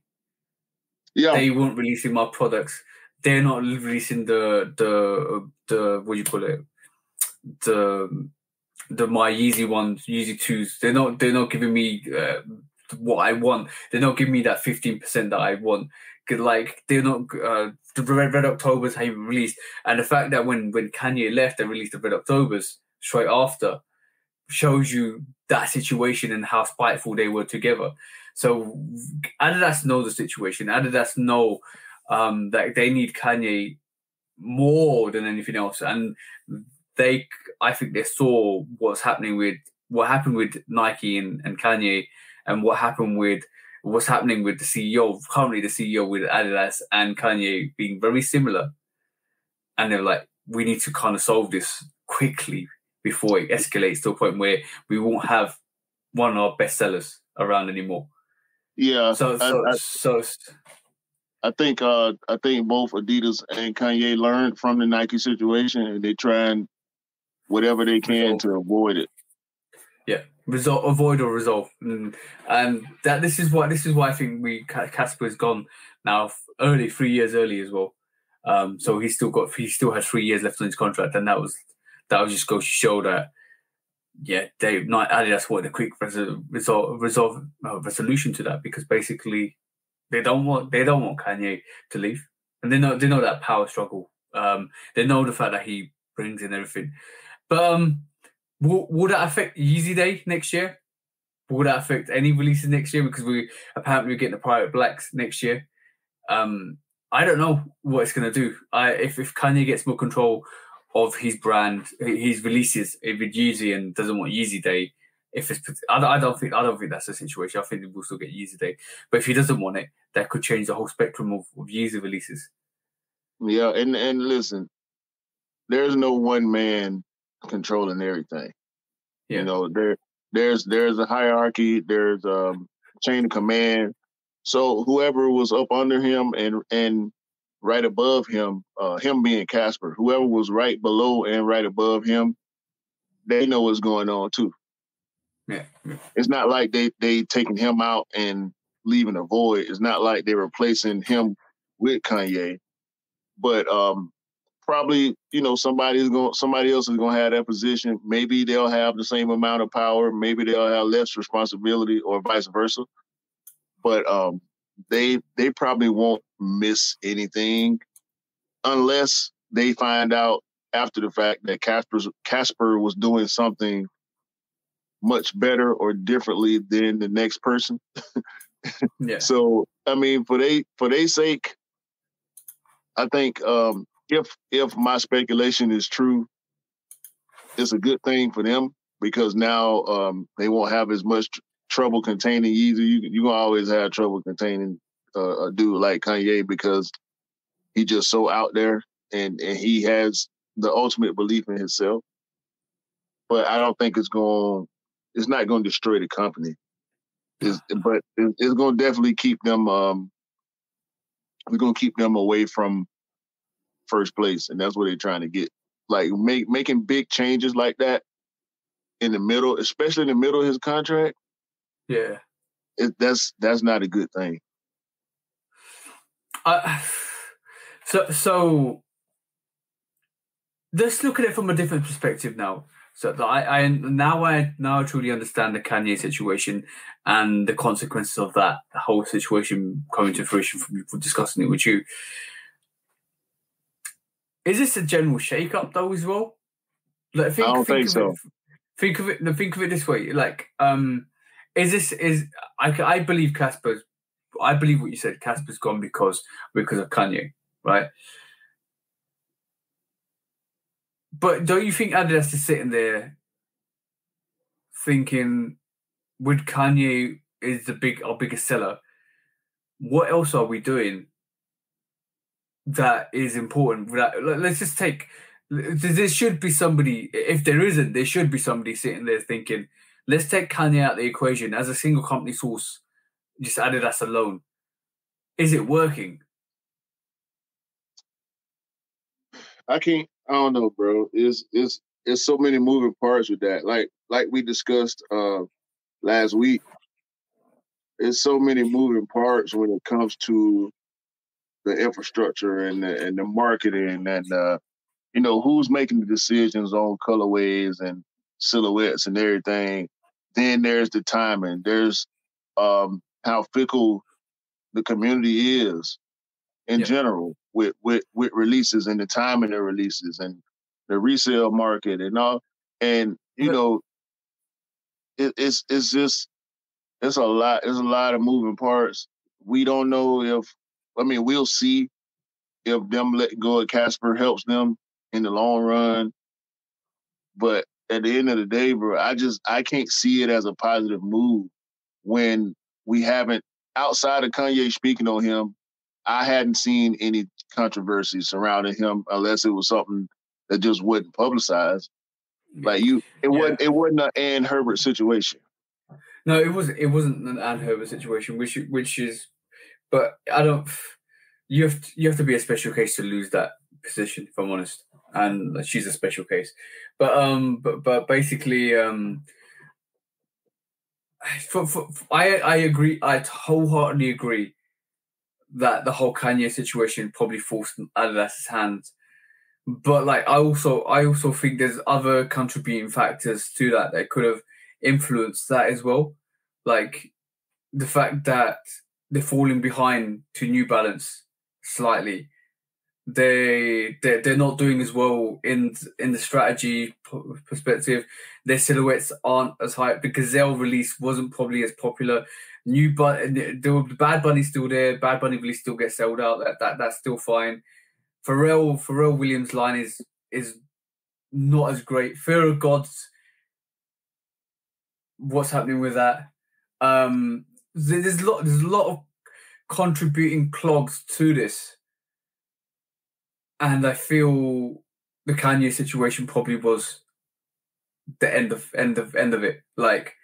Yeah. They weren't releasing my products. They're not releasing the what do you call it? My Yeezy ones, Yeezy 2s, they're not giving me what I want. They're not giving me that 15% that I want. Like they're not the Red Octobers haven't released, and the fact that when Kanye left, they released the Red Octobers straight after shows you that situation and how spiteful they were together. So Adidas know the situation. Adidas know that they need Kanye more than anything else, and I think they saw what happened with Nike and Kanye, and what's happening with the CEO, currently the CEO with Adidas and Kanye being very similar. And they're like, we need to kind of solve this quickly before it escalates to a point where we won't have one of our best sellers around anymore. Yeah. So I think both Adidas and Kanye learned from the Nike situation, and they trying whatever they can to avoid it. Yeah, avoid or resolve, and that this is why I think Casper has gone now 3 years early as well. So he still had 3 years left on his contract, and that was just goes to show that Adidas wanted a quick resolution to that, because basically they don't want Kanye to leave, and they know that power struggle. They know the fact that he brings in everything. But will that affect Yeezy Day next year? Will that affect any releases next year? Because we're getting the Private Blacks next year. I don't know what it's going to do. If Kanye gets more control, of his brand, his releases. If it's Yeezy and doesn't want Yeezy Day, I don't think that's the situation. I think we'll still get Yeezy Day, but if he doesn't want it, that could change the whole spectrum of Yeezy releases. Yeah, and listen, there's no one man controlling everything. Yeah. You know, there's a hierarchy, there's a chain of command. So whoever was up under him and right above him, him being Casper, whoever was right below and right above him, they know what's going on too. Yeah. It's not like they taking him out and leaving a void. It's not like they're replacing him with Kanye. But probably, somebody else is gonna have that position. Maybe they'll have the same amount of power. Maybe they'll have less responsibility, or vice versa. But they probably won't miss anything unless they find out after the fact that Casper was doing something much better or differently than the next person. Yeah. So I mean, for their sake, I think if my speculation is true, it's a good thing for them, because now they won't have as much trouble containing Yeezy. You gonna always have trouble containing a dude like Kanye, because he's just so out there and he has the ultimate belief in himself. But I don't think it's not going to destroy the company. But it's going to definitely keep them. We're going to keep them away from first place, and that's what they're trying to get. Like making big changes like that in the middle, especially in the middle of his contract. Yeah, that's not a good thing. So let's look at it from a different perspective now. So I now truly understand the Kanye situation and the consequences of that whole situation coming to fruition from discussing it with you. Is this a general shake-up though as well? Like, I don't think so. Think of it this way. Like, I believe Casper's. I believe what you said. Casper's gone because of Kanye, right? But don't you think Adidas is sitting there thinking, with Kanye is our biggest seller, what else are we doing that is important? Let's just take. There should be somebody. If there isn't, there should be somebody sitting there thinking, let's take Kanye out of the equation as a single company source. Just Adidas alone. Is it working? I don't know, bro. It's so many moving parts with that. Like we discussed last week. There's so many moving parts when it comes to the infrastructure and the marketing and who's making the decisions on colorways and silhouettes and everything. Then there's the timing. There's how fickle the community is in general with releases and the timing of releases and the resale market and all. And it's a lot. There's a lot of moving parts. We don't know we'll see if them letting go of Casper helps them in the long run. But at the end of the day, bro, I can't see it as a positive move when we haven't, outside of Kanye speaking on him, I hadn't seen any controversy surrounding him unless it was something that just wasn't publicized. It wasn't an Ann Herbert situation. No, it wasn't an Ann Herbert situation, which is, but I don't. You have to be a special case to lose that position, if I'm honest. And she's a special case, but basically, I agree. I wholeheartedly agree that the whole Kanye situation probably forced Adidas's hands. But I also think there's other contributing factors to that could have influenced that as well. Like the fact that they're falling behind to New Balance slightly. They're not doing as well in the strategy perspective. Their silhouettes aren't as high. The Gazelle release wasn't probably as popular. The Bad Bunny's still there. Bad Bunny release still gets sold out. That's still fine. Pharrell Williams line is not as great. Fear of Gods, what's happening with that? There's a lot of contributing clogs to this, and I feel the Kanye situation probably was the end of it. Like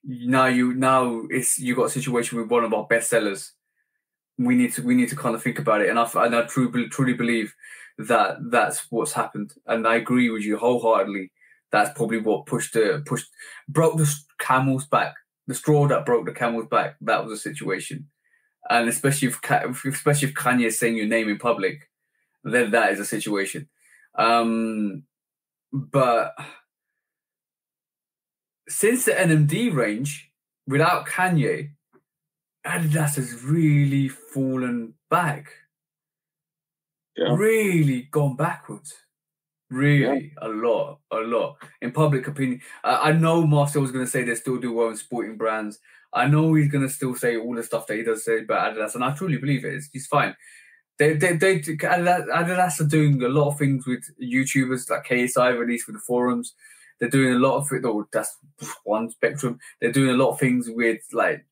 now you got a situation with one of our best sellers. We need to kind of think about it, and I truly believe that that's what's happened, and I agree with you wholeheartedly. That's probably what broke the camel's back, the straw that broke the camel's back. That was a situation, and especially if Kanye is saying your name in public, then that is a situation. But since the NMD range, without Kanye, Adidas has really fallen back. Yeah. Really gone backwards. Really, yeah. a lot. In public opinion, I know Marcel was going to say they still do well in sporting brands. I know he's going to still say all the stuff that he does say about Adidas, and I truly believe it. He's fine. Adidas are doing a lot of things with YouTubers, like KSI released with the forums. They're doing a lot of it. Oh, that's one spectrum. They're doing a lot of things with like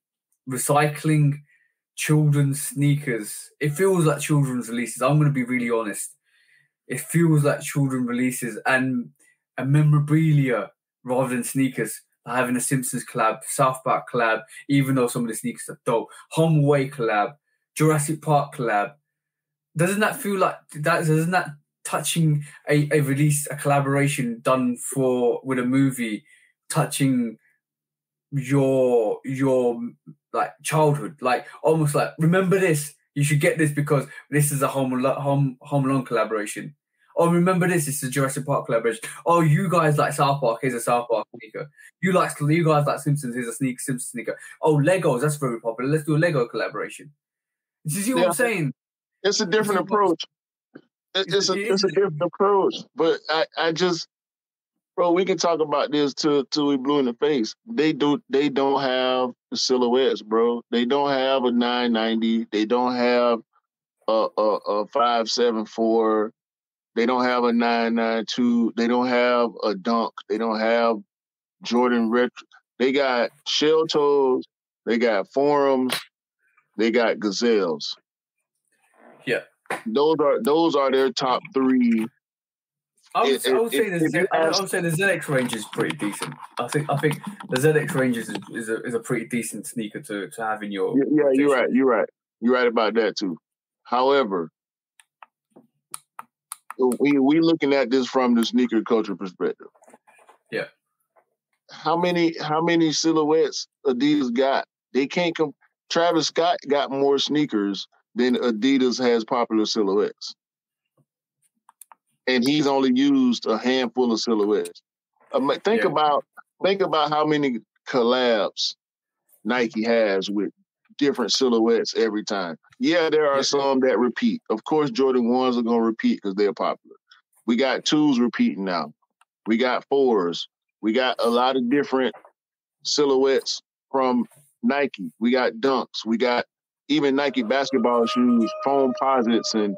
recycling children's sneakers. It feels like children's releases. I'm going to be really honest. It feels like children's releases and a memorabilia rather than sneakers. Having a Simpsons collab, South Park collab, even though some of the sneakers are dope. Home Away collab, Jurassic Park collab. Doesn't that feel like that? Isn't that touching a release, a collaboration done with a movie, touching your like childhood, like almost like remember this. You should get this because this is a Home Alone collaboration. Oh, remember this. It's a Jurassic Park collaboration. Oh, you guys like South Park. Here's a South Park sneaker. You guys like Simpsons. Here's a Simpsons sneaker. Oh, Legos. That's very popular. Let's do a Lego collaboration. You see what I'm saying? It's a different approach. It's a different approach. But I just, bro, we can talk about this till we blue in the face. They don't have the silhouettes, bro. They don't have a 990. They don't have a 574. They don't have a 992. They don't have a Dunk. They don't have Jordan Retro. They got shell toes. They got Forums. They got Gazelles. Yeah, those are their top three. I would say the ZX range is pretty decent. I think the ZX range is a pretty decent sneaker to have in your. Yeah, rotation. You're right about that too. However, we looking at this from the sneaker culture perspective. Yeah. How many silhouettes Adidas got? They can't come. Travis Scott got more sneakers than Adidas has popular silhouettes. And he's only used a handful of silhouettes. Think about how many collabs Nike has with different silhouettes every time. Yeah, there are some that repeat. Of course, Jordan 1s are going to repeat because they're popular. We got 2s repeating now. We got 4s. We got a lot of different silhouettes from Nike. We got Dunks. We got even Nike basketball shoes, foam posits and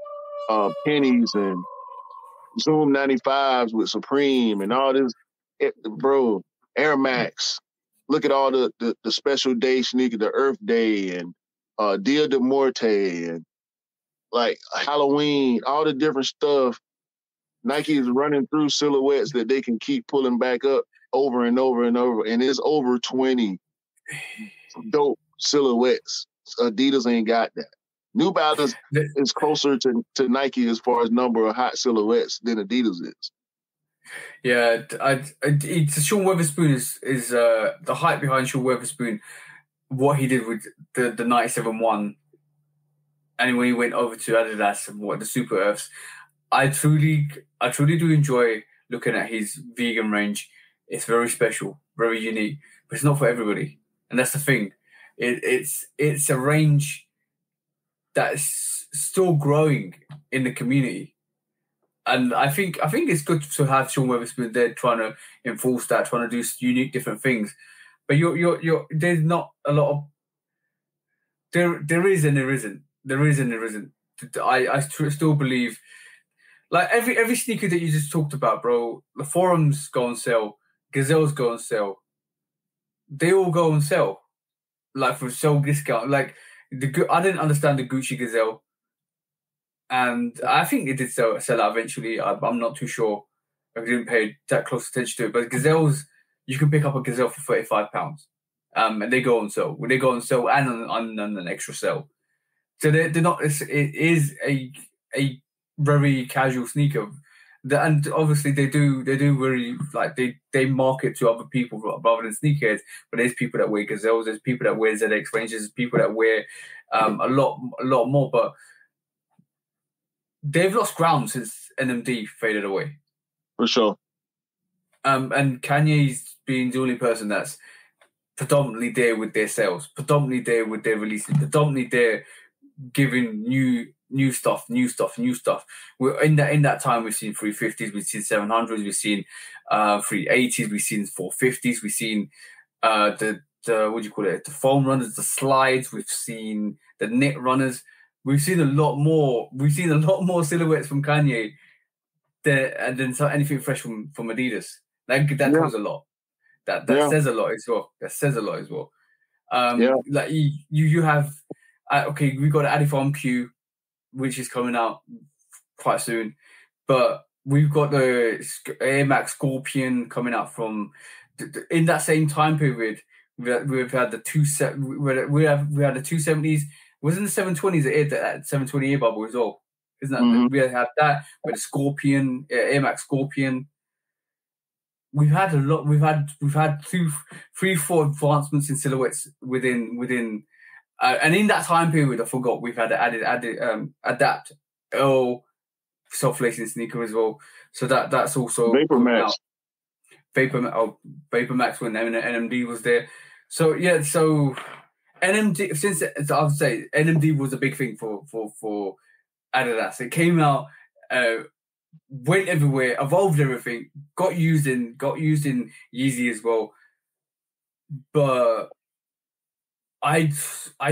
pennies and Zoom 95s with Supreme and all this. Bro, Air Max. Look at all the special day sneaker, the Earth Day and Dia de Morte and like Halloween, all the different stuff. Nike is running through silhouettes that they can keep pulling back up over and over and over. And it's over 20 dope silhouettes. Adidas ain't got that. New Balance is closer to Nike as far as number of hot silhouettes than Adidas is. Yeah, Sean Weatherspoon is the hype behind Sean Weatherspoon, what he did with the 97-1, and when he went over to Adidas and the Super Earths. I truly do enjoy looking at his vegan range. It's very special, very unique, but it's not for everybody, and that's the thing. It's a range that's still growing in the community. And I think it's good to have Sean Weatherspoon there trying to enforce that, trying to do unique different things. But there's not a lot of there is and there isn't. There is and there isn't. I still believe Like every sneaker that you just talked about, bro. The forums go on sale, Gazelles go on sale. They all go on sale, like for sale discount. Like I didn't understand the Gucci Gazelle, and I think it did sell out eventually. I'm not too sure. I didn't pay that close attention to it, but Gazelles, you can pick up a Gazelle for £35, and they go on sale. They go on sale and on an extra sale. So they're not. It is a very casual sneaker, and obviously they do really like they market to other people rather than sneakers. But there's people that wear Gazelles, there's people that wear ZX Ranges, there's people that wear a lot more. But they've lost ground since NMD faded away. For sure. And Kanye's being the only person that's predominantly there with their sales, predominantly there with their releases, predominantly there giving new stuff. We're in that time we've seen 350s, we've seen 700s, we've seen 380s, we've seen 450s, we've seen the what do you call it? The foam runners, the slides, we've seen the knit runners. We've seen a lot more. We've seen a lot more silhouettes from Kanye than anything fresh from Adidas. That tells a lot. That says a lot as well. That says a lot as well. Like you have okay, we got the Adiform Q, which is coming out quite soon, but we've got the Air Max Scorpion coming out from in that same time period. We've had the we had the 270s. Wasn't the 720s that 720 air bubble as well? Isn't that we had that with the Scorpion, Air Max Scorpion. We've had a lot. We've had 3, 4 advancements in silhouettes within. And in that time period, I forgot we've had Adapt soft lacing sneaker as well. So that's also Vapor Max. Vapor Max when NMD was there. So yeah, so NMD since I would say NMD was a big thing for Adidas. It came out, went everywhere, evolved everything, got used in Yeezy as well. But I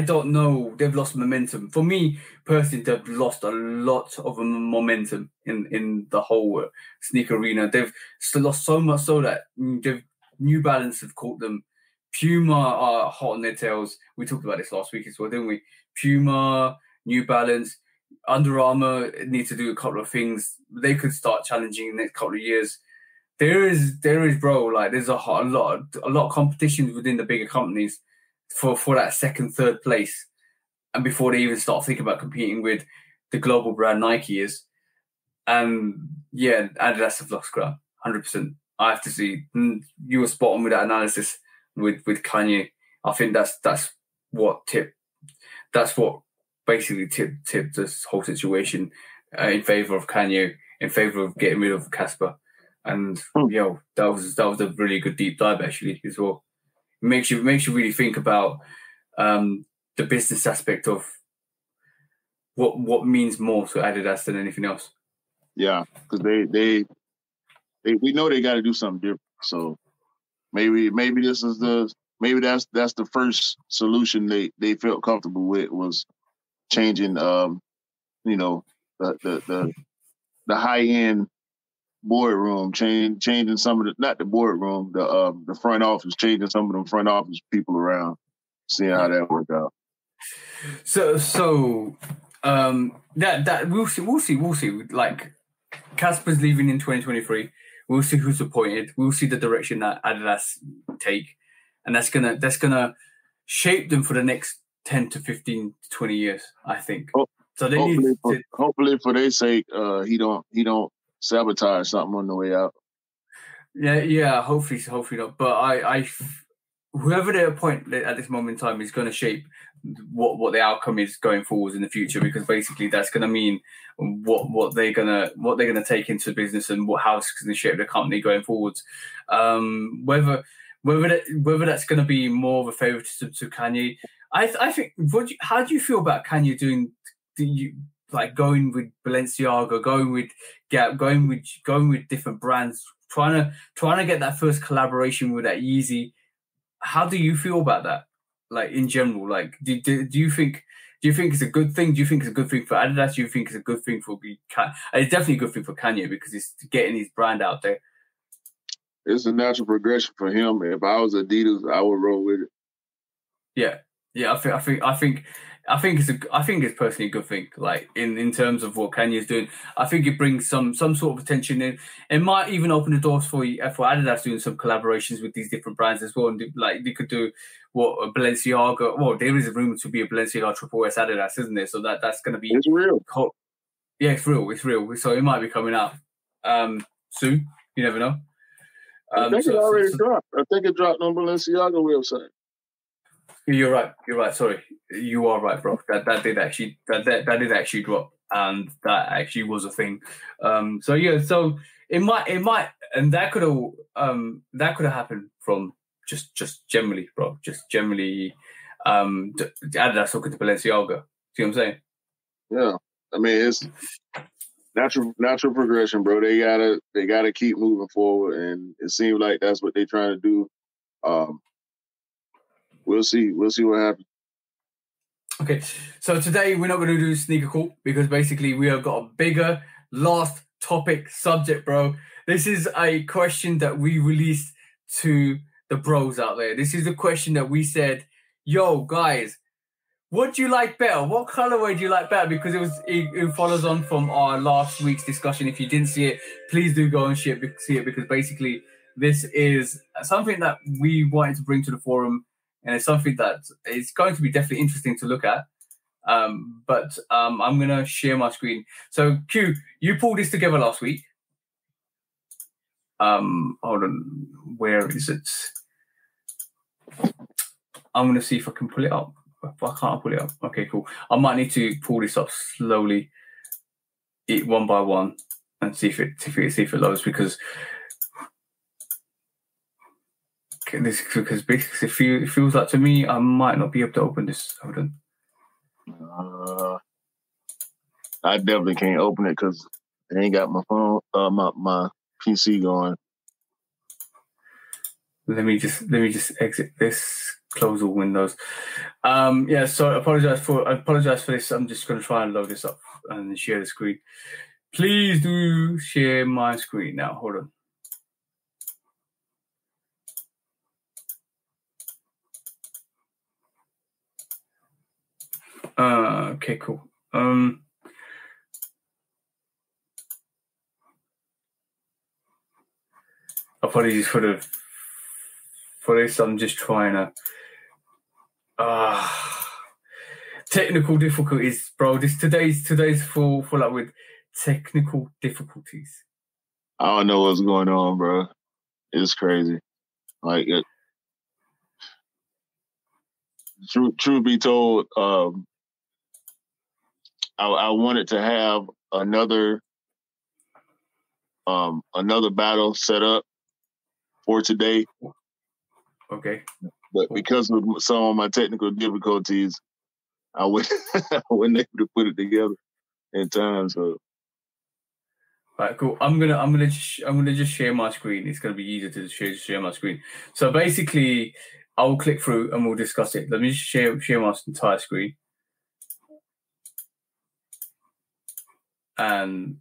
don't know. They've lost momentum. For me personally, they've lost a lot of momentum in the whole sneaker arena. They've lost so much so that New Balance have caught them. Puma are hot on their tails. We talked about this last week as well, didn't we? Puma, New Balance, Under Armour need to do a couple of things. They could start challenging in the next couple of years. There is, bro. Like there's a lot of competitions within the bigger companies for that second, third place, and before they even start thinking about competing with the global brand Nike is. And yeah, Adidas have lost ground, 100%. I have to see. You were spot on with that analysis with Kanye. I think that's what basically tipped this whole situation in favor of Kanye, in favor of getting rid of Casper. And that was a really good deep dive actually as well. It makes you really think about the business aspect of what means more to Adidas than anything else. Yeah, because they we know they got to do something different. So maybe this is that's the first solution they felt comfortable with was changing the high end boardroom, changing some of not the boardroom, the front office, changing some of them front office people around, seeing how that worked out. So that we'll see. Like Casper's leaving in 2023. We'll see who's appointed. We'll see the direction that Adidas take, and that's gonna shape them for the next 10 to 15 to 20 years, I think. So they hopefully for their sake, he don't sabotage something on the way out. Yeah. Hopefully not. But I whoever they appoint at this moment in time is going to shape what the outcome is going forwards in the future, because basically that's going to mean what they're gonna take into business and how it's going to shape the company going forwards. Whether that's going to be more of a favoritism to Kanye, I think. How do you feel about Kanye doing? Like going with Balenciaga, going with Gap, going with different brands, trying to get that first collaboration with that Yeezy. How do you feel about that? Like in general, like do you think Do you think it's a good thing? Do you think it's a good thing for Adidas? Do you think it's a good thing for It's definitely a good thing for Kanye because it's getting his brand out there. It's a natural progression for him. If I was Adidas, I would roll with it. Yeah. I think it's personally a good thing. Like in terms of what Kanye's doing, I think it brings some sort of attention in. It might even open the doors for Adidas doing some collaborations with these different brands as well. And like they could do what a Balenciaga. Well, there is a rumor to be a Balenciaga Triple S Adidas, isn't there? So that's going to be. It's real. Yeah, it's real. It's real. So it might be coming out soon. You never know. I think it already dropped. I think it dropped on Balenciaga website. You're right. Sorry, you are right, bro. That did actually drop, and that actually was a thing. So it might, and that could have happened from just generally, bro. Just generally, Adidas talking to Balenciaga. See what I'm saying? Yeah, I mean it's natural progression, bro. They gotta keep moving forward, and it seems like that's what they're trying to do. We'll see what happens. Okay, so today we're not going to do a sneaker call because basically we have got a bigger last topic subject, bro. This is a question that we released to the bros out there. This is a question that we said, yo, guys, what do you like better? What colorway do you like better? Because it follows on from our last week's discussion. If you didn't see it, please do go and see it because basically this is something that we wanted to bring to the forum. And it's something that is going to be definitely interesting to look at. But I'm going to share my screen. So, Q, you pulled this together last week. Hold on. Where is it? I'm going to see if I can pull it up. Why can't I pull it up? Okay, cool. I might need to pull this up slowly, one by one, and see if it loads because... Because it feels like to me I might not be able to open this. Hold on. I definitely can't open it because I ain't got my phone, my PC going. Let me just exit this. Close all windows. Yeah. So I apologize for this. I'm just going to try and load this up and share the screen. Please do share my screen now. Hold on. Okay, cool. Apologies for this. I'm just trying to. Technical difficulties, bro. Today's full up with technical difficulties. I don't know what's going on, bro. It's crazy. Like it. Truth be told, I wanted to have another battle set up for today. Okay. But because of some of my technical difficulties, I wasn't able to put it together in time. So, all right, cool. I'm gonna just share my screen. It's gonna be easier to share my screen. So basically, I will click through and we'll discuss it. Let me just share my entire screen. And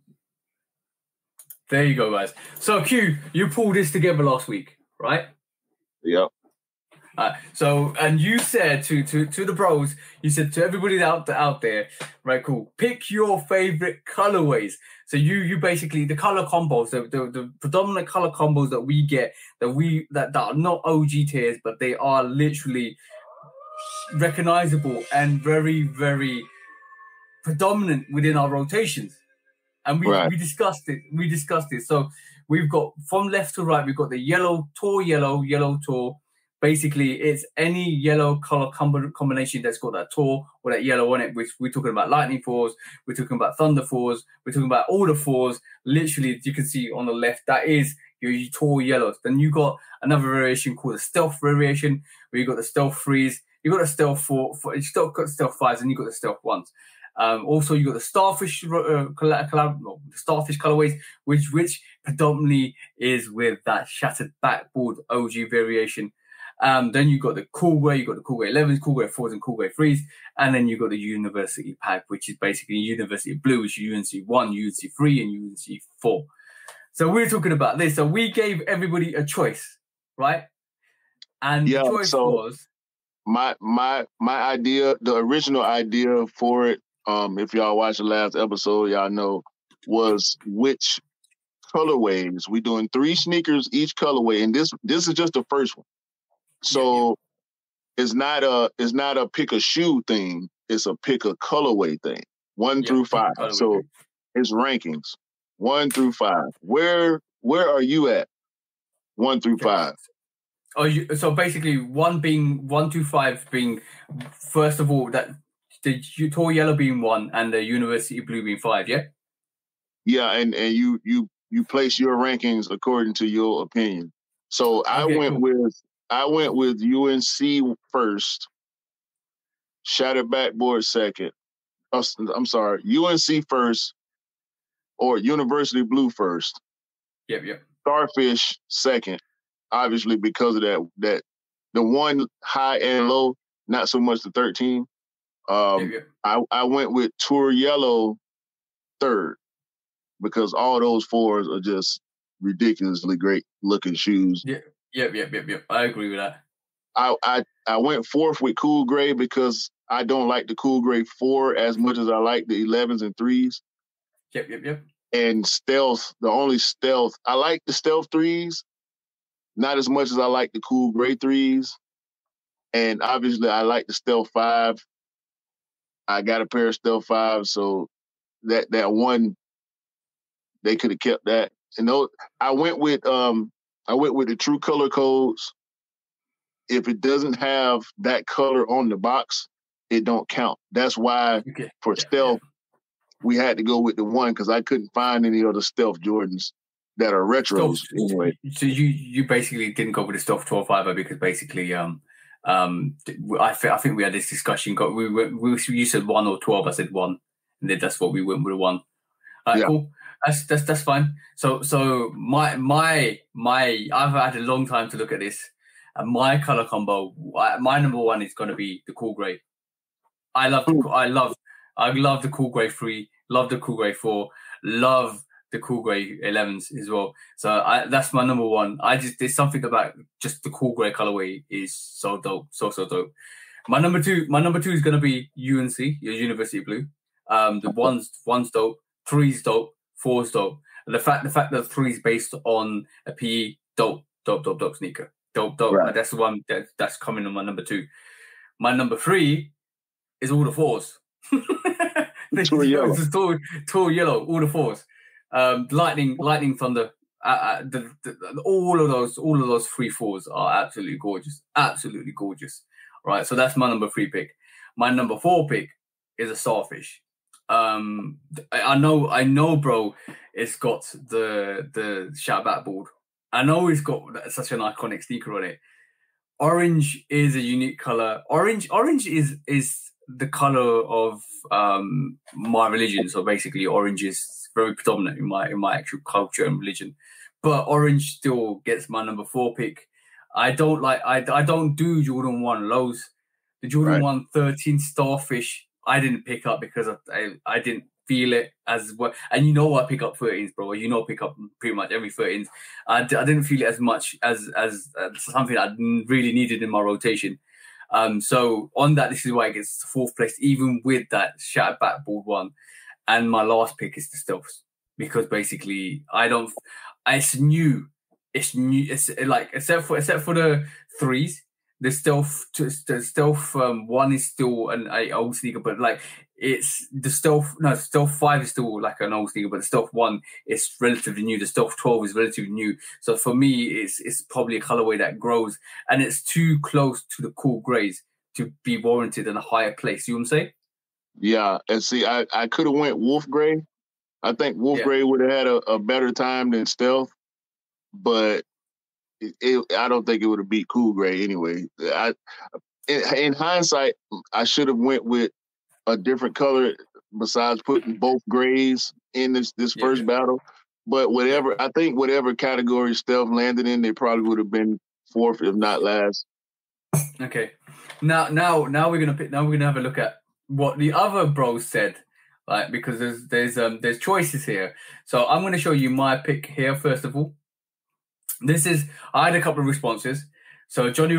there you go, guys. So Q, you pulled this together last week, right? Yep. So, and you said to the bros, you said to everybody out there, right? Cool. Pick your favorite colorways. So you basically the color combos, the predominant color combos that we get that are not OG tiers, but they are literally recognizable and very, very predominant within our rotations. And we discussed it. So we've got from left to right, we've got the yellow tour. Basically, it's any yellow color combination that's got that tour or that yellow on it, which we're talking about lightning fours, we're talking about thunder fours, we're talking about all the fours. Literally, you can see on the left, that is your tour yellows. Then you got another variation called the stealth variation, where you got the stealth threes, you got the stealth four, you still got stealth fives, and you got the stealth ones. Also, you got the starfish starfish colorways, which predominantly is with that shattered backboard OG variation. Then you got the cool gray, you got the cool gray 11s, cool gray 4s, and cool gray 3s, and then you got the university pack, which is basically university blue, which is UNC 1, UNC 3, and UNC 4. So we're talking about this. So we gave everybody a choice, right? And the choice was my idea, the original idea for it. If y'all watched the last episode, y'all know was which colorways. We're doing 3 sneakers each colorway, and this is just the first one. So it's not a pick a shoe thing. It's a pick a colorway thing. 1 through 5. So it's rankings 1 through 5. Where are you at? 1 through 5. Oh, so basically 1 to 5 being first of all that the tall yellow being 1 and the university blue being 5. Yeah. Yeah, and you place your rankings according to your opinion. So I went with UNC first, Shattered Backboard second. I'm sorry, UNC first, or University Blue first. Yep. Starfish second, obviously because of that the 1 high and low, not so much the 13. I went with Tour Yellow third because all those 4s are just ridiculously great looking shoes. Yep. I agree with that. I went fourth with Cool Gray because I don't like the Cool Gray 4 as much as I like the 11s and 3s. Yep. And Stealth, the only Stealth, I like the Stealth 3s, not as much as I like the Cool Gray 3s. And obviously I like the Stealth 5. I got a pair of Stealth 5s, so that 1, they could have kept that. And I went with the True Color codes. If it doesn't have that color on the box, it don't count. That's why for Stealth, we had to go with the 1 because I couldn't find any other Stealth Jordans that are retros. Anyway. So you basically didn't go with the Stealth 12 either because basically I think we had this discussion. You said 1 or 12. I said 1, and then that's what we went with 1. Cool. That's fine. So my I've had a long time to look at this, and my color combo. My number 1 is going to be the cool gray. I love the cool gray 3. Love the cool gray 4. Love the cool gray 11s as well. So that's my number 1. There's something about just the cool gray colorway is so dope, so dope. My number 2 is going to be UNC, your University Blue. The one's dope, 3's dope, 4's dope. And the fact that 3's based on a PE, dope sneaker, dope. Right. That's the one that's coming on my number 2. My number 3 is all the 4s. Tall yellow. Tall yellow, all the 4s. Lightning Thunder. All of those 3 4s are absolutely gorgeous. Right, so that's my number 3 pick. My number 4 pick is a Starfish. I know, bro. It's got the shout backboard. I know it's got such an iconic sneaker on it. Orange is a unique color. Orange is the color of my religion. So basically, orange is very predominant in my actual culture and religion. But orange still gets my number 4 pick. I don't do Jordan 1 lows. The Jordan 1 13 Starfish I didn't pick up because I didn't feel it as well. And I pick up 13s, bro. I pick up pretty much every 13s. I didn't feel it as much as something I really needed in my rotation. So on that, this is why it gets 4th place, even with that shattered backboard 1. And my last pick is the Stealths because basically it's new. It's like except for the 3s. The stealth 1 is still an old sneaker, but like it's the stealth 5 is still like an old sneaker, but the stealth 1 is relatively new. The stealth 12 is relatively new. So for me, it's probably a colorway that grows, and it's too close to the cool grays to be warranted in a higher place. You know what I'm saying? Yeah, and see, I could have went Wolf Gray. I think Wolf Gray would have had a better time than Stealth, but I don't think it would have beat Cool Gray anyway. In hindsight, I should have went with a different color besides putting both grays in this first battle. But whatever category Stealth landed in, they probably would have been 4th, if not last. Okay. Now we're gonna have a look at what the other bros said, like, because there's choices here. So I'm gonna show you my pick here first of all. I had a couple of responses. So Johnny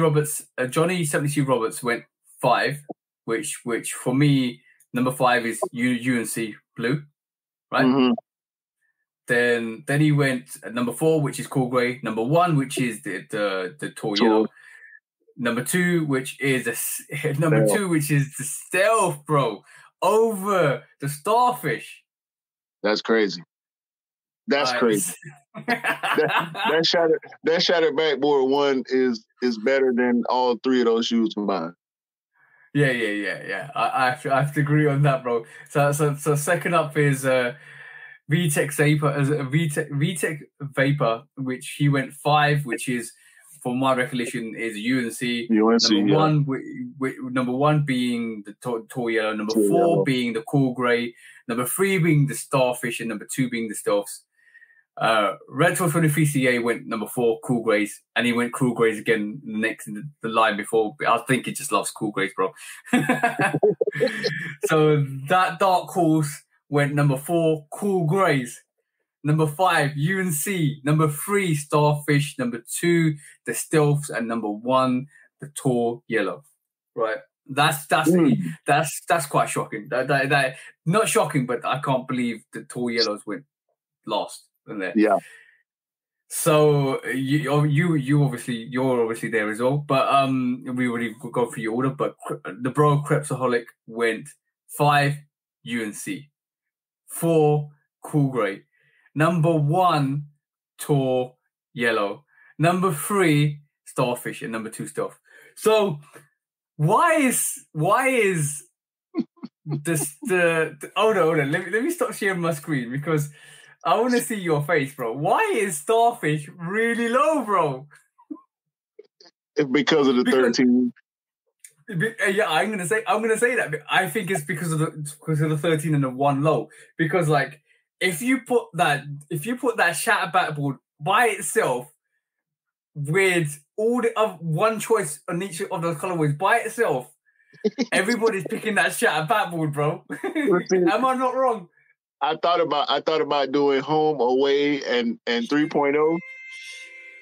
72 Roberts went 5, which for me number 5 is UNC Blue, right? Mm-hmm. Then he went at number 4, which is Cool Grey. Number 1, which is the tall yellow. Number 2, which is the stealth, bro, over the starfish. That's crazy. That's crazy. that shattered backboard one is better than all 3 of those shoes combined. Yeah. I have to agree on that, bro. So second up is VTech Vapor, which he went 5, which is, from my recollection, is UNC. Number one being the tall yellow. Number 4 being the cool grey. Number 3 being the starfish, and number 2 being the stealths. Retro 23CA went number 4, Cool Greys, and he went Cool Greys again next in the line before. I think he just loves Cool Greys, bro. So that dark horse went number 4, Cool Greys. Number 5, UNC. Number 3, Starfish. Number 2, the Stealths, and number 1, the Tall Yellow. Right. That's quite shocking. That not shocking, but I can't believe the Tall Yellows went last. There. Yeah. So you're obviously there as well, but we already go through your order. But the bro Crepsaholic went 5 UNC, 4 Cool Grey, number 1 Tall Yellow, number 3 Starfish, and number 2 Stealth. So why is this hold on, let me stop sharing my screen, because I want to see your face, bro. Why is Starfish really low, bro? It's because of the 13. Yeah, I'm gonna say that. But I think it's because of the 13 and the 1 low. Because, like, if you put that shatter backboard by itself with all the one choice on each of those colorways by itself, everybody's picking that shatter backboard, bro. Am I not wrong? I thought about doing home, away, and 3.0,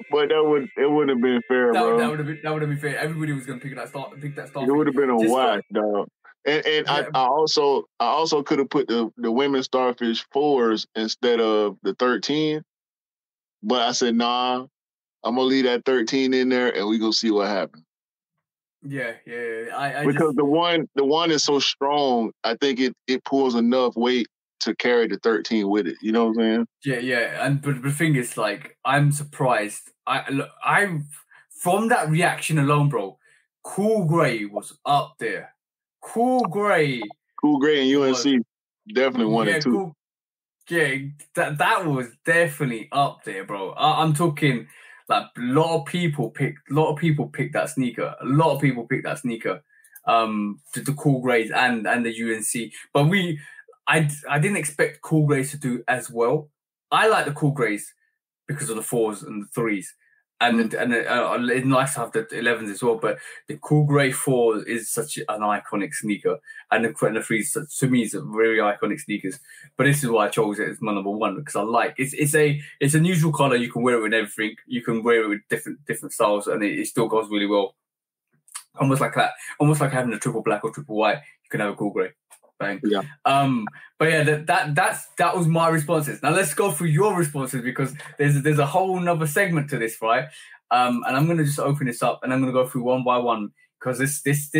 but it wouldn't have been fair, bro. That would have been fair. Everybody was gonna pick that start. It would have been a wash, dog. And yeah. I also could have put the women's Starfish 4s instead of the 13, but I said nah. I'm gonna leave that 13 in there, and we gonna see what happens. Yeah. Because the one is so strong, I think it pulls enough weight to carry the 13 with it. You know what I'm saying? Yeah. But the thing is, like, I'm surprised. I'm from that reaction alone, bro. Cool Grey was up there. Cool Grey and UNC definitely 1 and 2. That was definitely up there, bro. I'm talking, like, a lot of people picked that sneaker. A lot of people picked that sneaker. The Cool Greys and the UNC. But I didn't expect Cool Greys to do as well. I like the Cool Greys because of the 4s and the 3s. And it's nice to have the 11s as well. But the Cool Grey 4 is such an iconic sneaker. And the 3s, to me, is very iconic sneakers. But this is why I chose it as my number 1, because I like it's a neutral color. You can wear it with everything. You can wear it with different styles, and it still goes really well. Almost like that. Almost like having a triple black or triple white. You can have a Cool Grey. Bang. Yeah. But yeah, that was my responses. Now let's go through your responses, because there's a whole nother segment to this, right? And I'm gonna just open this up, and I'm gonna go through one by one, because this is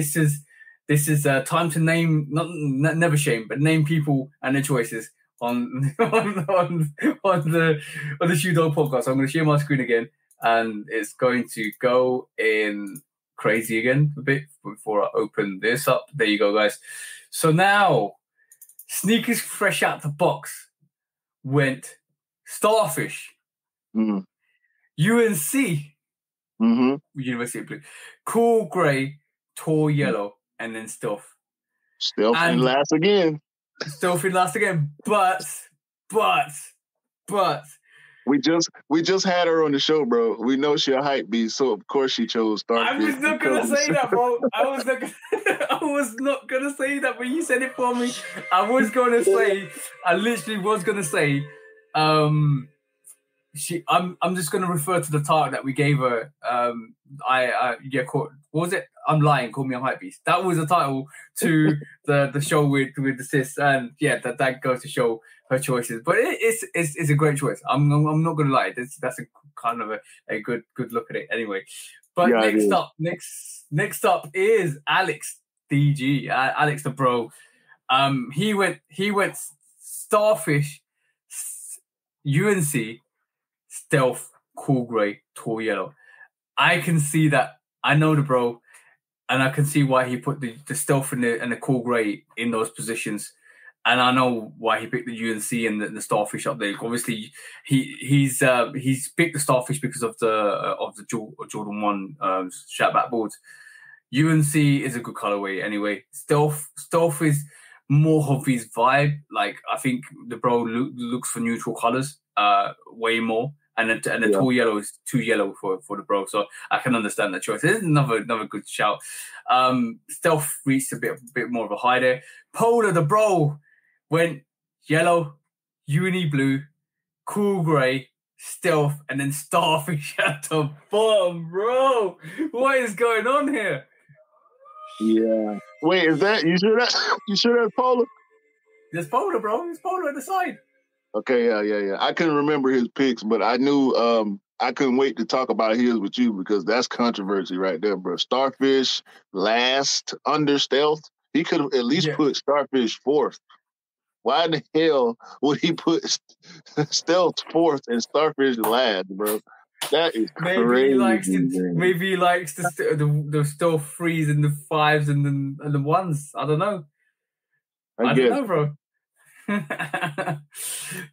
time to name, never shame, but name people and their choices on the Shoe Dog podcast. So I'm gonna share my screen again, and it's going to go in crazy again a bit before I open this up. There you go, guys. So now, sneakers fresh out the box went Starfish, UNC, University of Blue, Cool Grey, Tall Yellow, and then Stealth. Stealth in last again. Stealth in last again, but We just had her on the show, bro. We know she a hype beast, so of course she chose Starfish. I was not gonna say that, bro. I was not gonna say that, but you said it for me. I literally was gonna say, I'm just gonna refer to the title that we gave her. What was it? I'm lying. Call me a hype beast. That was the title to the show with the sis, and yeah, that goes to show her choices. But it's a great choice. I'm not gonna lie. That's a kind of a good look at it anyway. But Yeah, next up is Alex DG, Alex the bro. He went Starfish, UNC, Stealth, Cool Grey, Tall Yellow. I can see that. I know the bro, and I can see why he put the Stealth and the Cool Grey in those positions. And I know why he picked the UNC and the Starfish up there. Obviously, he's picked the Starfish because of the Jordan 1 shoutback boards. UNC is a good colorway anyway. Stealth is more of his vibe. Like, I think the bro looks for neutral colors way more. And the Tall Yellow is too yellow for the bro, so I can understand that choice. This is another good shout. Stealth reached a bit more of a high there. Polar the bro went yellow, uni blue, Cool Grey, Stealth, and then Starfish at the bottom, bro. What is going on here? Yeah. Wait, is that you sure that's Polar? There's Polar, bro. There's Polar at the side. Okay, yeah. I couldn't remember his picks, but I knew I couldn't wait to talk about his with you because that's controversy right there, bro. Starfish last under Stealth. He could have at least put Starfish fourth. Why in the hell would he put Stealth fourth and Starfish last, bro? That is crazy. Maybe he likes the Stealth threes and the fives and the ones. I don't know. I don't know, bro.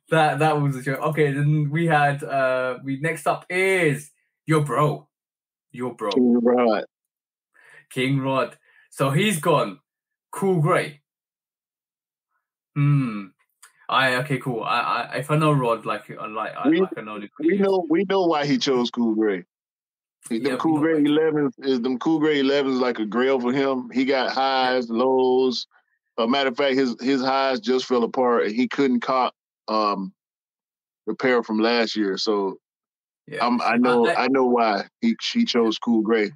that was a joke. Okay, then we had next up is your bro. King Rod. So he's gone Cool Grey. Okay, cool. I if I know Rod, I know. We know why he chose Cool Grey. Them Cool Grey 11s like a grail for him. He got highs, lows. Matter of fact, his highs just fell apart, and he couldn't cop repair from last year. So I know why she chose Cool Grey.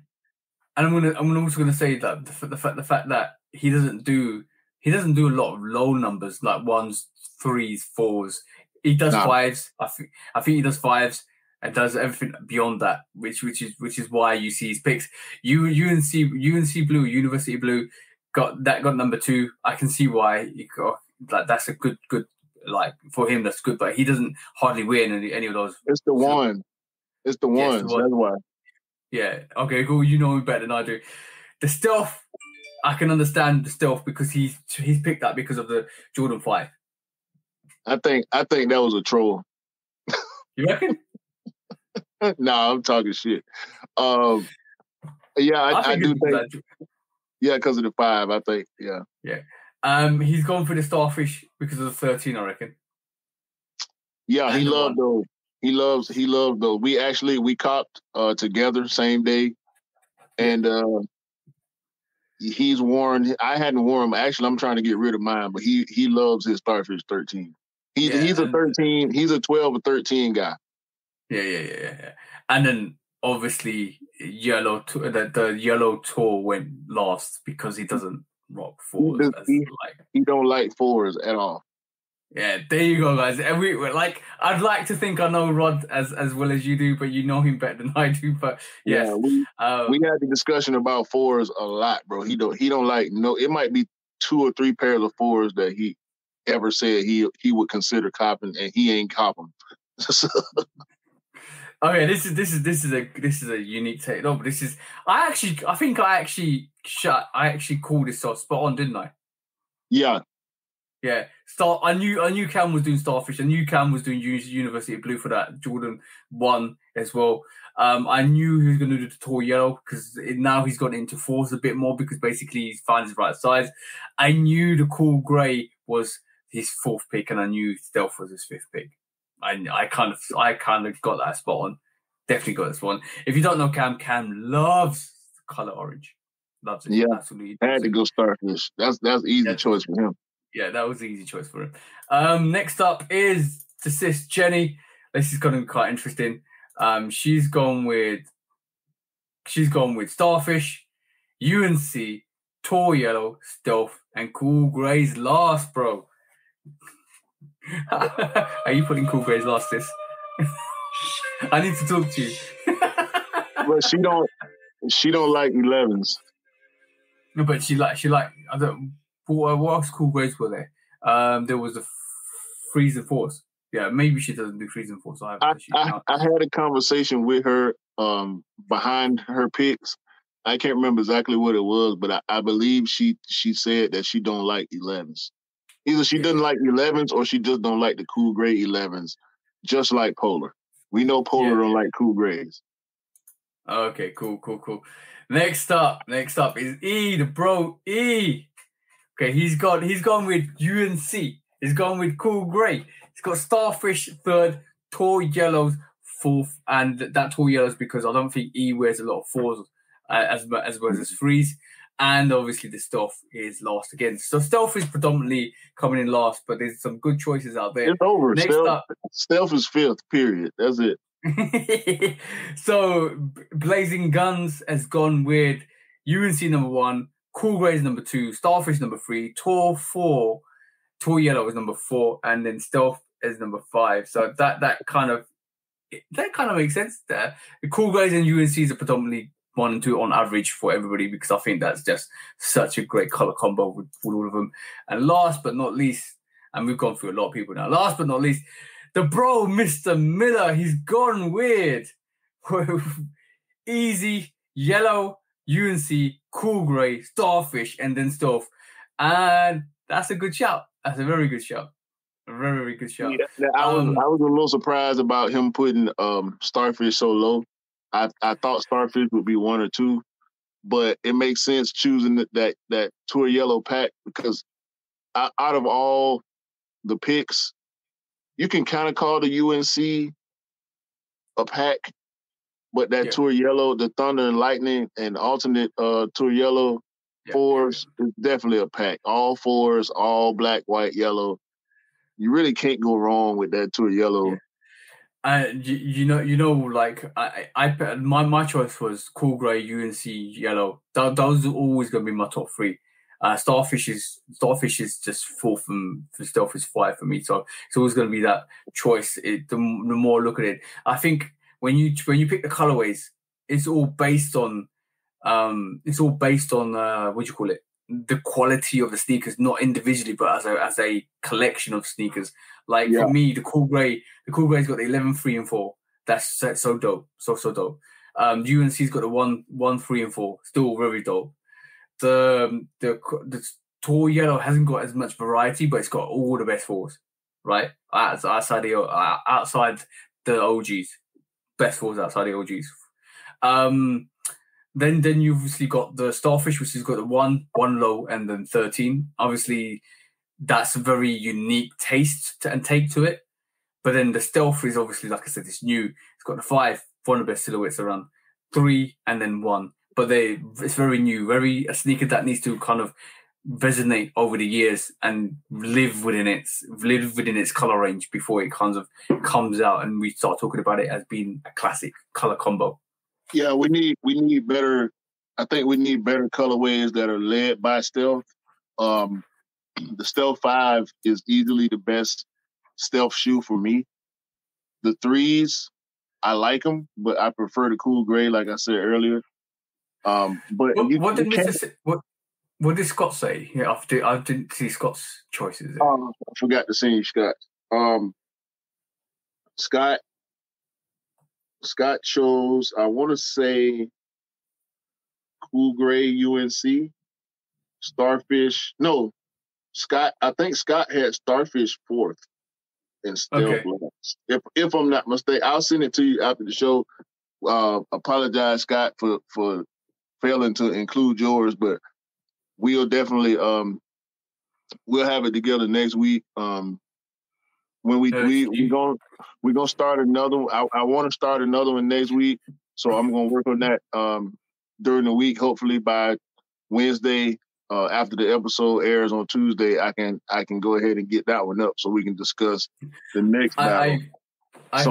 And I'm also gonna say that the fact that he doesn't do a lot of low numbers like ones, threes, fours. He does fives. I think he does fives and does everything beyond that, which is why you see his picks. UNC Blue, University Blue got number 2. I can see why he got that's a good for him. That's good, but he doesn't hardly win any of those. It's the one. It's the one. That's why. Yeah. Okay. Cool. You know me better than I do. The Stealth, I can understand the Stealth because he's picked that because of the Jordan 5. I think that was a troll. You reckon? No, I'm talking shit. Yeah, I do think. Yeah, because of the 5, I think. Yeah. Yeah. He's gone for the Starfish because of the 13, I reckon. Yeah, he loved those. He loves those. We copped together same day, and he's worn. I hadn't worn them. Actually, I'm trying to get rid of mine, but he loves his Starfish 13. He's a 13. He's a 12 or 13 guy. Yeah. And then obviously the yellow tour went last because he doesn't rock fours. He don't like fours at all. Yeah, there you go, guys. And I'd like to think I know Rod as well as you do, but you know him better than I do. But yes, we had the discussion about fours a lot, bro. He don't like It might be 2 or 3 pairs of fours that he ever said he would consider copping, and he ain't copping. Okay, this is a unique take. No, but I think I actually called this spot on, didn't I? Yeah. Yeah, I knew Cam was doing Starfish. I knew Cam was doing University of Blue for that Jordan 1 as well. I knew he was going to do the Tall Yellow because now he's got into fours a bit more because basically he's found his right size. I knew the Cool Grey was his 4th pick, and I knew Stealth was his 5th pick. I kind of got that spot on. Definitely got this one. If you don't know Cam loves the color orange. Loves it. Yeah, Absolutely. I had to go Starfish. That's easy choice for him. Yeah, that was the easy choice for him. Next up is the sis Jenny. This is going to be quite interesting. She's gone with Starfish, UNC, Tor Yellow, Stealth, and Cool Grey's last, bro. Are you putting Cool Grey's last, sis? I need to talk to you. But she don't like 11s. No, but she like I don't. What else Cool Grey's were there? There was the Freeze and Force. Yeah, maybe she doesn't do Freeze and Force. I had a conversation with her behind her picks. I can't remember exactly what it was, but I believe she said that she don't like 11s. Either she doesn't like 11s or she just don't like the Cool Grey 11s, just like Polar. We know Polar don't like Cool Greys. Okay, cool. Next up is E, the bro E. Okay, he's gone with UNC. He's gone with Cool Grey. He's got Starfish third, Tor Yellows fourth, and that Tor Yellows because I don't think E wears a lot of fours as well as threes. And obviously the Stealth is last again. So Stealth is predominantly coming in last, but there's some good choices out there. It's over. Stealth is fifth, period. That's it. So Blazing Guns has gone with UNC number 1, Cool Grey is number 2, Starfish number 3, Tor 4, Tor Yellow is number 4, and then Stealth is number 5. So that kind of makes sense there. The Cool Greys and UNCs are predominantly 1 and 2 on average for everybody because I think that's just such a great color combo with all of them. And last but not least, and we've gone through a lot of people now, last but not least, the bro, Mr. Miller, he's gone weird. Easy, Yellow, UNC, Cool Grey, Starfish, and then Stealth. And that's a good shout. That's a very good shout. A very, very good shout. Yeah, I was a little surprised about him putting Starfish so low. I thought Starfish would be 1 or 2, but it makes sense choosing that Tour Yellow pack because out of all the picks, you can kind of call the UNC a pack, but that Tour Yellow, the Thunder and Lightning and alternate Tour Yellow fours is definitely a pack. All fours, all black, white, yellow. You really can't go wrong with that Tour Yellow. Yeah. Like my choice was Cool Grey, UNC, Yellow. Those are always going to be my top 3. Starfish is just 4th and Stealth is 5 for me. So it's always going to be that choice. The more I look at it, I think when you pick the colorways, it's all based on what do you call it? The quality of the sneakers, not individually, but as a collection of sneakers. Like for me, the Cool Grey's got the 11, 3, and 4. That's so dope, so dope. UNC's got the 1, 3, and 4. Still very dope. The Tor Yellow hasn't got as much variety, but it's got all the best 4s, right? Outside the OGs, best 4s outside the OGs. Then you've obviously got the Starfish, which has got the 1 low, and then 13. Obviously, that's a very unique taste and take to it. But then the Stealth is obviously, like I said, it's new. It's got the 5, one of the best silhouettes around, 3, and then 1. But it's very new, a sneaker that needs to kind of resonate over the years and live within its color range before it kind of comes out and we start talking about it as being a classic color combo. Yeah, we need better. I think we need better colorways that are led by Stealth. The Stealth 5 is easily the best Stealth shoe for me. The 3s, I like them, but I prefer the Cool Grey, like I said earlier. But what did Scott say? Yeah, I didn't see Scott's choices. I forgot to say Scott. Scott chose, I want to say, Cool Grey UNC, Starfish. No, Scott. I think Scott had Starfish 4th and Stealth last. If I'm not mistaken, I'll send it to you after the show. Apologize, Scott, for failing to include yours, but we'll definitely we'll have it together next week. when we're gonna start another one. I want to start another one next week, so I'm gonna work on that during the week. Hopefully by Wednesday, after the episode airs on Tuesday, I can go ahead and get that one up so we can discuss the next battle. I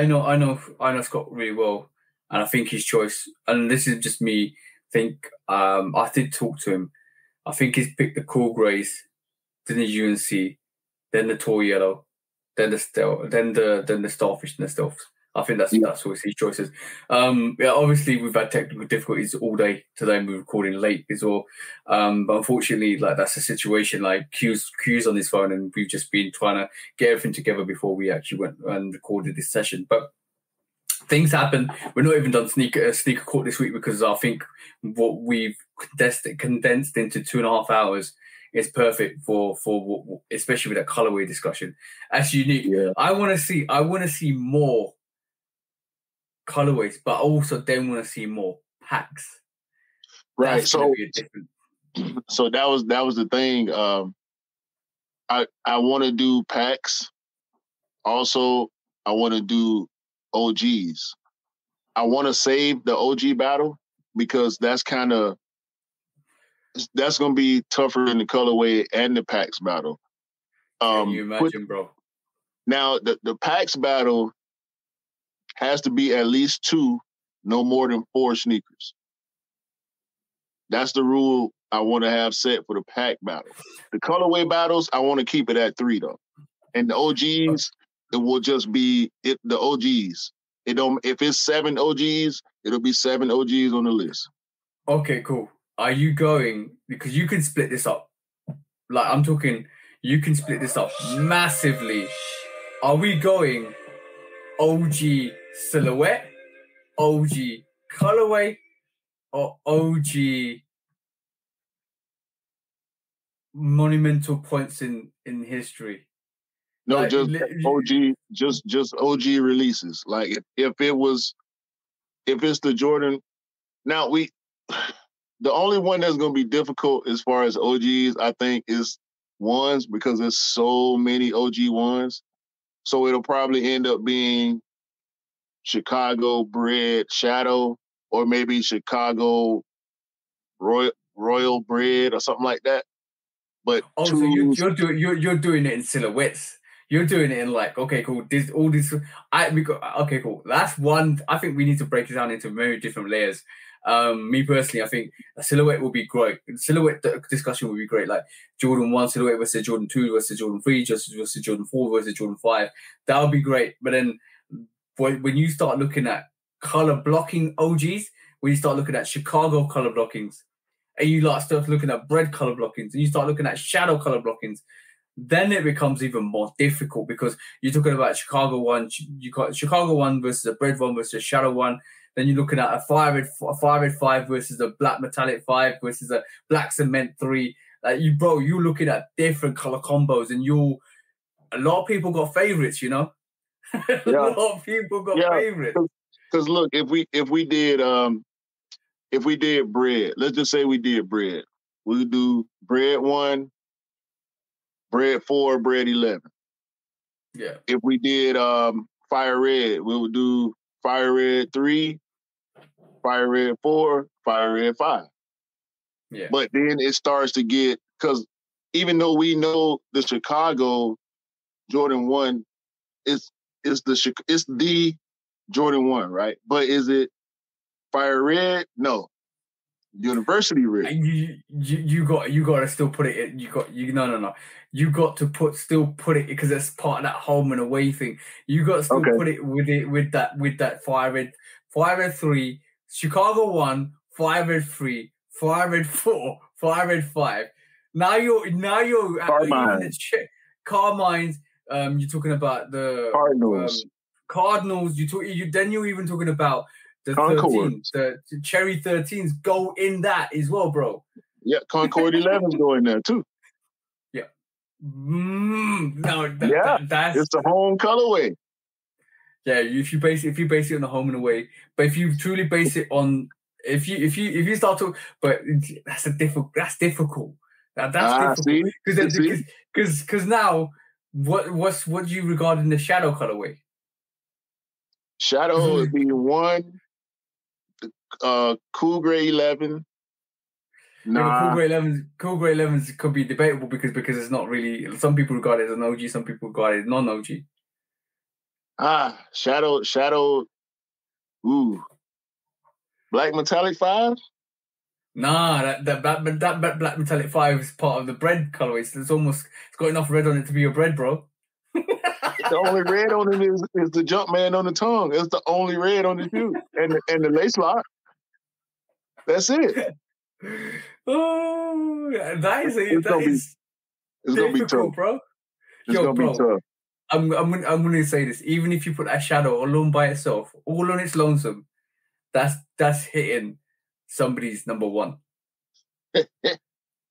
know Scott really well, and I think his choice, and this is just me. I did talk to him. I think he's picked the Cool Greys, then the UNC, then the Tall Yellow, then the Starfish and the Stealths. I think that's always his choices. Obviously we've had technical difficulties all day today, and we're recording late as well. But unfortunately, like that's the situation. Like Q's on his phone, and we've just been trying to get everything together before we actually went and recorded this session. But things happen. We're not even done sneaker court this week because I think what we've condensed into 2.5 hours is perfect for especially with that colorway discussion. That's unique. Yeah. I want to see more colorways, but also then want to see more packs. Right. So that was the thing. I want to do packs. Also, I want to do OGs. I want to save the OG battle because that's going to be tougher in the colorway and the packs battle. Can you imagine, bro? Now, the packs battle has to be at least 2, no more than 4 sneakers. That's the rule I want to have set for the pack battle. The colorway battles, I want to keep it at 3 though. And the OGs, it will just be the OGs. If it's 7 OGs, it'll be 7 OGs on the list. Okay, cool. Are you going, because you can split this up. Like I'm talking, you can split this up massively. Are we going OG silhouette, OG colorway, or OG monumental points in history? No, like, just OG, just OG releases. Like if it's the Jordan. Now the only one that's going to be difficult as far as OGs, I think, is ones because there's so many OG ones. So it'll probably end up being Chicago Bred Shadow, or maybe Chicago Royal Bred or something like that. But so you're doing it in silhouettes. You're doing it in like, okay, cool. Okay, cool. That's one. I think we need to break it down into very different layers. Me personally, I think a silhouette will be great. Silhouette discussion will be great. Like Jordan 1 silhouette versus Jordan 2 versus Jordan 3 versus Jordan 4 versus Jordan 5. That would be great. But then when you start looking at color blocking OGs, when you start looking at Chicago color blockings, and you start looking at bread color blockings, and you start looking at shadow color blockings, then it becomes even more difficult because you're talking about Chicago 1. You got Chicago 1 versus a bread 1 versus a shadow 1. Then you're looking at a fire red 5 versus a black metallic 5 versus a black cement 3. Like you're looking at different color combos, and a lot of people got favorites, you know. A lot of people got favorites. Because look, if we did bread, let's just say we did bread. We would do bread 1, bread 4, bread 11. Yeah. If we did fire red, we would do fire red 3, fire red 4, fire red 5. Yeah. But then it starts to get, because even though we know the Chicago Jordan 1 it's the Jordan 1, right? But is it fire red? No. University red. You got to still put it in. No. You got to still put it because it's part of that home and away thing. You got to still put it with that fire red 3, Chicago 1, fire red 3, fire red 4, fire red 5. Now you're Carmines. You're talking about the Cardinals. You're even talking about the Concord. 13, the Cherry 13s go in that as well, bro. Yeah, Concord 11s go in there too. Yeah. That's it's the home colorway. Yeah, if you base it on the home and away, but if you truly base it on if you start to, but that's difficult. That's difficult. That's difficult because now What do you regard in the shadow colorway? Shadow would be 1. Cool Gray 11. Yeah, but Nah. Cool Grey 11s could be debatable because it's not really. Some people regard it as an OG, some people regard it as non-OG. Shadow. Ooh, Black Metallic 5. Nah, that Black Metallic 5 is part of the bread colorway. It's got enough red on it to be your bread, bro. The only red on it is the Jumpman on the tongue. It's the only red on the shoe, and the lace lock. That's it. Oh, It's gonna be tough, bro. It's gonna be tough. I'm gonna say this. Even if you put that shadow alone by itself, all on its lonesome, that's hitting somebody's number one.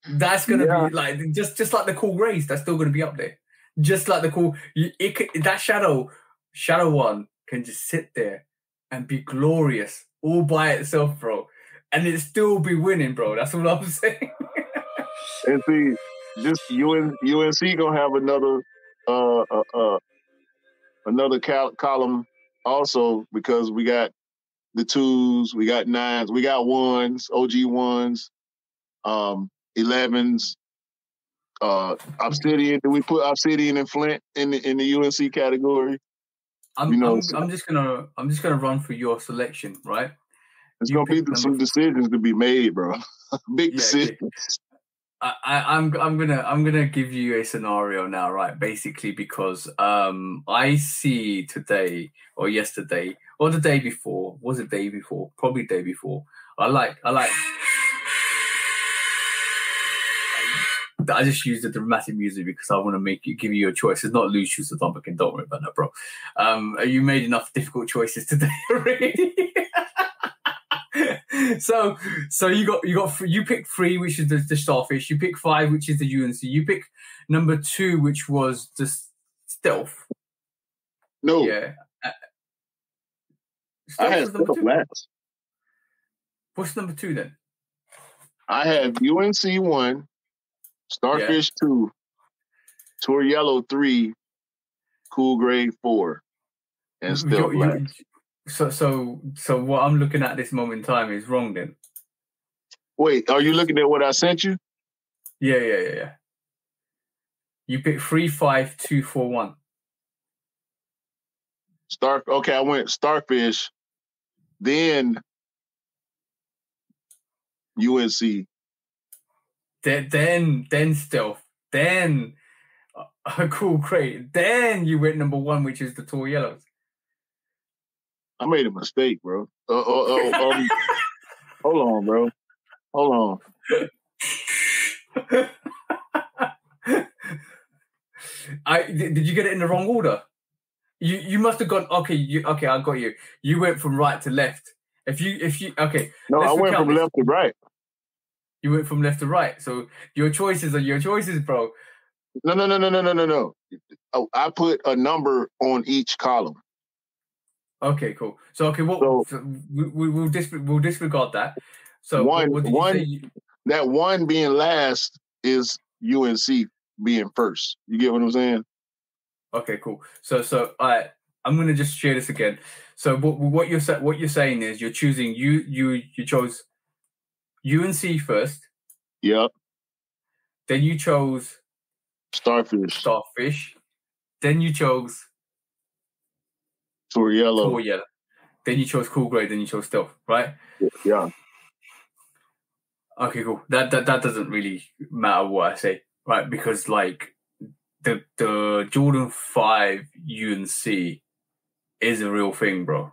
That's gonna be like just like the Cool Grays. That's still gonna be up there. Just like the cool, that shadow one can just sit there and be glorious all by itself, bro, and it still be winning, bro. That's what I'm saying. And see, this UNC gonna have another column also, because we got the 2s, we got 9s, we got 1s, OG 1s, 11s. Obsidian. Do we put Obsidian and Flint in the UNC category? I'm just gonna run through your selection, right? It's gonna be some decisions to be made, bro. Big decisions. Okay. I'm gonna give you a scenario now, right? Basically, because I see today or yesterday or the day before, was it day before? Probably day before. I like. I just use the dramatic music because I want to give you a choice. It's not lose, choose, or don't worry about that, bro. You made enough difficult choices today already. So you pick 3, which is the Starfish. You pick 5, which is the UNC. You pick number 2, which was the Stealth. No. Yeah. I had Stealth last. What's number 2 then? I have UNC 1, Starfish 2, Tour Yellow 3, Cool Gray 4, and Stealth last. So what I'm looking at this moment in time is wrong then. Wait, are you looking at what I sent you? Yeah. You picked 3, 5, 2, 4, 1. Okay, I went Starfish, then UNC. Then Stealth, then Cool Gray, then you went number 1, which is the Tour Yellows. I made a mistake, bro. Hold on, bro. Hold on. Did you get it in the wrong order? You must have gone. Okay, I got you. You went from right to left. If you okay. No, I went from left to right. You went from left to right. So your choices are your choices, bro. No. Oh, I put a number on each column. Okay, cool. So we'll disregard that. So what did you say? That 1 being last is UNC being first. You get what I'm saying? Okay, cool. So all right, I'm gonna just share this again. So what you're saying is you're choosing you chose UNC first. Yep. Then you chose Starfish. Then you chose Tour Yellow. Then you chose Cool Gray. Then you chose Stealth, right? Yeah. Okay, cool. That doesn't really matter what I say, right? Because like the Jordan 5 UNC is a real thing, bro.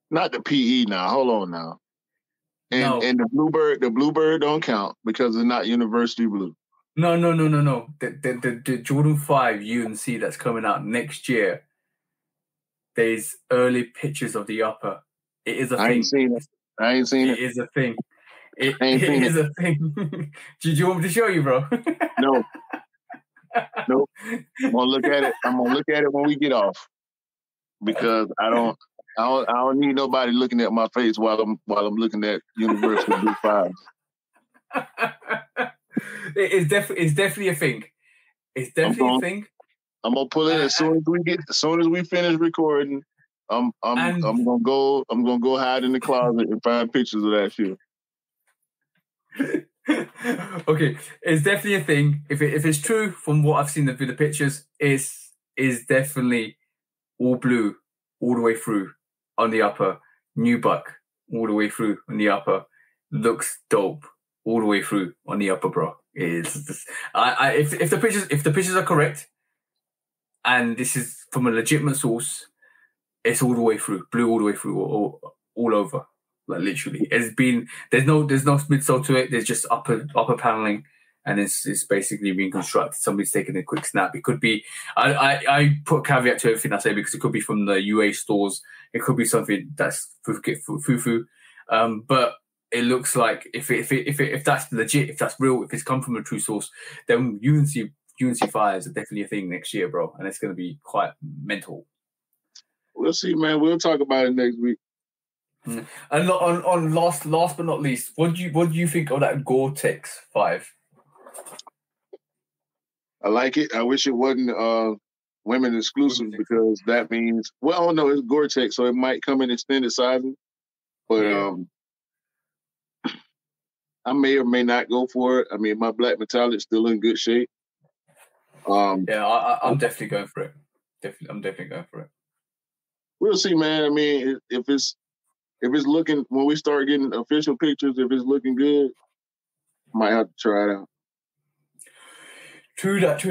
Not the PE now. Hold on now. And the Bluebird don't count because it's not University Blue. No. The Jordan 5 UNC that's coming out next year. There's early pictures of the upper. It is a thing. I ain't seen it. It is a thing. It is a thing. Do you want me to show you, bro? No. Nope. I'm gonna look at it. I'm gonna look at it when we get off, because I don't need nobody looking at my face while I'm looking at University Blue 5. It's definitely a thing. It's definitely a thing. I'm gonna pull it as soon as we finish recording. I'm gonna go hide in the closet and find pictures of that shoe. Okay, it's definitely a thing. If it's true from what I've seen of the pictures, is definitely all blue all the way through on the upper, nubuck all the way through on the upper, looks dope all the way through on the upper, bro. If the pictures are correct, and this is from a legitimate source, it's all the way through, blue all the way through, all over. Like literally, there's no midsole to it. There's just upper paneling, and it's basically being constructed. Somebody's taking a quick snap. It could be. I put a caveat to everything I say because it could be from the UA stores. It could be something that's fufu. But it looks like if that's legit, if that's real, if it's come from a true source, then UNC fires are definitely a thing next year, bro, and it's going to be quite mental. We'll see, man. We'll talk about it next week. And on last but not least, what do you think of that Gore-Tex 5? I like it. I wish it wasn't women exclusive because that means it's Gore-Tex, so it might come in extended sizing. But I may or may not go for it. I mean, my black metallic's still in good shape. I'm definitely going for it. I'm definitely going for it. We'll see, man. I mean, if it's looking, when we start getting official pictures, if it's looking good, might have to try it out. True that.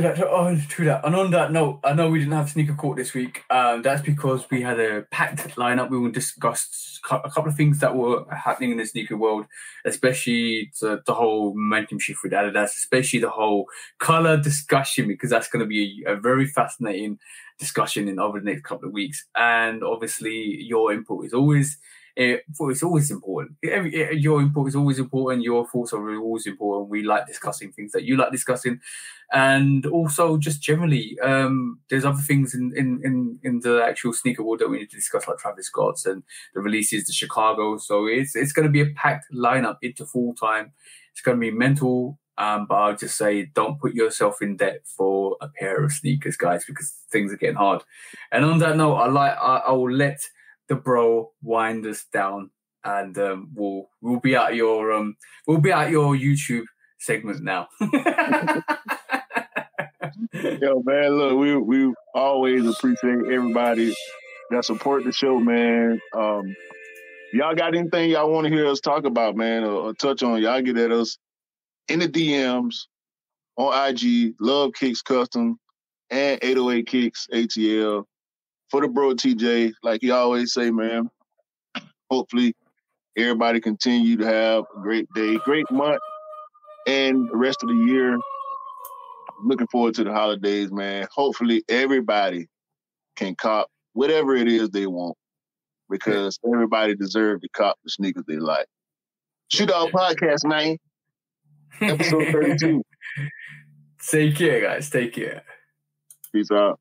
And on that note, I know we didn't have Sneaker Court this week. That's because we had a packed lineup. We will discuss a couple of things that were happening in the sneaker world, especially the whole momentum shift with Adidas, especially the whole color discussion, because that's going to be a very fascinating discussion over the next couple of weeks. And obviously, your input is always. It's always important. Your input is always important. Your thoughts are always important. We like discussing things that you like discussing, and also just generally, there's other things in the actual sneaker world that we need to discuss, like Travis Scott's and the releases to Chicago. So it's going to be a packed lineup into full time. It's going to be mental. But I'll just say, don't put yourself in debt for a pair of sneakers, guys, because things are getting hard. And on that note, I will let the bro wind us down, and we'll be at your YouTube segment now. Yo, man, look, we always appreciate everybody that support the show, man. Y'all got anything y'all want to hear us talk about, man, or touch on, y'all get at us in the DMs on IG, Lovekickscustom and 808 Kicks ATL. For the bro TJ, like you always say, man, hopefully everybody continue to have a great day, great month, and the rest of the year. Looking forward to the holidays, man. Hopefully everybody can cop whatever it is they want, because everybody deserves to cop the sneakers they like. Shoot Out Podcast, man. Episode 32. Take care, guys. Take care. Peace out.